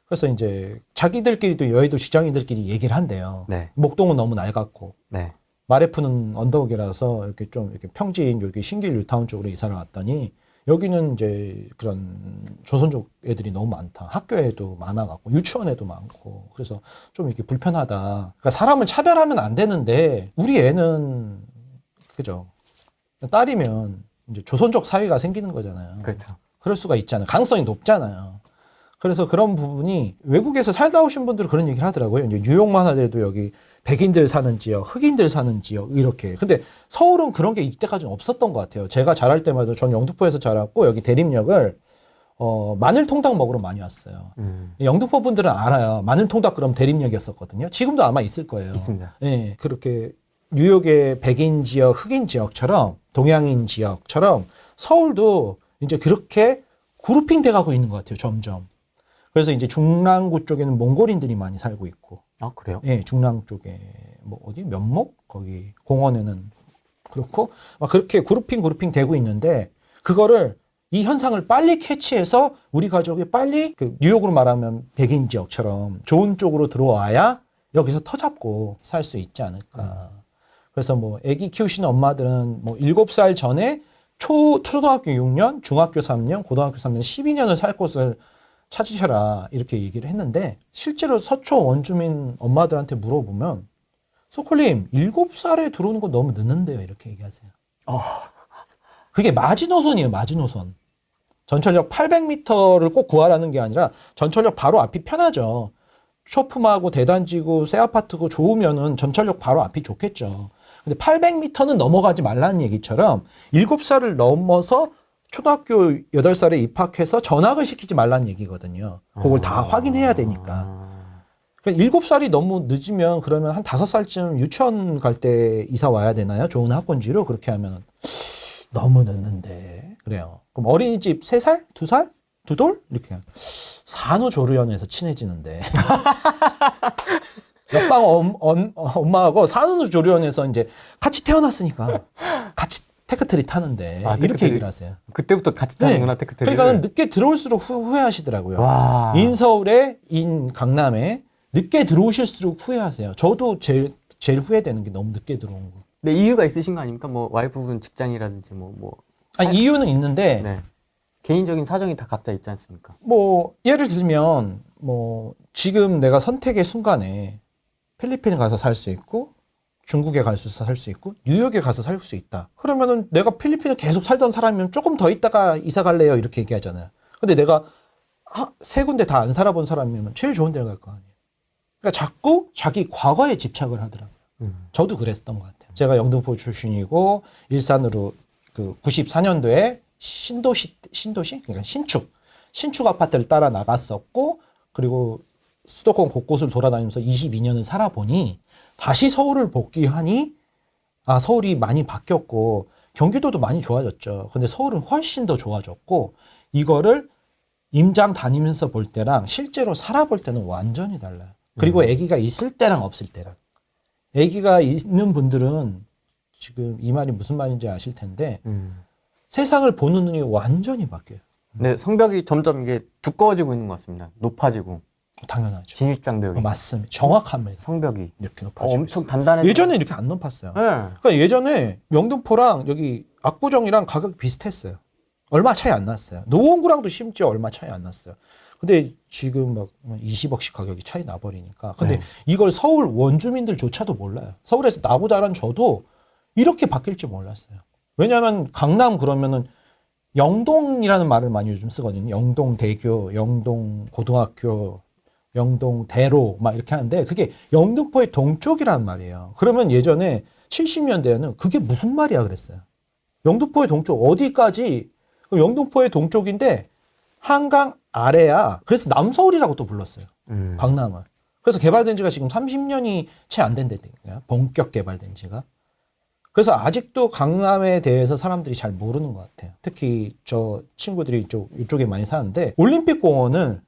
그래서 이제 자기들끼리도 여의도 직장인들끼리 얘기를 한대요. 네. 목동은 너무 낡았고. 네. 마레프는 언덕이라서 이렇게 좀 이렇게 평지인 여기 신길 뉴타운 쪽으로 이사를 왔더니 여기는 이제 그런 조선족 애들이 너무 많다. 학교에도 많아갖고 유치원에도 많고 그래서 좀 이렇게 불편하다. 그러니까 사람을 차별하면 안 되는데 우리 애는 그죠. 딸이면 이제 조선족 사회가 생기는 거잖아요. 그렇죠. 그럴 수가 있잖아요. 가능성이 높잖아요. 그래서 그런 부분이 외국에서 살다 오신 분들은 그런 얘기를 하더라고요. 이제 뉴욕만 하더라도 여기 백인들 사는 지역, 흑인들 사는 지역 이렇게. 근데 서울은 그런 게 이때까지는 없었던 것 같아요. 제가 자랄 때마다 전 영등포에서 자랐고 여기 대림역을 마늘통닭 먹으러 많이 왔어요. 영등포 분들은 알아요. 마늘통닭 그럼 대림역이었었거든요. 지금도 아마 있을 거예요. 있습니다. 네, 그렇게 뉴욕의 백인 지역, 흑인 지역처럼 동양인 지역처럼 서울도 이제 그렇게 그룹핑 돼가고 있는 것 같아요. 점점. 그래서 이제 중랑구 쪽에는 몽골인들이 많이 살고 있고. 아, 그래요? 예, 중랑 쪽에 뭐 어디 면목 거기 공원에는 그렇고 막 그렇게 그룹핑 되고 있는데 그거를 이 현상을 빨리 캐치해서 우리 가족이 빨리 그 뉴욕으로 말하면 백인 지역처럼 좋은 쪽으로 들어와야 여기서 터잡고 살 수 있지 않을까. 그래서 뭐 아기 키우시는 엄마들은 뭐 7살 전에 초등학교 6년, 중학교 3년, 고등학교 3년, 12년을 살 곳을 찾으셔라 이렇게 얘기를 했는데 실제로 서초 원주민 엄마들한테 물어보면 소콜님 7살에 들어오는 거 너무 늦는데요 이렇게 얘기하세요. 그게 마지노선이에요. 마지노선. 전철역 800m를 꼭 구하라는 게 아니라 전철역 바로 앞이 편하죠. 쇼품하고 대단지고 새 아파트고 좋으면은 전철역 바로 앞이 좋겠죠. 근데 800m는 넘어가지 말라는 얘기처럼 7살을 넘어서 초등학교 8살에 입학해서 전학을 시키지 말라는 얘기거든요. 그걸 다 확인해야 되니까. 그러니까 7살이 너무 늦으면 그러면 한 5살쯤 유치원 갈 때 이사 와야 되나요? 좋은 학군지로 그렇게 하면 너무 늦는데. 그래요. 그럼 어린이집 3살? 2살? 2돌? 이렇게. 산후조리원에서 친해지는데. 옆방 엄마하고 산후조리원에서 이제 같이 태어났으니까 같이 테크트리 타는데 이렇게 얘기를 하세요. 그때부터 같이 타는구나. 네. 테크트리. 그러니까 늦게 들어올수록 후회하시더라고요. 와. 인서울에 강남에 늦게 들어오실수록 후회하세요. 저도 제일 후회되는 게 너무 늦게 들어온 거. 네, 이유가 있으신 거 아닙니까? 뭐 와이프분 직장이라든지 뭐. 아니 이유는 있는데 네. 개인적인 사정이 다 각자 있지 않습니까? 뭐 예를 들면 뭐 지금 내가 선택의 순간에 필리핀에 가서 살 수 있고 중국에 가서 살 수 있고 뉴욕에 가서 살 수 있다. 그러면은 내가 필리핀에 계속 살던 사람이면 조금 더 있다가 이사 갈래요 이렇게 얘기하잖아요. 근데 내가 세 군데 다 안 살아본 사람이면 제일 좋은 데 갈 거 아니에요. 그러니까 자꾸 자기 과거에 집착을 하더라고요. 저도 그랬던 것 같아요. 제가 영등포 출신이고 일산으로 그 94년도에 신도시 그러니까 신축 아파트를 따라 나갔었고 그리고 수도권 곳곳을 돌아다니면서 22년을 살아보니 다시 서울을 복귀하니 서울이 많이 바뀌었고 경기도도 많이 좋아졌죠. 근데 서울은 훨씬 더 좋아졌고 이거를 임장 다니면서 볼 때랑 실제로 살아볼 때는 완전히 달라요. 그리고 아기가 있을 때랑 없을 때랑. 아기가 있는 분들은 지금 이 말이 무슨 말인지 아실 텐데 세상을 보는 눈이 완전히 바뀌어요. 네, 성벽이 점점 이게 두꺼워지고 있는 것 같습니다. 높아지고. 당연하죠. 진입장벽이. 맞습니다. 정확합니다. 성벽이. 이렇게 높아지고 엄청 있어요. 단단해. 예전에 이렇게 안 높았어요. 네. 그러니까 예전에 영등포랑 여기 압구정이랑 가격이 비슷했어요. 얼마 차이 안 났어요. 노원구랑도 심지어 얼마 차이 안 났어요. 근데 지금 막 20억씩 가격이 차이 나버리니까. 근데 이걸 서울 원주민들조차도 몰라요. 서울에서 나고 자란 저도 이렇게 바뀔 줄 몰랐어요. 왜냐하면 강남 그러면은 영동이라는 말을 많이 요즘 쓰거든요. 영동대교, 영동고등학교, 영동대로 막 이렇게 하는데 그게 영등포의 동쪽이라는 말이에요. 그러면 예전에 70년대에는 그게 무슨 말이야 그랬어요. 영등포의 동쪽 어디까지? 영등포의 동쪽인데 한강 아래야. 그래서 남서울이라고 또 불렀어요. 강남은. 그래서 개발된 지가 지금 30년이 채 안 된다니까요. 본격 개발된 지가. 그래서 아직도 강남에 대해서 사람들이 잘 모르는 것 같아요. 특히 저 친구들이 이쪽에 많이 사는데 올림픽 공원을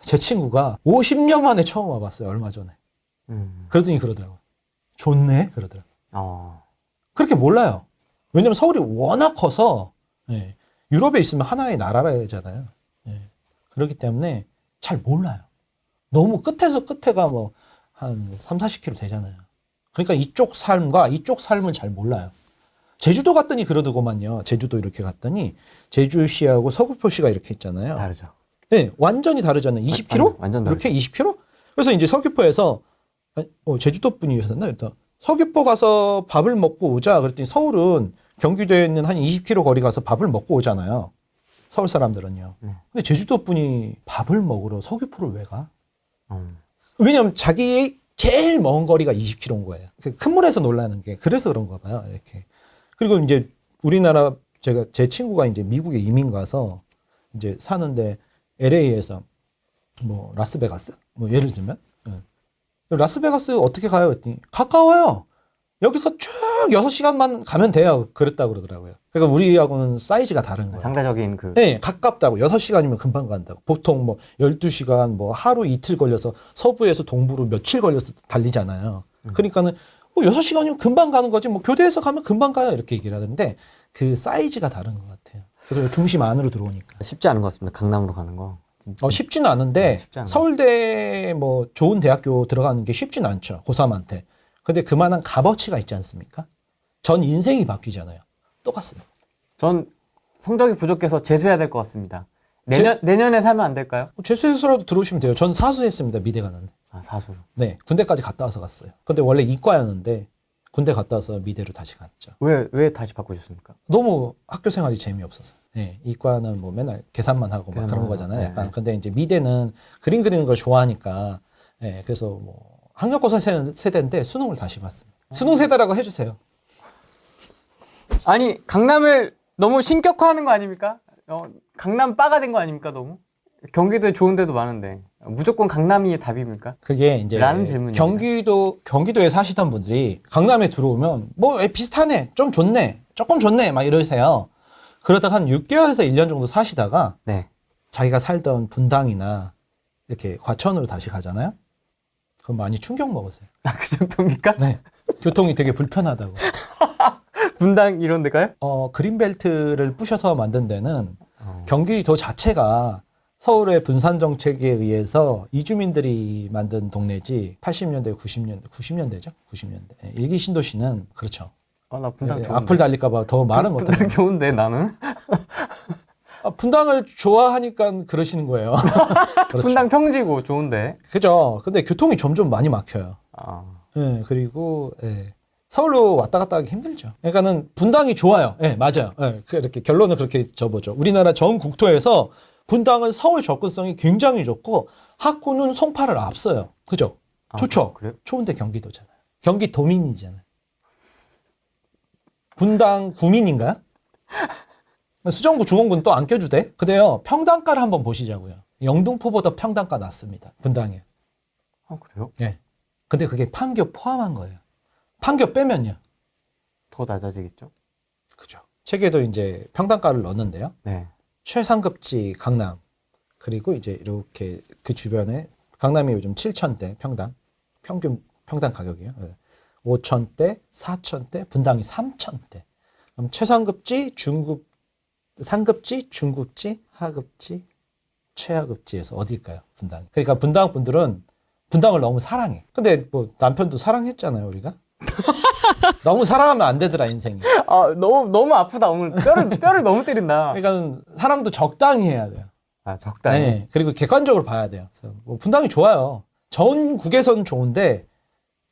제 친구가 50년 만에 처음 와봤어요. 얼마 전에. 그러더니 그러더라고요. 좋네? 그러더라고요. 그렇게 몰라요. 왜냐면 서울이 워낙 커서 유럽에 있으면 하나의 나라잖아요. 그렇기 때문에 잘 몰라요. 너무 끝에서 끝에가 뭐 한 3, 40km 되잖아요. 그러니까 이쪽 삶과 이쪽 삶을 잘 몰라요. 제주도 갔더니 그러더구만요. 제주도 이렇게 갔더니 제주시하고 서귀포시가 이렇게 있잖아요. 다르죠. 네, 완전히 다르잖아요. 20km? 완전 다르죠. 이렇게 20km? 그래서 이제 서귀포에서 제주도 분이셨나? 그래서 서귀포 가서 밥을 먹고 오자. 그랬더니 서울은 경기도에 있는 한 20km 거리 가서 밥을 먹고 오잖아요. 서울 사람들은요. 근데 제주도 분이 밥을 먹으러 서귀포를 왜 가? 왜냐면 자기 제일 먼 거리가 20km인 거예요. 큰 물에서 놀라는 게 그래서 그런가 봐요. 이렇게. 그리고 이제 우리나라 제 친구가 이제 미국에 이민 가서 이제 사는데 LA에서 뭐 라스베가스 뭐 예를 들면 라스베가스 어떻게 가요? 했더니 가까워요. 여기서 쭉 6시간만 가면 돼요. 그랬다고 그러더라고요. 그러니까 우리하고는 사이즈가 다른 거예요. 상대적인 네, 가깝다고. 6시간이면 금방 간다고. 보통 뭐 12시간 뭐 하루 이틀 걸려서 서부에서 동부로 며칠 걸려서 달리잖아요. 그러니까는 6시간이면 금방 가는 거지. 뭐 교대에서 가면 금방 가요. 이렇게 얘기를 하는데 그 사이즈가 다른 것 같아요. 그리고 중심 안으로 들어오니까. 쉽지 않은 것 같습니다. 강남으로 가는 거. 쉽지는 않은데 쉽지 않아요. 서울대 뭐 좋은 대학교 들어가는 게 쉽지는 않죠. 고3한테. 근데 그만한 값어치가 있지 않습니까? 전 인생이 바뀌잖아요. 똑같습니다. 전 성적이 부족해서 재수해야 될 것 같습니다. 내년에 살면 안 될까요? 재수해서라도 들어오시면 돼요. 전 사수했습니다. 미대 가는데. 사수. 네, 군대까지 갔다 와서 갔어요. 근데 원래 이과였는데 군대 갔다 와서 미대로 다시 갔죠. 왜 다시 바꾸셨습니까? 너무 학교 생활이 재미없어서. 네, 이과는 뭐 맨날 계산만 하고 막 그런 거잖아요. 약간. 근데 이제 미대는 그림 그리는 걸 좋아하니까. 네, 그래서 뭐 학력고사 세대인데 수능을 다시 봤습니다. 수능 세대라고 해주세요. 아니 강남을 너무 신격화하는 거 아닙니까? 강남 빠가 된 거 아닙니까 너무? 경기도에 좋은 데도 많은데 무조건 강남이 답입니까? 그게 이제 라는 질문입니다. 경기도에 사시던 분들이 강남에 들어오면 뭐 비슷하네, 좀 좋네, 조금 좋네 막 이러세요. 그러다가 한 6개월에서 1년 정도 사시다가 네. 자기가 살던 분당이나 이렇게 과천으로 다시 가잖아요. 그럼 많이 충격 먹으세요. 그 정도입니까? 네. 교통이 되게 불편하다고. 분당 이런 데가요? 그린벨트를 부셔서 만든 데는 경기도 자체가 서울의 분산 정책에 의해서 이주민들이 만든 동네지 80년대, 90년대죠? 90년대. 일기 신도시는 그렇죠. 나 분당 좋은데. 악플 달릴까봐 더 말은 못하겠어요. 분당 좋은데 나는? 분당을 좋아하니까 그러시는 거예요. 그렇죠. 분당 평지고 좋은데. 그죠. 근데 교통이 점점 많이 막혀요. 아, 예, 그리고 예, 서울로 왔다 갔다 하기 힘들죠. 그러니까는 분당이 좋아요. 예, 맞아요. 예, 이렇게 결론을 그렇게 접어죠. 우리나라 전 국토에서 분당은 서울 접근성이 굉장히 좋고 학구는 송파를 앞서요. 그죠? 좋죠. 그래요? 좋은데 경기도잖아요. 경기 도민이잖아요. 분당 구민인가요? 수정구 중원군 또 안 껴주대? 근데요, 평당가를 한번 보시자고요. 영등포보다 평당가 낮습니다. 분당에. 그래요? 예. 근데 그게 판교 포함한 거예요. 판교 빼면요. 더 낮아지겠죠? 그죠. 책에도 이제 평당가를 넣었는데요. 네. 최상급지 강남, 그리고 이제 이렇게 그 주변에 강남이 요즘 7,000대 평당, 평균 평당 가격이에요. 5,000대, 4,000대, 분당이 3,000대. 그럼 최상급지, 중급, 상급지, 중급지, 하급지, 최하급지에서 어딜까요? 분당이. 그러니까 분당 분들은 분당을 너무 사랑해. 근데 뭐 남편도 사랑했잖아요, 우리가. 너무 사랑하면 안 되더라, 인생이. 아, 너무 아프다. 오늘 뼈를 너무 때린다. 그러니까 사랑도 적당히 해야 돼요. 아, 적당히. 네, 그리고 객관적으로 봐야 돼요. 그래서 뭐 분당이 좋아요. 전국에선 좋은데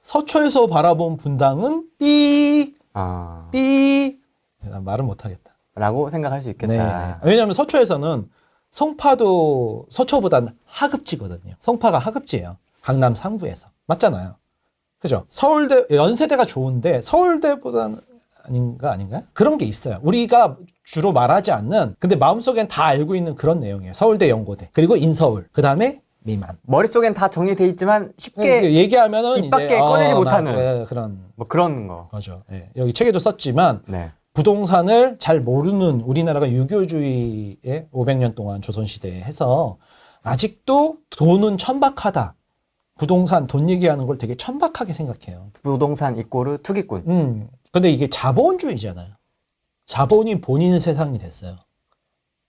서초에서 바라본 분당은 삐, 아, 삐. 난 말을 못하겠다. 라고 생각할 수 있겠다. 네. 왜냐하면 서초에서는 송파도 서초보다는 하급지거든요. 송파가 하급지예요. 강남 상부에서. 맞잖아요. 그죠? 서울대, 연세대가 좋은데 서울대보다는 아닌가요? 그런 게 있어요. 우리가 주로 말하지 않는, 근데 마음속엔 다 알고 있는 그런 내용이에요. 서울대, 연고대. 그리고 인서울. 그 다음에 미만. 머릿속엔 다 정리돼 있지만 쉽게 얘기하면은 입 밖에 이제 꺼내지 못하는. 네, 그런 뭐 그런 거. 거죠. 네. 여기 책에도 썼지만 네. 부동산을 잘 모르는 우리나라가 유교주의에 500년 동안 조선시대에 해서 아직도 돈은 천박하다. 부동산 돈 얘기하는 걸 되게 천박하게 생각해요. 부동산 이꼬르 투기꾼. 근데 이게 자본주의잖아요. 자본이 본인 세상이 됐어요.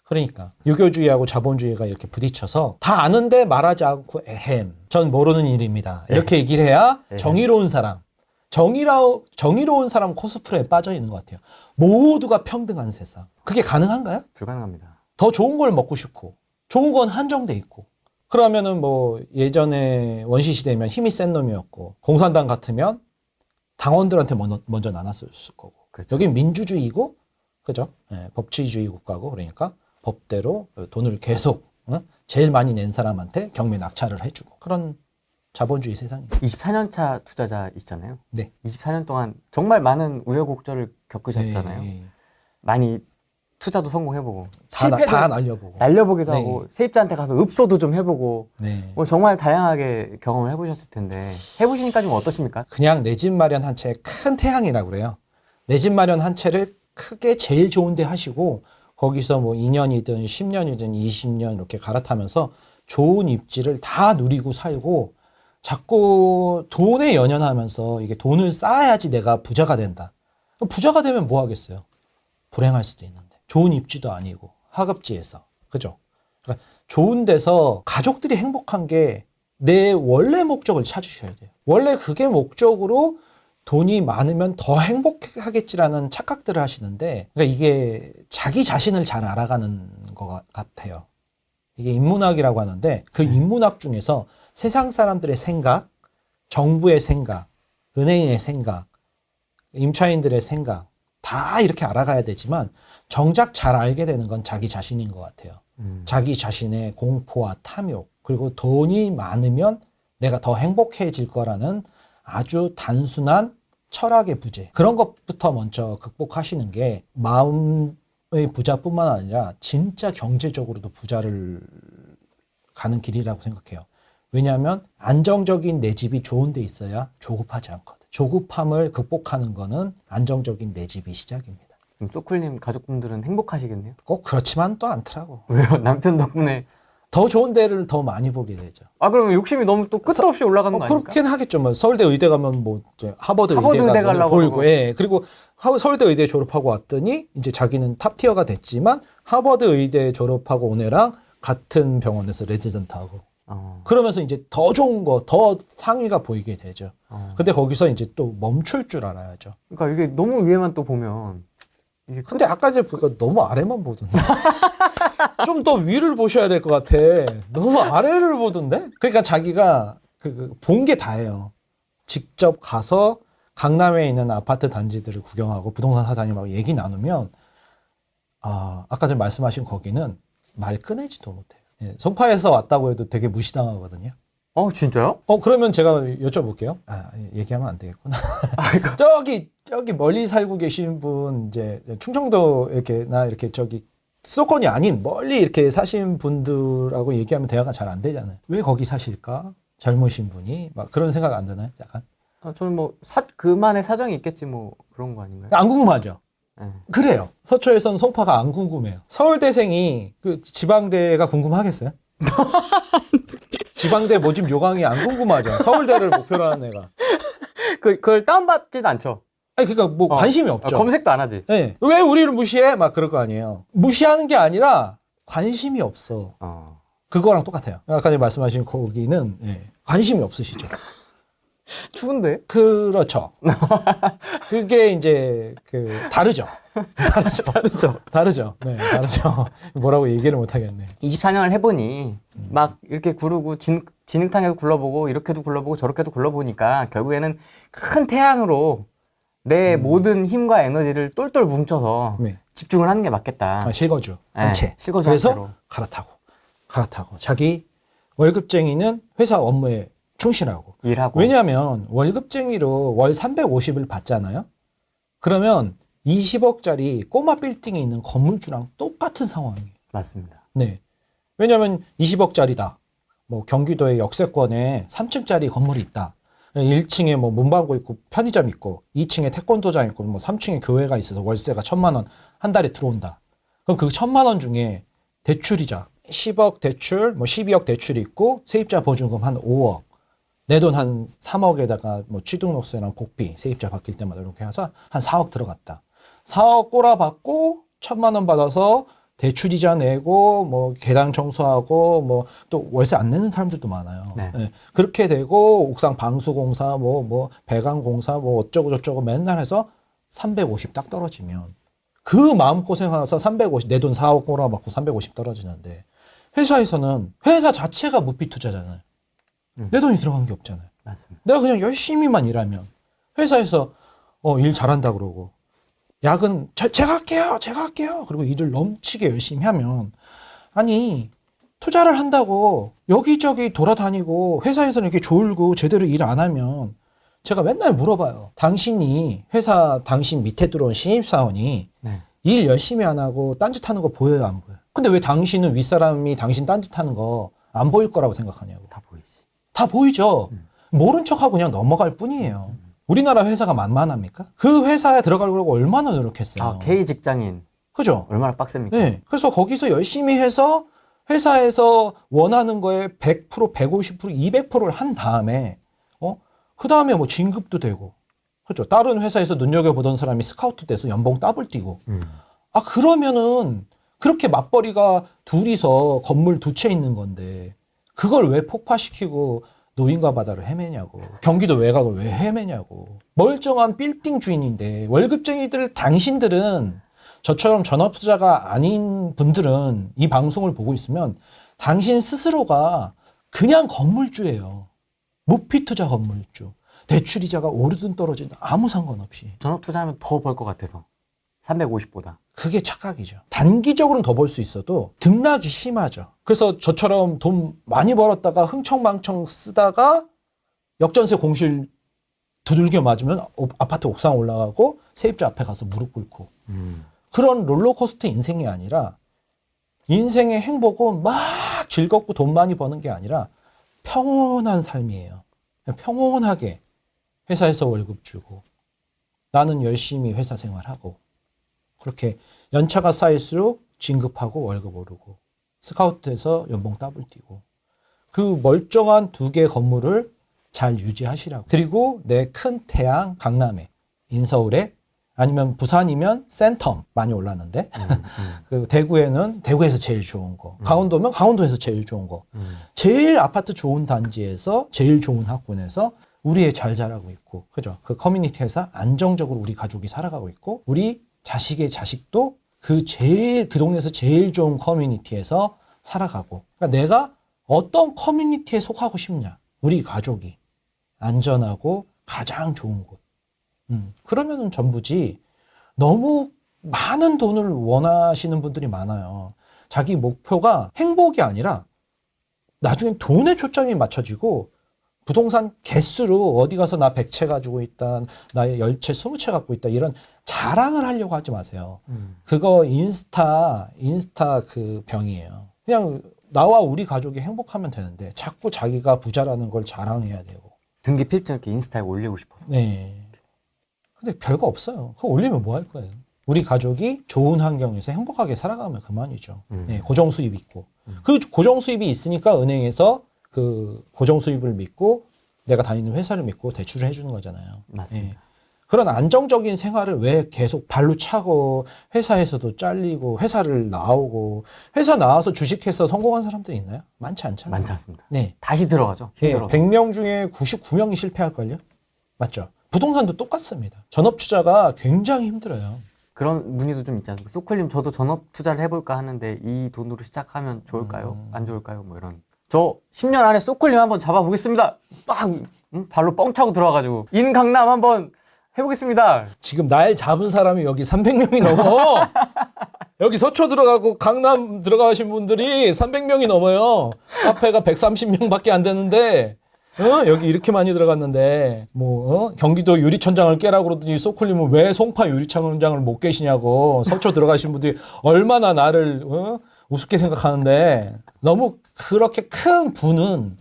그러니까 유교주의하고 자본주의가 이렇게 부딪혀서 다 아는데 말하지 않고 에헴, 전 모르는 일입니다. 이렇게 얘기를 해야 정의로운 사람, 정의로운 사람 코스프레에 빠져 있는 것 같아요. 모두가 평등한 세상. 그게 가능한가요? 불가능합니다. 더 좋은 걸 먹고 싶고 좋은 건 한정돼 있고. 그러면은 뭐 예전에 원시시대면 힘이 센 놈이었고 공산당 같으면 당원들한테 먼저 나눴을 거고. 그렇죠. 여긴 민주주의고, 그죠? 예, 법치주의 국가고, 그러니까 법대로 돈을 계속 제일 많이 낸 사람한테 경매 낙찰을 해주고 그런 자본주의 세상이에요. 24년 차 투자자 있잖아요. 네. 24년 동안 정말 많은 우여곡절을 겪으셨잖아요. 네. 많이 투자도 성공해보고 다 실패도 날려보고. 날려보기도 네. 하고 세입자한테 가서 읍소도 좀 해보고 네. 뭐 정말 다양하게 경험을 해보셨을 텐데 해보시니까 좀 어떠십니까? 그냥 내 집 마련 한 채 큰 태양이라고 그래요. 내 집 마련 한 채를 크게 제일 좋은 데 하시고 거기서 뭐 2년이든 10년이든 20년 이렇게 갈아타면서 좋은 입지를 다 누리고 살고 자꾸 돈에 연연하면서 이게 돈을 쌓아야지 내가 부자가 된다. 부자가 되면 뭐 하겠어요? 불행할 수도 있는데. 좋은 입지도 아니고 하급지에서. 그죠? 그러니까 좋은 데서 가족들이 행복한 게 내 원래 목적을 찾으셔야 돼요. 원래 그게 목적으로 돈이 많으면 더 행복하겠지라는 착각들을 하시는데, 그러니까 이게 자기 자신을 잘 알아가는 것 같아요. 이게 인문학이라고 하는데 그 인문학 중에서 세상 사람들의 생각, 정부의 생각, 은행의 생각, 임차인들의 생각 다 이렇게 알아가야 되지만 정작 잘 알게 되는 건 자기 자신인 것 같아요. 자기 자신의 공포와 탐욕, 그리고 돈이 많으면 내가 더 행복해질 거라는 아주 단순한 철학의 부재. 그런 것부터 먼저 극복하시는 게 마음의 부자뿐만 아니라 진짜 경제적으로도 부자를 가는 길이라고 생각해요. 왜냐하면 안정적인 내 집이 좋은 데 있어야 조급하지 않거든. 조급함을 극복하는 거는 안정적인 내 집이 시작입니다. 그럼 소쿨님 가족분들은 행복하시겠네요? 꼭 그렇지만 또 않더라고. 왜요? 남편 덕분에. 더 좋은 데를 더 많이 보게 되죠. 아, 그러면 욕심이 너무 또 끝도 없이 올라가는 거 아닙니까? 그렇긴 하겠죠. 뭐 서울대 의대 가면 뭐 이제 하버드 의대 가려고 보이고, 그러고. 예. 그리고 서울대 의대 졸업하고 왔더니 이제 자기는 탑티어가 됐지만 하버드 의대 졸업하고 온 애랑 같은 병원에서 레지던트하고. 그러면서 이제 더 좋은 거, 더 상위가 보이게 되죠. 근데 거기서 이제 또 멈출 줄 알아야죠. 그러니까 이게 너무 위에만 또 보면 이게 근데 아까 이제 보니까 너무 아래만 보던데. 좀 더 위를 보셔야 될 것 같아. 너무 아래를 보던데? 그러니까 자기가 본 게 다예요. 직접 가서 강남에 있는 아파트 단지들을 구경하고 부동산 사장님하고 얘기 나누면 아까 전에 말씀하신 거기는 말 꺼내지도 못해요. 예, 송파에서 왔다고 해도 되게 무시당하거든요. 진짜요? 그러면 제가 여쭤볼게요. 얘기하면 안 되겠구나. 저기 멀리 살고 계신 분, 이제 충청도 이렇게 저기 수도권이 아닌 멀리 이렇게 사신 분들하고 얘기하면 대화가 잘 안 되잖아요. 왜 거기 사실까? 젊으신 분이 막 그런 생각 안 드나요? 약간? 저는 뭐 그만의 사정이 있겠지 뭐 그런 거 아닌가요? 안 궁금하죠. 네. 그래요. 서초에선 송파가 안 궁금해요. 서울대생이 그 지방대가 궁금하겠어요? 지방대 모집 요강이 안 궁금하죠. 서울대를 목표로 하는 애가. 그걸 다운받지도 않죠. 아니 그러니까 뭐 관심이 없죠. 검색도 안 하지. 네. 왜 우리를 무시해? 막 그럴 거 아니에요. 무시하는 게 아니라 관심이 없어. 그거랑 똑같아요. 아까 전에 말씀하신 거기는 관심이 없으시죠. 추운데? 그렇죠. 그게 이제 다르죠. 다르죠. 네, 다르죠. 뭐라고 얘기를 못 하겠네. 24년을 해보니 막 이렇게 구르고 진흙탕에도 굴러보고 이렇게도 굴러보고 저렇게도 굴러보니까 결국에는 큰 태양으로 내 모든 힘과 에너지를 똘똘 뭉쳐서 네. 집중을 하는 게 맞겠다. 실거주 한 채. 실거주 그래서 한 채로. 갈아타고 자기 월급쟁이는 회사 업무에 충실하고 일하고. 왜냐하면 월급쟁이로 월 350을 받잖아요. 그러면 20억짜리 꼬마 빌딩이 있는 건물주랑 똑같은 상황이에요. 맞습니다. 네. 왜냐하면 20억짜리다. 뭐 경기도의 역세권에 3층짜리 건물이 있다. 1층에 뭐 문방구 있고 편의점 있고 2층에 태권도장 있고 뭐 3층에 교회가 있어서 월세가 1,000만 원 한 달에 들어온다. 그럼 그 1,000만 원 중에 대출이자 10억 대출, 뭐 12억 대출이 있고 세입자 보증금 한 5억. 내 돈 한 3억에다가 뭐 취등록세랑 복비, 세입자 바뀔 때마다 이렇게 해서 한 4억 들어갔다. 4억 꼬라박고 1,000만 원 받아서 대출이자 내고 뭐 계단 청소하고 뭐 또 월세 안 내는 사람들도 많아요. 네. 네. 그렇게 되고 옥상 방수공사 뭐 배관공사 뭐 어쩌고 저쩌고 맨날 해서 350 딱 떨어지면 그 마음고생하면서 350 내 돈 4억 꼬라박고 350 떨어지는데 회사에서는 회사 자체가 무비 투자잖아요. 내 돈이 들어간 게 없잖아요. 맞습니다. 내가 그냥 열심히만 일하면 회사에서 일 잘한다 그러고 야근 제가 할게요. 그리고 일을 넘치게 열심히 하면 아니 투자를 한다고 여기저기 돌아다니고 회사에서는 이렇게 졸고 제대로 일 안 하면 제가 맨날 물어봐요. 당신 밑에 들어온 신입사원이 네. 일 열심히 안 하고 딴짓하는 거 보여요, 안 보여요? 근데 왜 당신은 윗사람이 당신 딴짓하는 거 안 보일 거라고 생각하냐고. 다 보이지. 다 보이죠. 모른 척하고 그냥 넘어갈 뿐이에요. 우리나라 회사가 만만합니까? 그 회사에 들어가려고 얼마나 노력했어요. K 직장인 그죠? 얼마나 빡셉니까? 네. 그래서 거기서 열심히 해서 회사에서 원하는 거에 100%, 150%, 200%를 한 다음에 그 다음에 뭐 진급도 되고 그렇죠. 다른 회사에서 눈여겨보던 사람이 스카우트 돼서 연봉 더블 뛰고 그러면은 그렇게 맞벌이가 둘이서 건물 2채 있는 건데 그걸 왜 폭파시키고 노인과 바다를 헤매냐고. 경기도 외곽을 왜 헤매냐고. 멀쩡한 빌딩 주인인데 월급쟁이들 당신들은 저처럼 전업투자가 아닌 분들은 이 방송을 보고 있으면 당신 스스로가 그냥 건물주예요. 무피투자 건물주. 대출이자가 오르든 떨어지든 아무 상관없이. 전업 투자하면 더 벌 것 같아서 350보다. 그게 착각이죠. 단기적으로는 더 벌 수 있어도 등락이 심하죠. 그래서 저처럼 돈 많이 벌었다가 흥청망청 쓰다가 역전세 공실 두들겨 맞으면 아파트 옥상 올라가고 세입자 앞에 가서 무릎 꿇고 그런 롤러코스터 인생이 아니라 인생의 행복은 막 즐겁고 돈 많이 버는 게 아니라 평온한 삶이에요. 평온하게 회사에서 월급 주고 나는 열심히 회사 생활하고 그렇게 연차가 쌓일수록 진급하고 월급 오르고 스카우트에서 연봉 더블 뛰고 그 멀쩡한 2개 건물을 잘 유지하시라고. 그리고 내 큰 태양 강남에 인서울에 아니면 부산이면 센텀 많이 올랐는데 그 대구에는 대구에서 제일 좋은 거 강원도면 강원도에서 제일 좋은 거 제일 아파트 좋은 단지에서 제일 좋은 학군에서 우리 애 잘 자라고 있고 그죠? 그 커뮤니티에서 안정적으로 우리 가족이 살아가고 있고 우리 자식의 자식도 그 동네에서 제일 좋은 커뮤니티에서 살아가고. 그러니까 내가 어떤 커뮤니티에 속하고 싶냐. 우리 가족이 안전하고 가장 좋은 곳. 그러면은 전부지. 너무 많은 돈을 원하시는 분들이 많아요. 자기 목표가 행복이 아니라 나중엔 돈에 초점이 맞춰지고 부동산 개수로 어디 가서 나 100채 가지고 있다, 나 10채, 20채 갖고 있다, 이런 자랑을 하려고 하지 마세요. 그거 인스타 그 병이에요. 그냥 나와 우리 가족이 행복하면 되는데 자꾸 자기가 부자라는 걸 자랑해야 되고. 등기 필증 이렇게 인스타에 올리고 싶어서. 네. 근데 별거 없어요. 그거 올리면 뭐 할 거예요? 우리 가족이 좋은 환경에서 행복하게 살아가면 그만이죠. 네, 고정 수입 있고. 그 고정 수입이 있으니까 은행에서 그 고정 수입을 믿고 내가 다니는 회사를 믿고 대출을 해주는 거잖아요. 맞습니다. 네. 그런 안정적인 생활을 왜 계속 발로 차고 회사에서도 잘리고 회사를 나오고 회사 나와서 주식해서 성공한 사람들이 있나요? 많지 않잖아요. 많지 않습니다. 네. 다시 들어가죠. 예, 힘들어서. 100명 중에 99명이 실패할걸요? 맞죠? 부동산도 똑같습니다. 전업 투자가 굉장히 힘들어요. 그런 문의도 좀 있지 않습니까? 소클님 저도 전업 투자를 해볼까 하는데 이 돈으로 시작하면 좋을까요? 안 좋을까요? 뭐 이런. 저 10년 안에 소클님 한번 잡아보겠습니다. 딱 발로 뻥 차고 들어와가지고 인강남 한번 해보겠습니다. 지금 날 잡은 사람이 여기 300명이 넘어. 여기 서초 들어가고 강남 들어가신 분들이 300명이 넘어요. 카페가 130명밖에 안 되는데 여기 이렇게 많이 들어갔는데 경기도 유리천장을 깨라고 그러더니 소콜님은 왜 송파 유리천장을 못 깨시냐고. 서초 들어가신 분들이 얼마나 나를 우습게 생각하는데 너무 그렇게 큰 분은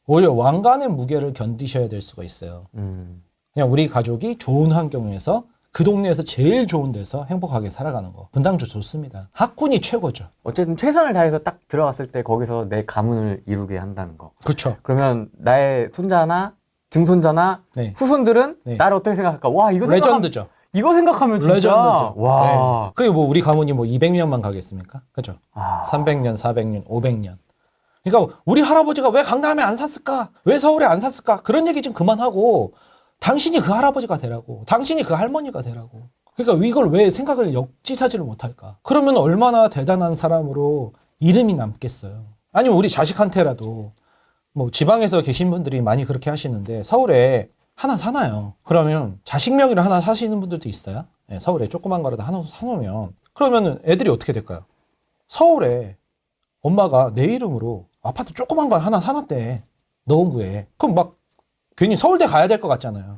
오히려 왕관의 무게를 견디셔야 될 수가 있어요. 그냥 우리 가족이 좋은 환경에서 그 동네에서 제일 좋은 데서 행복하게 살아가는 거. 분당도 좋습니다. 학군이 최고죠. 어쨌든 최선을 다해서 딱 들어갔을 때 거기서 내 가문을 이루게 한다는 거. 그렇죠. 그러면 나의 손자나 증손자나 네. 후손들은 네. 나를 어떻게 생각할까? 와 이거 레전드죠. 이거 생각하면 진짜 레전드죠. 와. 네. 그게 뭐 우리 가문이 뭐 200년만 가겠습니까? 그죠? 300년, 400년, 500년. 그러니까 우리 할아버지가 왜 강남에 안 샀을까? 왜 서울에 안 샀을까? 그런 얘기 좀 그만하고 당신이 그 할아버지가 되라고. 당신이 그 할머니가 되라고. 그러니까 이걸 왜 생각을 역지사지를 못할까? 그러면 얼마나 대단한 사람으로 이름이 남겠어요. 아니면 우리 자식한테라도 뭐 지방에서 계신 분들이 많이 그렇게 하시는데 서울에 하나 사나요? 그러면 자식 명의로 하나 사시는 분들도 있어요. 네, 서울에 조그만 거라도 하나 사놓으면 그러면 애들이 어떻게 될까요? 서울에 엄마가 내 이름으로 아파트 조그만 거 하나 사놨대. 노원구에. 그럼 막 괜히 서울대 가야 될 것 같잖아요.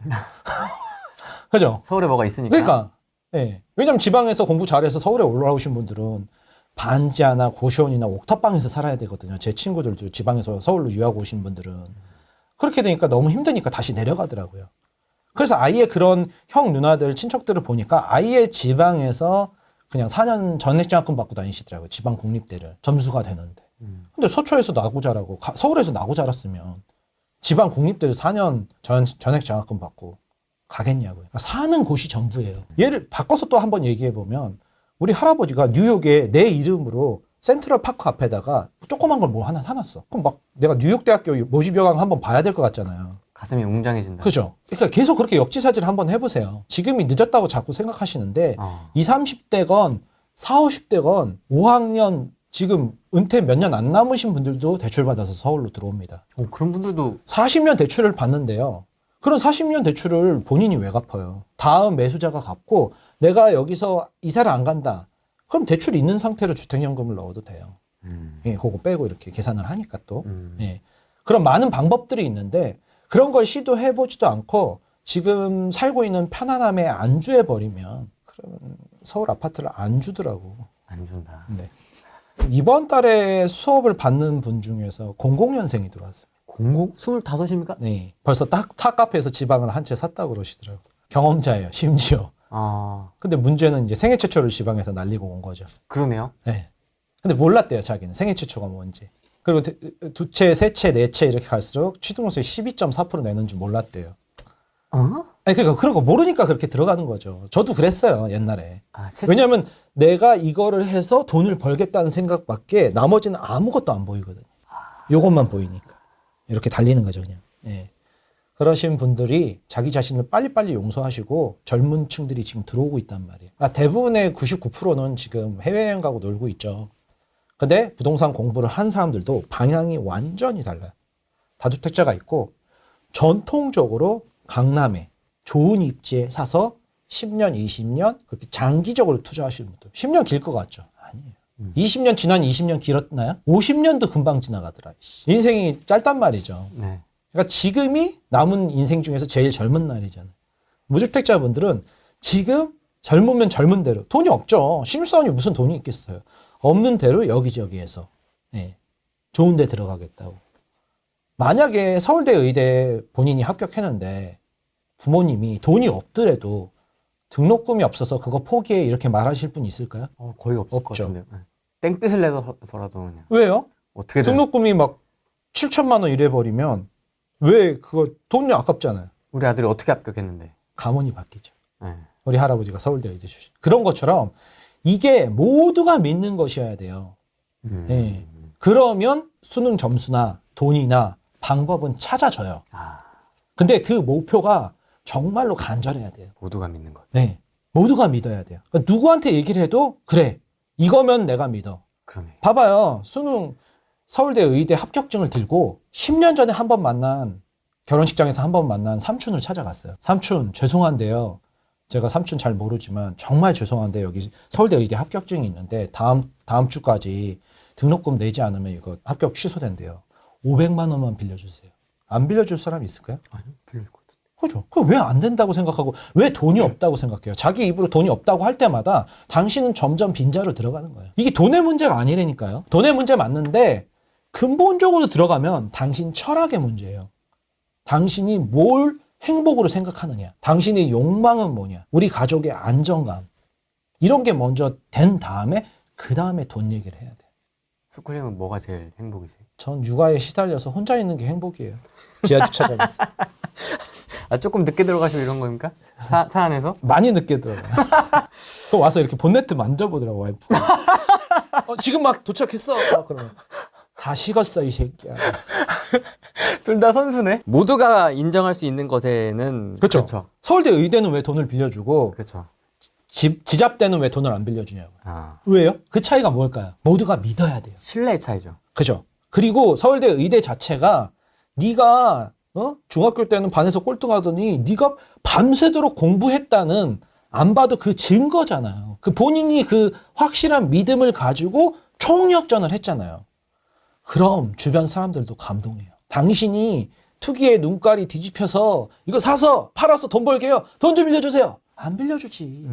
그죠? 서울에 뭐가 있으니까. 그러니까. 예. 왜냐면 지방에서 공부 잘해서 서울에 올라오신 분들은 반지하나 고시원이나 옥탑방에서 살아야 되거든요. 제 친구들도 지방에서 서울로 유학 오신 분들은. 그렇게 되니까 너무 힘드니까 다시 내려가더라고요. 그래서 아예 그런 형, 누나들, 친척들을 보니까 아예 지방에서 그냥 4년 전액장학금 받고 다니시더라고요. 지방 국립대를. 점수가 되는데. 근데 서초에서 나고 자라고, 서울에서 나고 자랐으면 지방 국립대를 4년 전액장학금 받고 가겠냐고요. 그러니까 사는 곳이 전부예요. 얘를 바꿔서 또 한번 얘기해 보면 우리 할아버지가 뉴욕에 내 이름으로 센트럴 파크 앞에다가 조그만 걸 뭐 하나 사놨어. 그럼 막 내가 뉴욕 대학교 모집여강 한번 봐야 될 것 같잖아요. 가슴이 웅장해진다. 그죠? 그러니까 계속 그렇게 역지사지를 한번 해보세요. 지금이 늦었다고 자꾸 생각하시는데 20, 30대건 40, 50대건 5학년 지금 은퇴 몇 년 안 남으신 분들도 대출받아서 서울로 들어옵니다. 그런 분들도 40년 대출을 받는데요. 그런 40년 대출을 본인이 왜 갚아요? 다음 매수자가 갚고 내가 여기서 이사를 안 간다. 그럼 대출 있는 상태로 주택연금을 넣어도 돼요. 예, 그거 빼고 이렇게 계산을 하니까 또. 예. 그런 많은 방법들이 있는데 그런 걸 시도해보지도 않고 지금 살고 있는 편안함에 안주해버리면 그러면 서울 아파트를 안 주더라고. 안 준다. 네. 이번 달에 수업을 받는 분 중에서 00년생이 들어왔어요. 25입니까? 네. 벌써 탑카페에서 지방을 한 채 샀다고 그러시더라고요. 경험자예요, 심지어. 근데 문제는 이제 생애 최초를 지방에서 날리고 온 거죠. 그러네요. 네. 근데 몰랐대요, 자기는. 생애 최초가 뭔지. 그리고 두 채, 세 채, 네 채 이렇게 갈수록 취득세 12.4% 내는 줄 몰랐대요. 아니, 그러니까 그런 거 모르니까 그렇게 들어가는 거죠. 저도 그랬어요, 옛날에. 왜냐면 내가 이거를 해서 돈을 벌겠다는 생각밖에 나머지는 아무것도 안 보이거든요. 요것만 보이니까. 이렇게 달리는 거죠, 그냥. 네. 그러신 분들이 자기 자신을 빨리빨리 용서하시고 젊은 층들이 지금 들어오고 있단 말이에요. 대부분의 99%는 지금 해외여행 가고 놀고 있죠. 근데 부동산 공부를 한 사람들도 방향이 완전히 달라요. 다주택자가 있고 전통적으로 강남에 좋은 입지에 사서 10년, 20년 그렇게 장기적으로 투자하시는 분들. 10년 길 것 같죠? 아니에요. 20년 지난 20년 길었나요? 50년도 금방 지나가더라. 인생이 짧단 말이죠. 네. 그러니까 지금이 남은 인생 중에서 제일 젊은 날이잖아요. 무주택자분들은 지금 젊으면 젊은 대로 돈이 없죠. 신입사원이 무슨 돈이 있겠어요. 없는 대로 여기저기에서 좋은 데 들어가겠다고. 만약에 서울대 의대 본인이 합격했는데 부모님이 돈이 없더라도 등록금이 없어서 그거 포기해 이렇게 말하실 분 있을까요? 거의 없을 것 없죠. 같은데요. 네. 땡뜻을 내서라도 그냥 왜요? 어떻게든 등록금이 막 7천만 원 이래버리면 왜 그거 돈이 아깝잖아요. 우리 아들이 어떻게 합격했는데. 가문이 바뀌죠. 네. 우리 할아버지가 서울대 의대 출신. 그런 것처럼 이게 모두가 믿는 것이어야 돼요. 예. 그러면 수능 점수나 돈이나 방법은 찾아져요. 근데 그 목표가 정말로 간절해야 돼요. 모두가 믿는 것. 네. 모두가 믿어야 돼요. 그러니까 누구한테 얘기를 해도 그래. 이거면 내가 믿어. 그러네. 봐봐요. 수능 서울대 의대 합격증을 들고 10년 전에 한 번 만난 결혼식장에서 한 번 만난 삼촌을 찾아갔어요. 삼촌 죄송한데요. 제가 삼촌 잘 모르지만 정말 죄송한데 여기 서울대 의대 합격증이 있는데 다음 주까지 등록금 내지 않으면 이거 합격 취소된대요. 500만 원만 빌려주세요. 안 빌려줄 사람 있을까요? 아니요. 빌릴 것 같은데. 그죠. 그럼 왜 안 된다고 생각하고 왜 돈이 없다고 생각해요? 자기 입으로 돈이 없다고 할 때마다 당신은 점점 빈자로 들어가는 거예요. 이게 돈의 문제가 아니라니까요. 돈의 문제 맞는데 근본적으로 들어가면 당신 철학의 문제예요. 당신이 뭘 행복으로 생각하느냐. 당신의 욕망은 뭐냐. 우리 가족의 안정감. 이런 게 먼저 된 다음에 그 다음에 돈 얘기를 해야 돼요. 스쿨님은 뭐가 제일 행복이세요? 전 육아에 시달려서 혼자 있는 게 행복이에요. 지하 주차장에서. 조금 늦게 들어가시고 이런 겁니까? 차 안에서? 많이 늦게 들어가요. 그럼 와서 이렇게 본네트 만져보더라고 와이프. 지금 막 도착했어. 그러면 다 식었어 이 새끼야. 둘 다 선수네. 모두가 인정할 수 있는 것에는 그렇죠. 서울대 의대는 왜 돈을 빌려주고 그렇죠. 지잡대는 왜 돈을 안 빌려주냐고. 아, 왜요? 그 차이가 뭘까요? 모두가 믿어야 돼요. 신뢰의 차이죠. 그죠? 그리고 서울대 의대 자체가 네가 중학교 때는 반에서 꼴등하더니 네가 밤새도록 공부했다는 안 봐도 그 증거잖아요. 그 본인이 그 확실한 믿음을 가지고 총력전을 했잖아요. 그럼 주변 사람들도 감동해요. 당신이 투기에 눈깔이 뒤집혀서 이거 사서 팔아서 돈 벌게요. 돈 좀 빌려주세요. 안 빌려주지.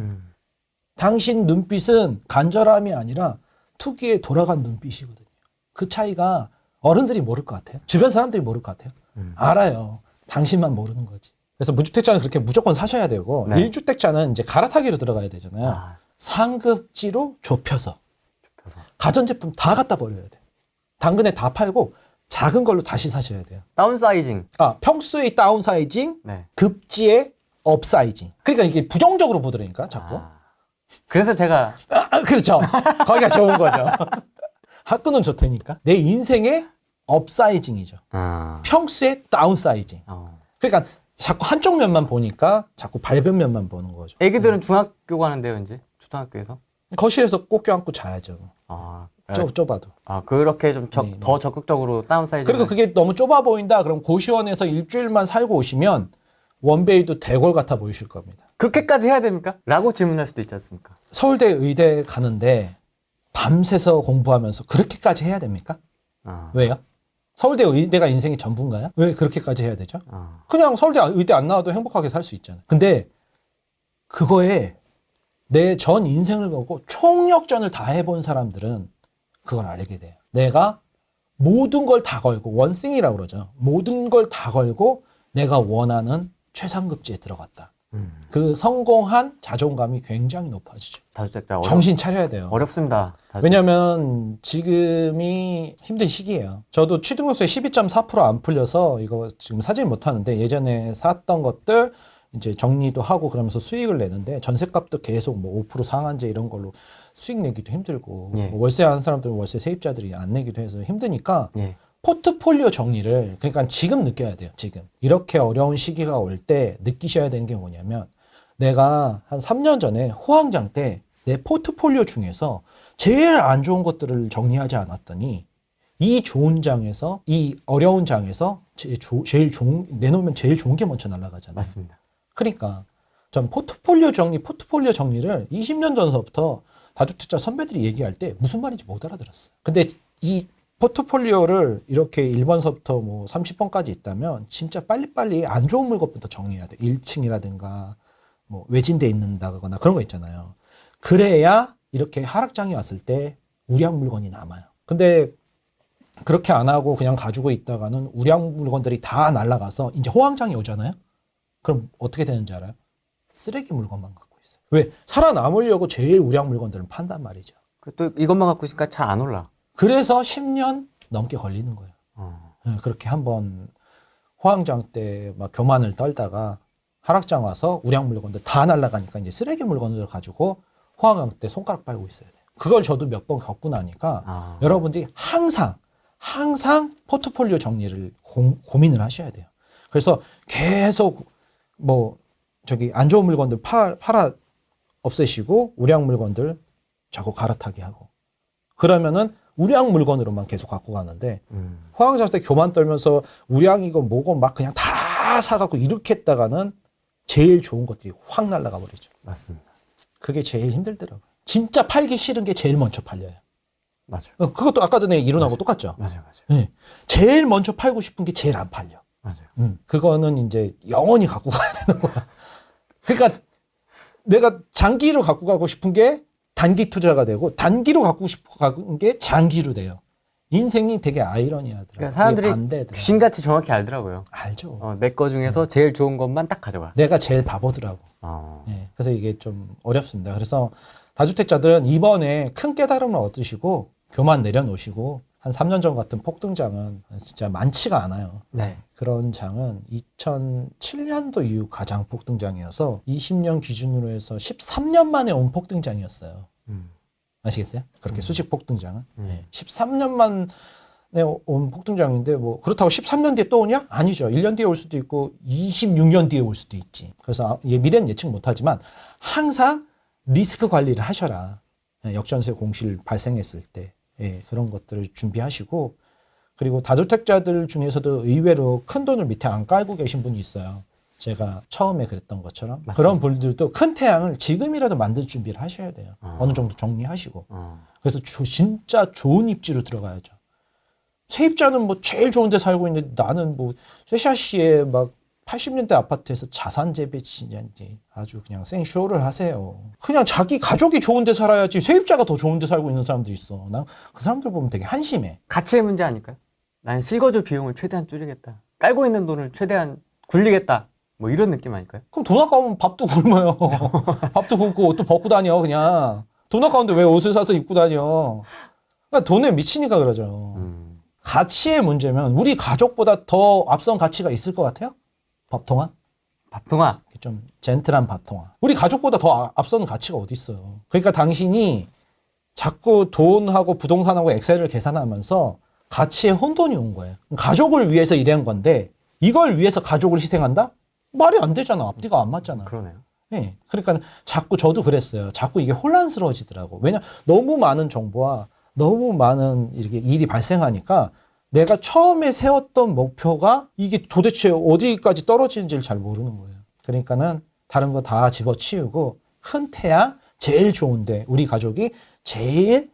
당신 눈빛은 간절함이 아니라 투기에 돌아간 눈빛이거든요. 그 차이가 어른들이 모를 것 같아요. 주변 사람들이 모를 것 같아요. 알아요. 당신만 모르는 거지. 그래서 무주택자는 그렇게 무조건 사셔야 되고 네. 1주택자는 이제 갈아타기로 들어가야 되잖아요. 상급지로 좁혀서 가전제품 다 갖다 버려야 돼요. 당근에 다 팔고 작은 걸로 다시 사셔야 돼요. 다운사이징. 평수의 다운사이징, 네. 급지의 업사이징. 그러니까 이게 부정적으로 보더라니까 자꾸. 그래서 제가 그렇죠. 거기가 좋은 거죠. 학구는 좋다니까. 내 인생의 업사이징이죠. 평수의 다운사이징. 그러니까 자꾸 한쪽 면만 보니까 자꾸 밝은 면만 보는 거죠. 애기들은 중학교 가는데요, 이제 초등학교에서. 거실에서 꼭 껴안고 자야죠. 좁아도. 그렇게 좀 네. 더 적극적으로 다운사이징. 그리고 그게 너무 좁아 보인다. 그럼 고시원에서 일주일만 살고 오시면 원베이도 대골 같아 보이실 겁니다. 그렇게까지 해야 됩니까? 라고 질문할 수도 있지 않습니까? 서울대 의대 가는데 밤새서 공부하면서 그렇게까지 해야 됩니까? 왜요? 서울대 의대가 인생의 전부인가요? 왜 그렇게까지 해야 되죠? 그냥 서울대 의대 안 나와도 행복하게 살 수 있잖아요. 근데 그거에 내 전 인생을 걸고 총력전을 다 해본 사람들은 그걸 알게 돼요. 내가 모든 걸 다 걸고 원싱이라고 그러죠. 모든 걸 다 걸고 내가 원하는 최상급지에 들어갔다. 그 성공한 자존감이 굉장히 높아지죠. 다주택자 정신 차려야 돼요. 어렵습니다. 왜냐면 지금이 힘든 시기예요. 저도 취등록세 12.4% 안 풀려서 이거 지금 사질 못하는데 예전에 샀던 것들 이제 정리도 하고 그러면서 수익을 내는데 전세값도 계속 뭐 5% 상한제 이런 걸로 수익 내기도 힘들고 예. 뭐 월세 하는 사람들은 월세 세입자들이 안 내기도 해서 힘드니까 포트폴리오 정리를 그러니까 지금 느껴야 돼요. 지금 이렇게 어려운 시기가 올 때 느끼셔야 되는 게 뭐냐면 내가 한 3년 전에 호황장 때 내 포트폴리오 중에서 제일 안 좋은 것들을 정리하지 않았더니 이 좋은 장에서 이 어려운 장에서 제일 좋은 내놓으면 제일 좋은 게 먼저 날아가잖아요. 맞습니다. 그러니까 전 포트폴리오 정리를 20년 전서부터 다주택자 선배들이 얘기할 때 무슨 말인지 못 알아들었어요. 근데 이 포트폴리오를 이렇게 1번서부터 뭐 30번까지 있다면 진짜 빨리빨리 안 좋은 물건부터 정리해야 돼. 1층이라든가 뭐 외진데 있는다거나 그런 거 있잖아요. 그래야 이렇게 하락장이 왔을 때 우량 물건이 남아요. 근데 그렇게 안 하고 그냥 가지고 있다가는 우량 물건들이 다 날아가서 이제 호황장이 오잖아요. 그럼 어떻게 되는지 알아요? 쓰레기 물건만 갖고 있어요. 왜? 살아남으려고 제일 우량 물건들을 판단 말이죠. 또 이것만 갖고 있으니까 잘 안 올라. 그래서 10년 넘게 걸리는 거예요. 그렇게 한번 호황장 때 막 교만을 떨다가 하락장 와서 우량 물건들 다 날아가니까 이제 쓰레기 물건들을 가지고 호황장 때 손가락 빨고 있어야 돼요. 그걸 저도 몇 번 겪고 나니까 여러분들이 항상 포트폴리오 정리를 고민을 하셔야 돼요. 그래서 계속 뭐 저기 안 좋은 물건들 팔아 없애시고 우량 물건들 자꾸 갈아타게 하고 그러면은 우량 물건으로만 계속 갖고 가는데 호황장 때 교만 떨면서 우량이고 뭐고 막 그냥 다 사갖고 이렇게 했다가는 제일 좋은 것들이 확 날아가 버리죠. 맞습니다. 그게 제일 힘들더라고요. 진짜 팔기 싫은 게 제일 먼저 팔려요. 맞아요. 그것도 아까 전에 이론하고 똑같죠. 맞아요. 네. 제일 먼저 팔고 싶은 게 제일 안 팔려. 맞아요. 그거는 이제 영원히 갖고 가야 되는 거야. 그러니까 내가 장기로 갖고 가고 싶은 게 단기 투자가 되고 단기로 갖고 싶은 게 장기로 돼요. 인생이 되게 아이러니하더라고요. 그러니까 사람들이 귀신같이 정확히 알더라고요. 알죠. 내 거 중에서 제일 좋은 것만 딱 가져가. 내가 제일 바보더라고. 네, 그래서 이게 좀 어렵습니다. 그래서 다주택자들은 이번에 큰 깨달음을 얻으시고 교만 내려놓으시고 한 3년 전 같은 폭등장은 진짜 많지가 않아요. 네. 그런 장은 2007년도 이후 가장 폭등장이어서 20년 기준으로 해서 13년 만에 온 폭등장이었어요. 아시겠어요? 그렇게 수직 폭등장은. 네. 13년 만에 온 폭등장인데 뭐 그렇다고 13년 뒤에 또 오냐? 아니죠. 1년 뒤에 올 수도 있고 26년 뒤에 올 수도 있지. 그래서 미래는 예측 못하지만 항상 리스크 관리를 하셔라. 역전세 공실 발생했을 때 그런 것들을 준비하시고 그리고 다주택자들 중에서도 의외로 큰 돈을 밑에 안 깔고 계신 분이 있어요. 제가 처음에 그랬던 것처럼 맞습니다. 그런 분들도 큰 태양을 지금이라도 만들 준비를 하셔야 돼요. 어느 정도 정리하시고. 그래서 진짜 좋은 입지로 들어가야죠. 세입자는 뭐 제일 좋은 데 살고 있는데 나는 뭐 쇠샤시에 막 80년대 아파트에서 자산 재배치인지 아주 그냥 생쇼를 하세요. 그냥 자기 가족이 좋은 데 살아야지 세입자가 더 좋은 데 살고 있는 사람들이 있어. 난 그 사람들 보면 되게 한심해. 가치의 문제 아닐까요? 난 실거주 비용을 최대한 줄이겠다. 깔고 있는 돈을 최대한 굴리겠다. 뭐 이런 느낌 아닐까요? 그럼 돈 아까우면 밥도 굶어요. 밥도 굶고 옷도 벗고 다녀 그냥. 돈 아까운데 왜 옷을 사서 입고 다녀. 그러니까 돈에 미치니까 그러죠. 가치의 문제면 우리 가족보다 더 앞선 가치가 있을 것 같아요? 밥통화? 밥통화? 좀 젠틀한 밥통화. 우리 가족보다 더 앞서는 가치가 어디 있어요. 그러니까 당신이 자꾸 돈하고 부동산하고 엑셀을 계산하면서 가치에 혼돈이 온 거예요. 가족을 위해서 일한 건데 이걸 위해서 가족을 희생한다? 말이 안 되잖아. 앞뒤가 안 맞잖아. 그러네요. 네. 그러니까 자꾸 저도 그랬어요. 자꾸 이게 혼란스러워지더라고. 왜냐 너무 많은 정보와 너무 많은 이렇게 일이 발생하니까 내가 처음에 세웠던 목표가 이게 도대체 어디까지 떨어지는지를 잘 모르는 거예요. 그러니까는 다른 거 다 집어치우고 큰 태양 제일 좋은데 우리 가족이 제일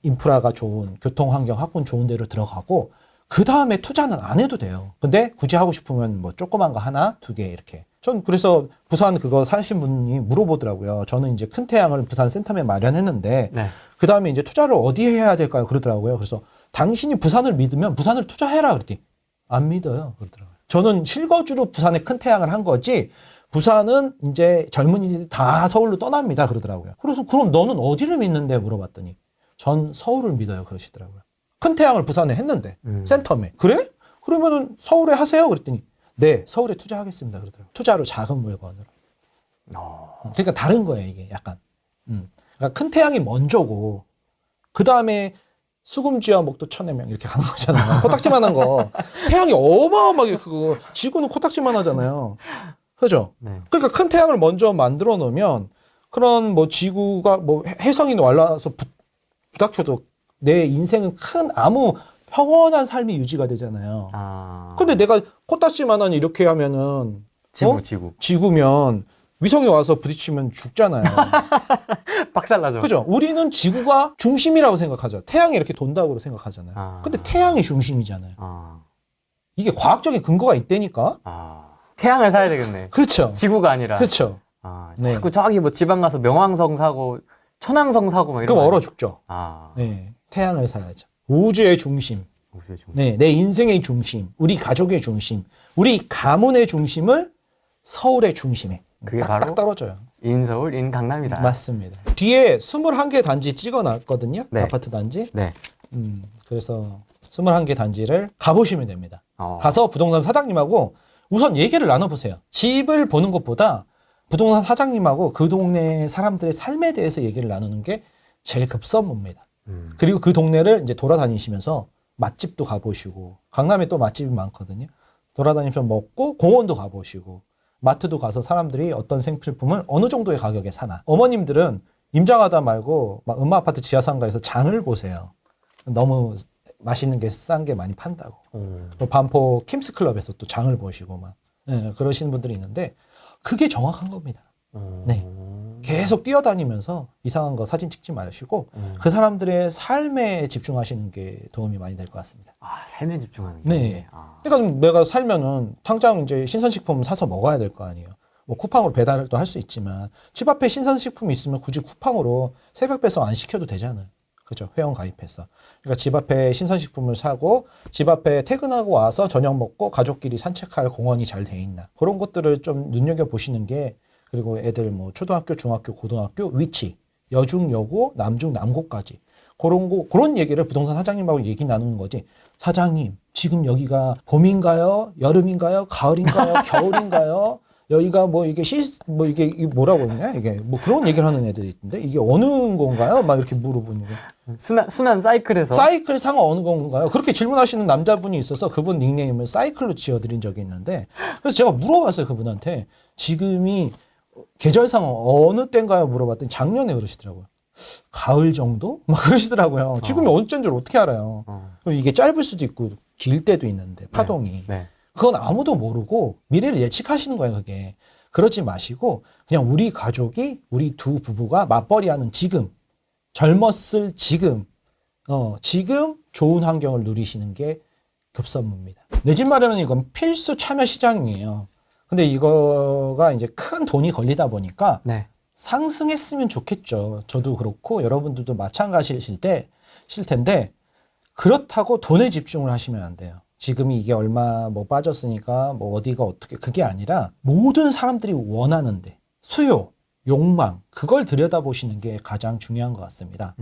인프라가 좋은 교통환경 학군 좋은 데로 들어가고 그 다음에 투자는 안 해도 돼요. 근데 굳이 하고 싶으면 뭐 조그만 거 하나, 두 개 이렇게. 전 그래서 부산 그거 사신 분이 물어보더라고요. 저는 이제 큰 태양을 부산 센텀에 마련했는데 네. 그 다음에 이제 투자를 어디에 해야 될까요? 그러더라고요. 그래서 당신이 부산을 믿으면 부산을 투자해라 그랬더니 안 믿어요. 그러더라고요. 저는 실거주로 부산에 큰 태양을 한 거지 부산은 이제 젊은이들이 다 서울로 떠납니다. 그러더라고요. 그래서 그럼 너는 어디를 믿는데 물어봤더니 전 서울을 믿어요. 그러시더라고요. 큰 태양을 부산에 했는데 센텀에. 그래? 그러면은 서울에 하세요. 그랬더니 네, 서울에 투자하겠습니다. 그러더라고요. 투자로 작은 물건으로. 그러니까 다른 거예요. 이게 약간. 그러니까 큰 태양이 먼저고 그 다음에 수금지와 목도 1000명 이렇게 가는 거잖아요. 코딱지만한 거. 태양이 어마어마하게 크고 지구는 코딱지만 하잖아요. 그죠? 네. 그러니까 큰 태양을 먼저 만들어 놓으면 그런 뭐 지구가 뭐 해성이 날아서 부닥쳐도 내 인생은 큰 아무 평온한 삶이 유지가 되잖아요. 근데 내가 코딱지만한 이렇게 하면은 지구면 위성이 와서 부딪히면 죽잖아요. 박살나죠. 그죠? 우리는 지구가 중심이라고 생각하죠. 태양이 이렇게 돈다고 생각하잖아요. 근데 태양이 중심이잖아요. 이게 과학적인 근거가 있다니까. 태양을 사야 되겠네. 그렇죠. 지구가 아니라. 그렇죠. 네. 자꾸 저기 뭐 지방 가서 명왕성 사고 천왕성 사고 막 이런. 그럼 얼어 죽죠. 네, 태양을 사야죠. 우주의 중심. 우주의 중심. 네, 내 인생의 중심, 우리 가족의 중심, 우리 가문의 중심을 서울의 중심에 그게 딱 바로 떨어져요. 인서울, 인강남이다. 맞습니다. 뒤에 21개 단지 찍어놨거든요. 네. 아파트 단지. 네. 그래서 21개 단지를 가보시면 됩니다. 가서 부동산 사장님하고 우선 얘기를 나눠보세요. 집을 보는 것보다 부동산 사장님하고 그 동네 사람들의 삶에 대해서 얘기를 나누는 게 제일 급선무입니다. 그리고 그 동네를 이제 돌아다니시면서 맛집도 가보시고, 강남에 또 맛집이 많거든요. 돌아다니면서 먹고 공원도 가보시고 마트도 가서 사람들이 어떤 생필품을 어느 정도의 가격에 사나. 어머님들은 임장하다 말고 막 음마아파트 지하상가에서 장을 보세요. 너무 맛있는 게 싼 게 많이 판다고. 반포 킴스클럽에서 또 장을 보시고 막 그러시는 분들이 있는데 그게 정확한 겁니다. 네. 계속 뛰어다니면서 이상한 거 사진 찍지 마시고 그 사람들의 삶에 집중하시는 게 도움이 많이 될 것 같습니다. 삶에 집중하는 게. 네. 그러니까 내가 살면은 당장 이제 신선식품 사서 먹어야 될 거 아니에요. 뭐 쿠팡으로 배달도 할 수 있지만 집 앞에 신선식품이 있으면 굳이 쿠팡으로 새벽 배송 안 시켜도 되잖아요. 그죠? 회원 가입해서. 그러니까 집 앞에 신선식품을 사고 집 앞에 퇴근하고 와서 저녁 먹고 가족끼리 산책할 공원이 잘 돼 있나. 그런 것들을 좀 눈여겨보시는 게 그리고 애들 뭐 초등학교, 중학교, 고등학교 위치, 여중, 여고, 남중, 남고까지 그런 얘기를 부동산 사장님하고 얘기 나누는 거지. 사장님, 지금 여기가 봄인가요? 여름인가요? 가을인가요? 겨울인가요? 여기가 뭐 이게 이게 뭐라고 그러냐? 이게 뭐 그런 얘기를 하는 애들이 있던데 이게 어느 건가요? 막 이렇게 물어보는 거. 순환 사이클에서. 사이클 상은 어느 건가요? 그렇게 질문하시는 남자분이 있어서 그분 닉네임을 사이클로 지어드린 적이 있는데 그래서 제가 물어봤어요 그분한테 지금이 계절상 어느 때인가요? 물어봤더니 작년에 그러시더라고요. 가을 정도? 막 그러시더라고요. 지금이 어느 때인 줄 어떻게 알아요? 이게 짧을 수도 있고 길 때도 있는데 파동이. 네. 그건 아무도 모르고 미래를 예측하시는 거예요, 그게. 그러지 마시고 그냥 우리 가족이 우리 두 부부가 맞벌이하는 지금 젊었을 지금 지금 좋은 환경을 누리시는 게 급선무입니다. 내 집 마련은 이건 필수 참여 시장이에요. 근데 이거가 이제 큰 돈이 걸리다 보니까 네. 상승했으면 좋겠죠. 저도 그렇고 여러분들도 마찬가지실 텐데 그렇다고 돈에 집중을 하시면 안 돼요. 지금이 이게 얼마 뭐 빠졌으니까 뭐 어디가 어떻게 그게 아니라 모든 사람들이 원하는데 수요, 욕망 그걸 들여다보시는 게 가장 중요한 것 같습니다.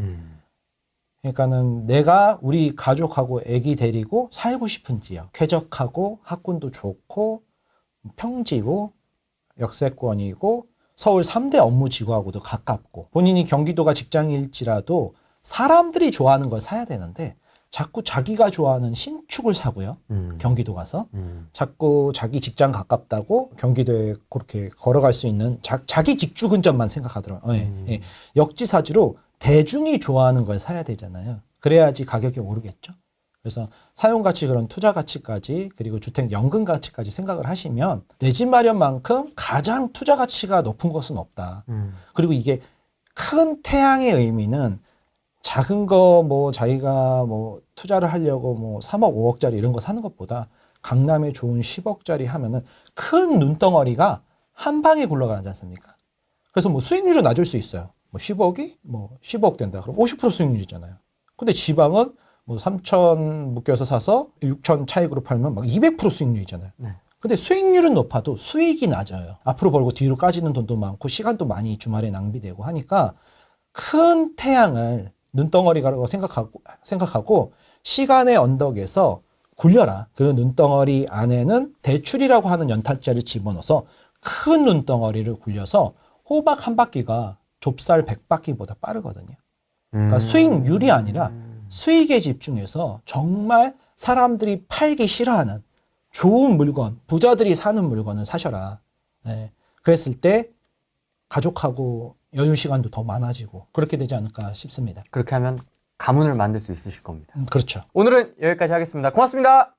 그러니까는 내가 우리 가족하고 아기 데리고 살고 싶은 지역, 쾌적하고 학군도 좋고 평지고 역세권이고 서울 3대 업무지구하고도 가깝고 본인이 경기도가 직장일지라도 사람들이 좋아하는 걸 사야 되는데 자꾸 자기가 좋아하는 신축을 사고요. 경기도 가서 자꾸 자기 직장 가깝다고 경기도에 그렇게 걸어갈 수 있는 자기 직주 근접만 생각하더라고요. 예. 역지사지로 대중이 좋아하는 걸 사야 되잖아요. 그래야지 가격이 오르겠죠. 그래서 사용가치 그런 투자가치까지 그리고 주택연금 가치까지 생각을 하시면 내 집 마련만큼 가장 투자가치가 높은 것은 없다. 그리고 이게 큰 태양의 의미는 작은 거 뭐 자기가 뭐 투자를 하려고 뭐 3억 5억짜리 이런 거 사는 것보다 강남에 좋은 10억짜리 하면은 큰 눈덩어리가 한 방에 굴러가지 않습니까? 그래서 뭐 수익률은 낮을 수 있어요. 뭐 10억이 뭐 15억 된다. 그럼 50% 수익률이잖아요. 근데 지방은 뭐 3천 묶여서 사서 6천 차익으로 팔면 막 200% 수익률이잖아요. 네. 근데 수익률은 높아도 수익이 낮아요. 앞으로 벌고 뒤로 까지는 돈도 많고 시간도 많이 주말에 낭비되고 하니까 큰 태양을 눈덩어리라고 생각하고 시간의 언덕에서 굴려라. 그 눈덩어리 안에는 대출이라고 하는 연탄재를 집어넣어서 큰 눈덩어리를 굴려서 호박 한 바퀴가 좁쌀 100바퀴보다 빠르거든요. 그러니까 수익률이 아니라 수익에 집중해서 정말 사람들이 팔기 싫어하는 좋은 물건, 부자들이 사는 물건을 사셔라. 네. 그랬을 때 가족하고 여유 시간도 더 많아지고 그렇게 되지 않을까 싶습니다. 그렇게 하면 가문을 만들 수 있으실 겁니다. 그렇죠. 오늘은 여기까지 하겠습니다. 고맙습니다.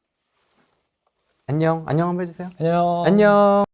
안녕. 안녕 한번 해주세요. 안녕. 안녕.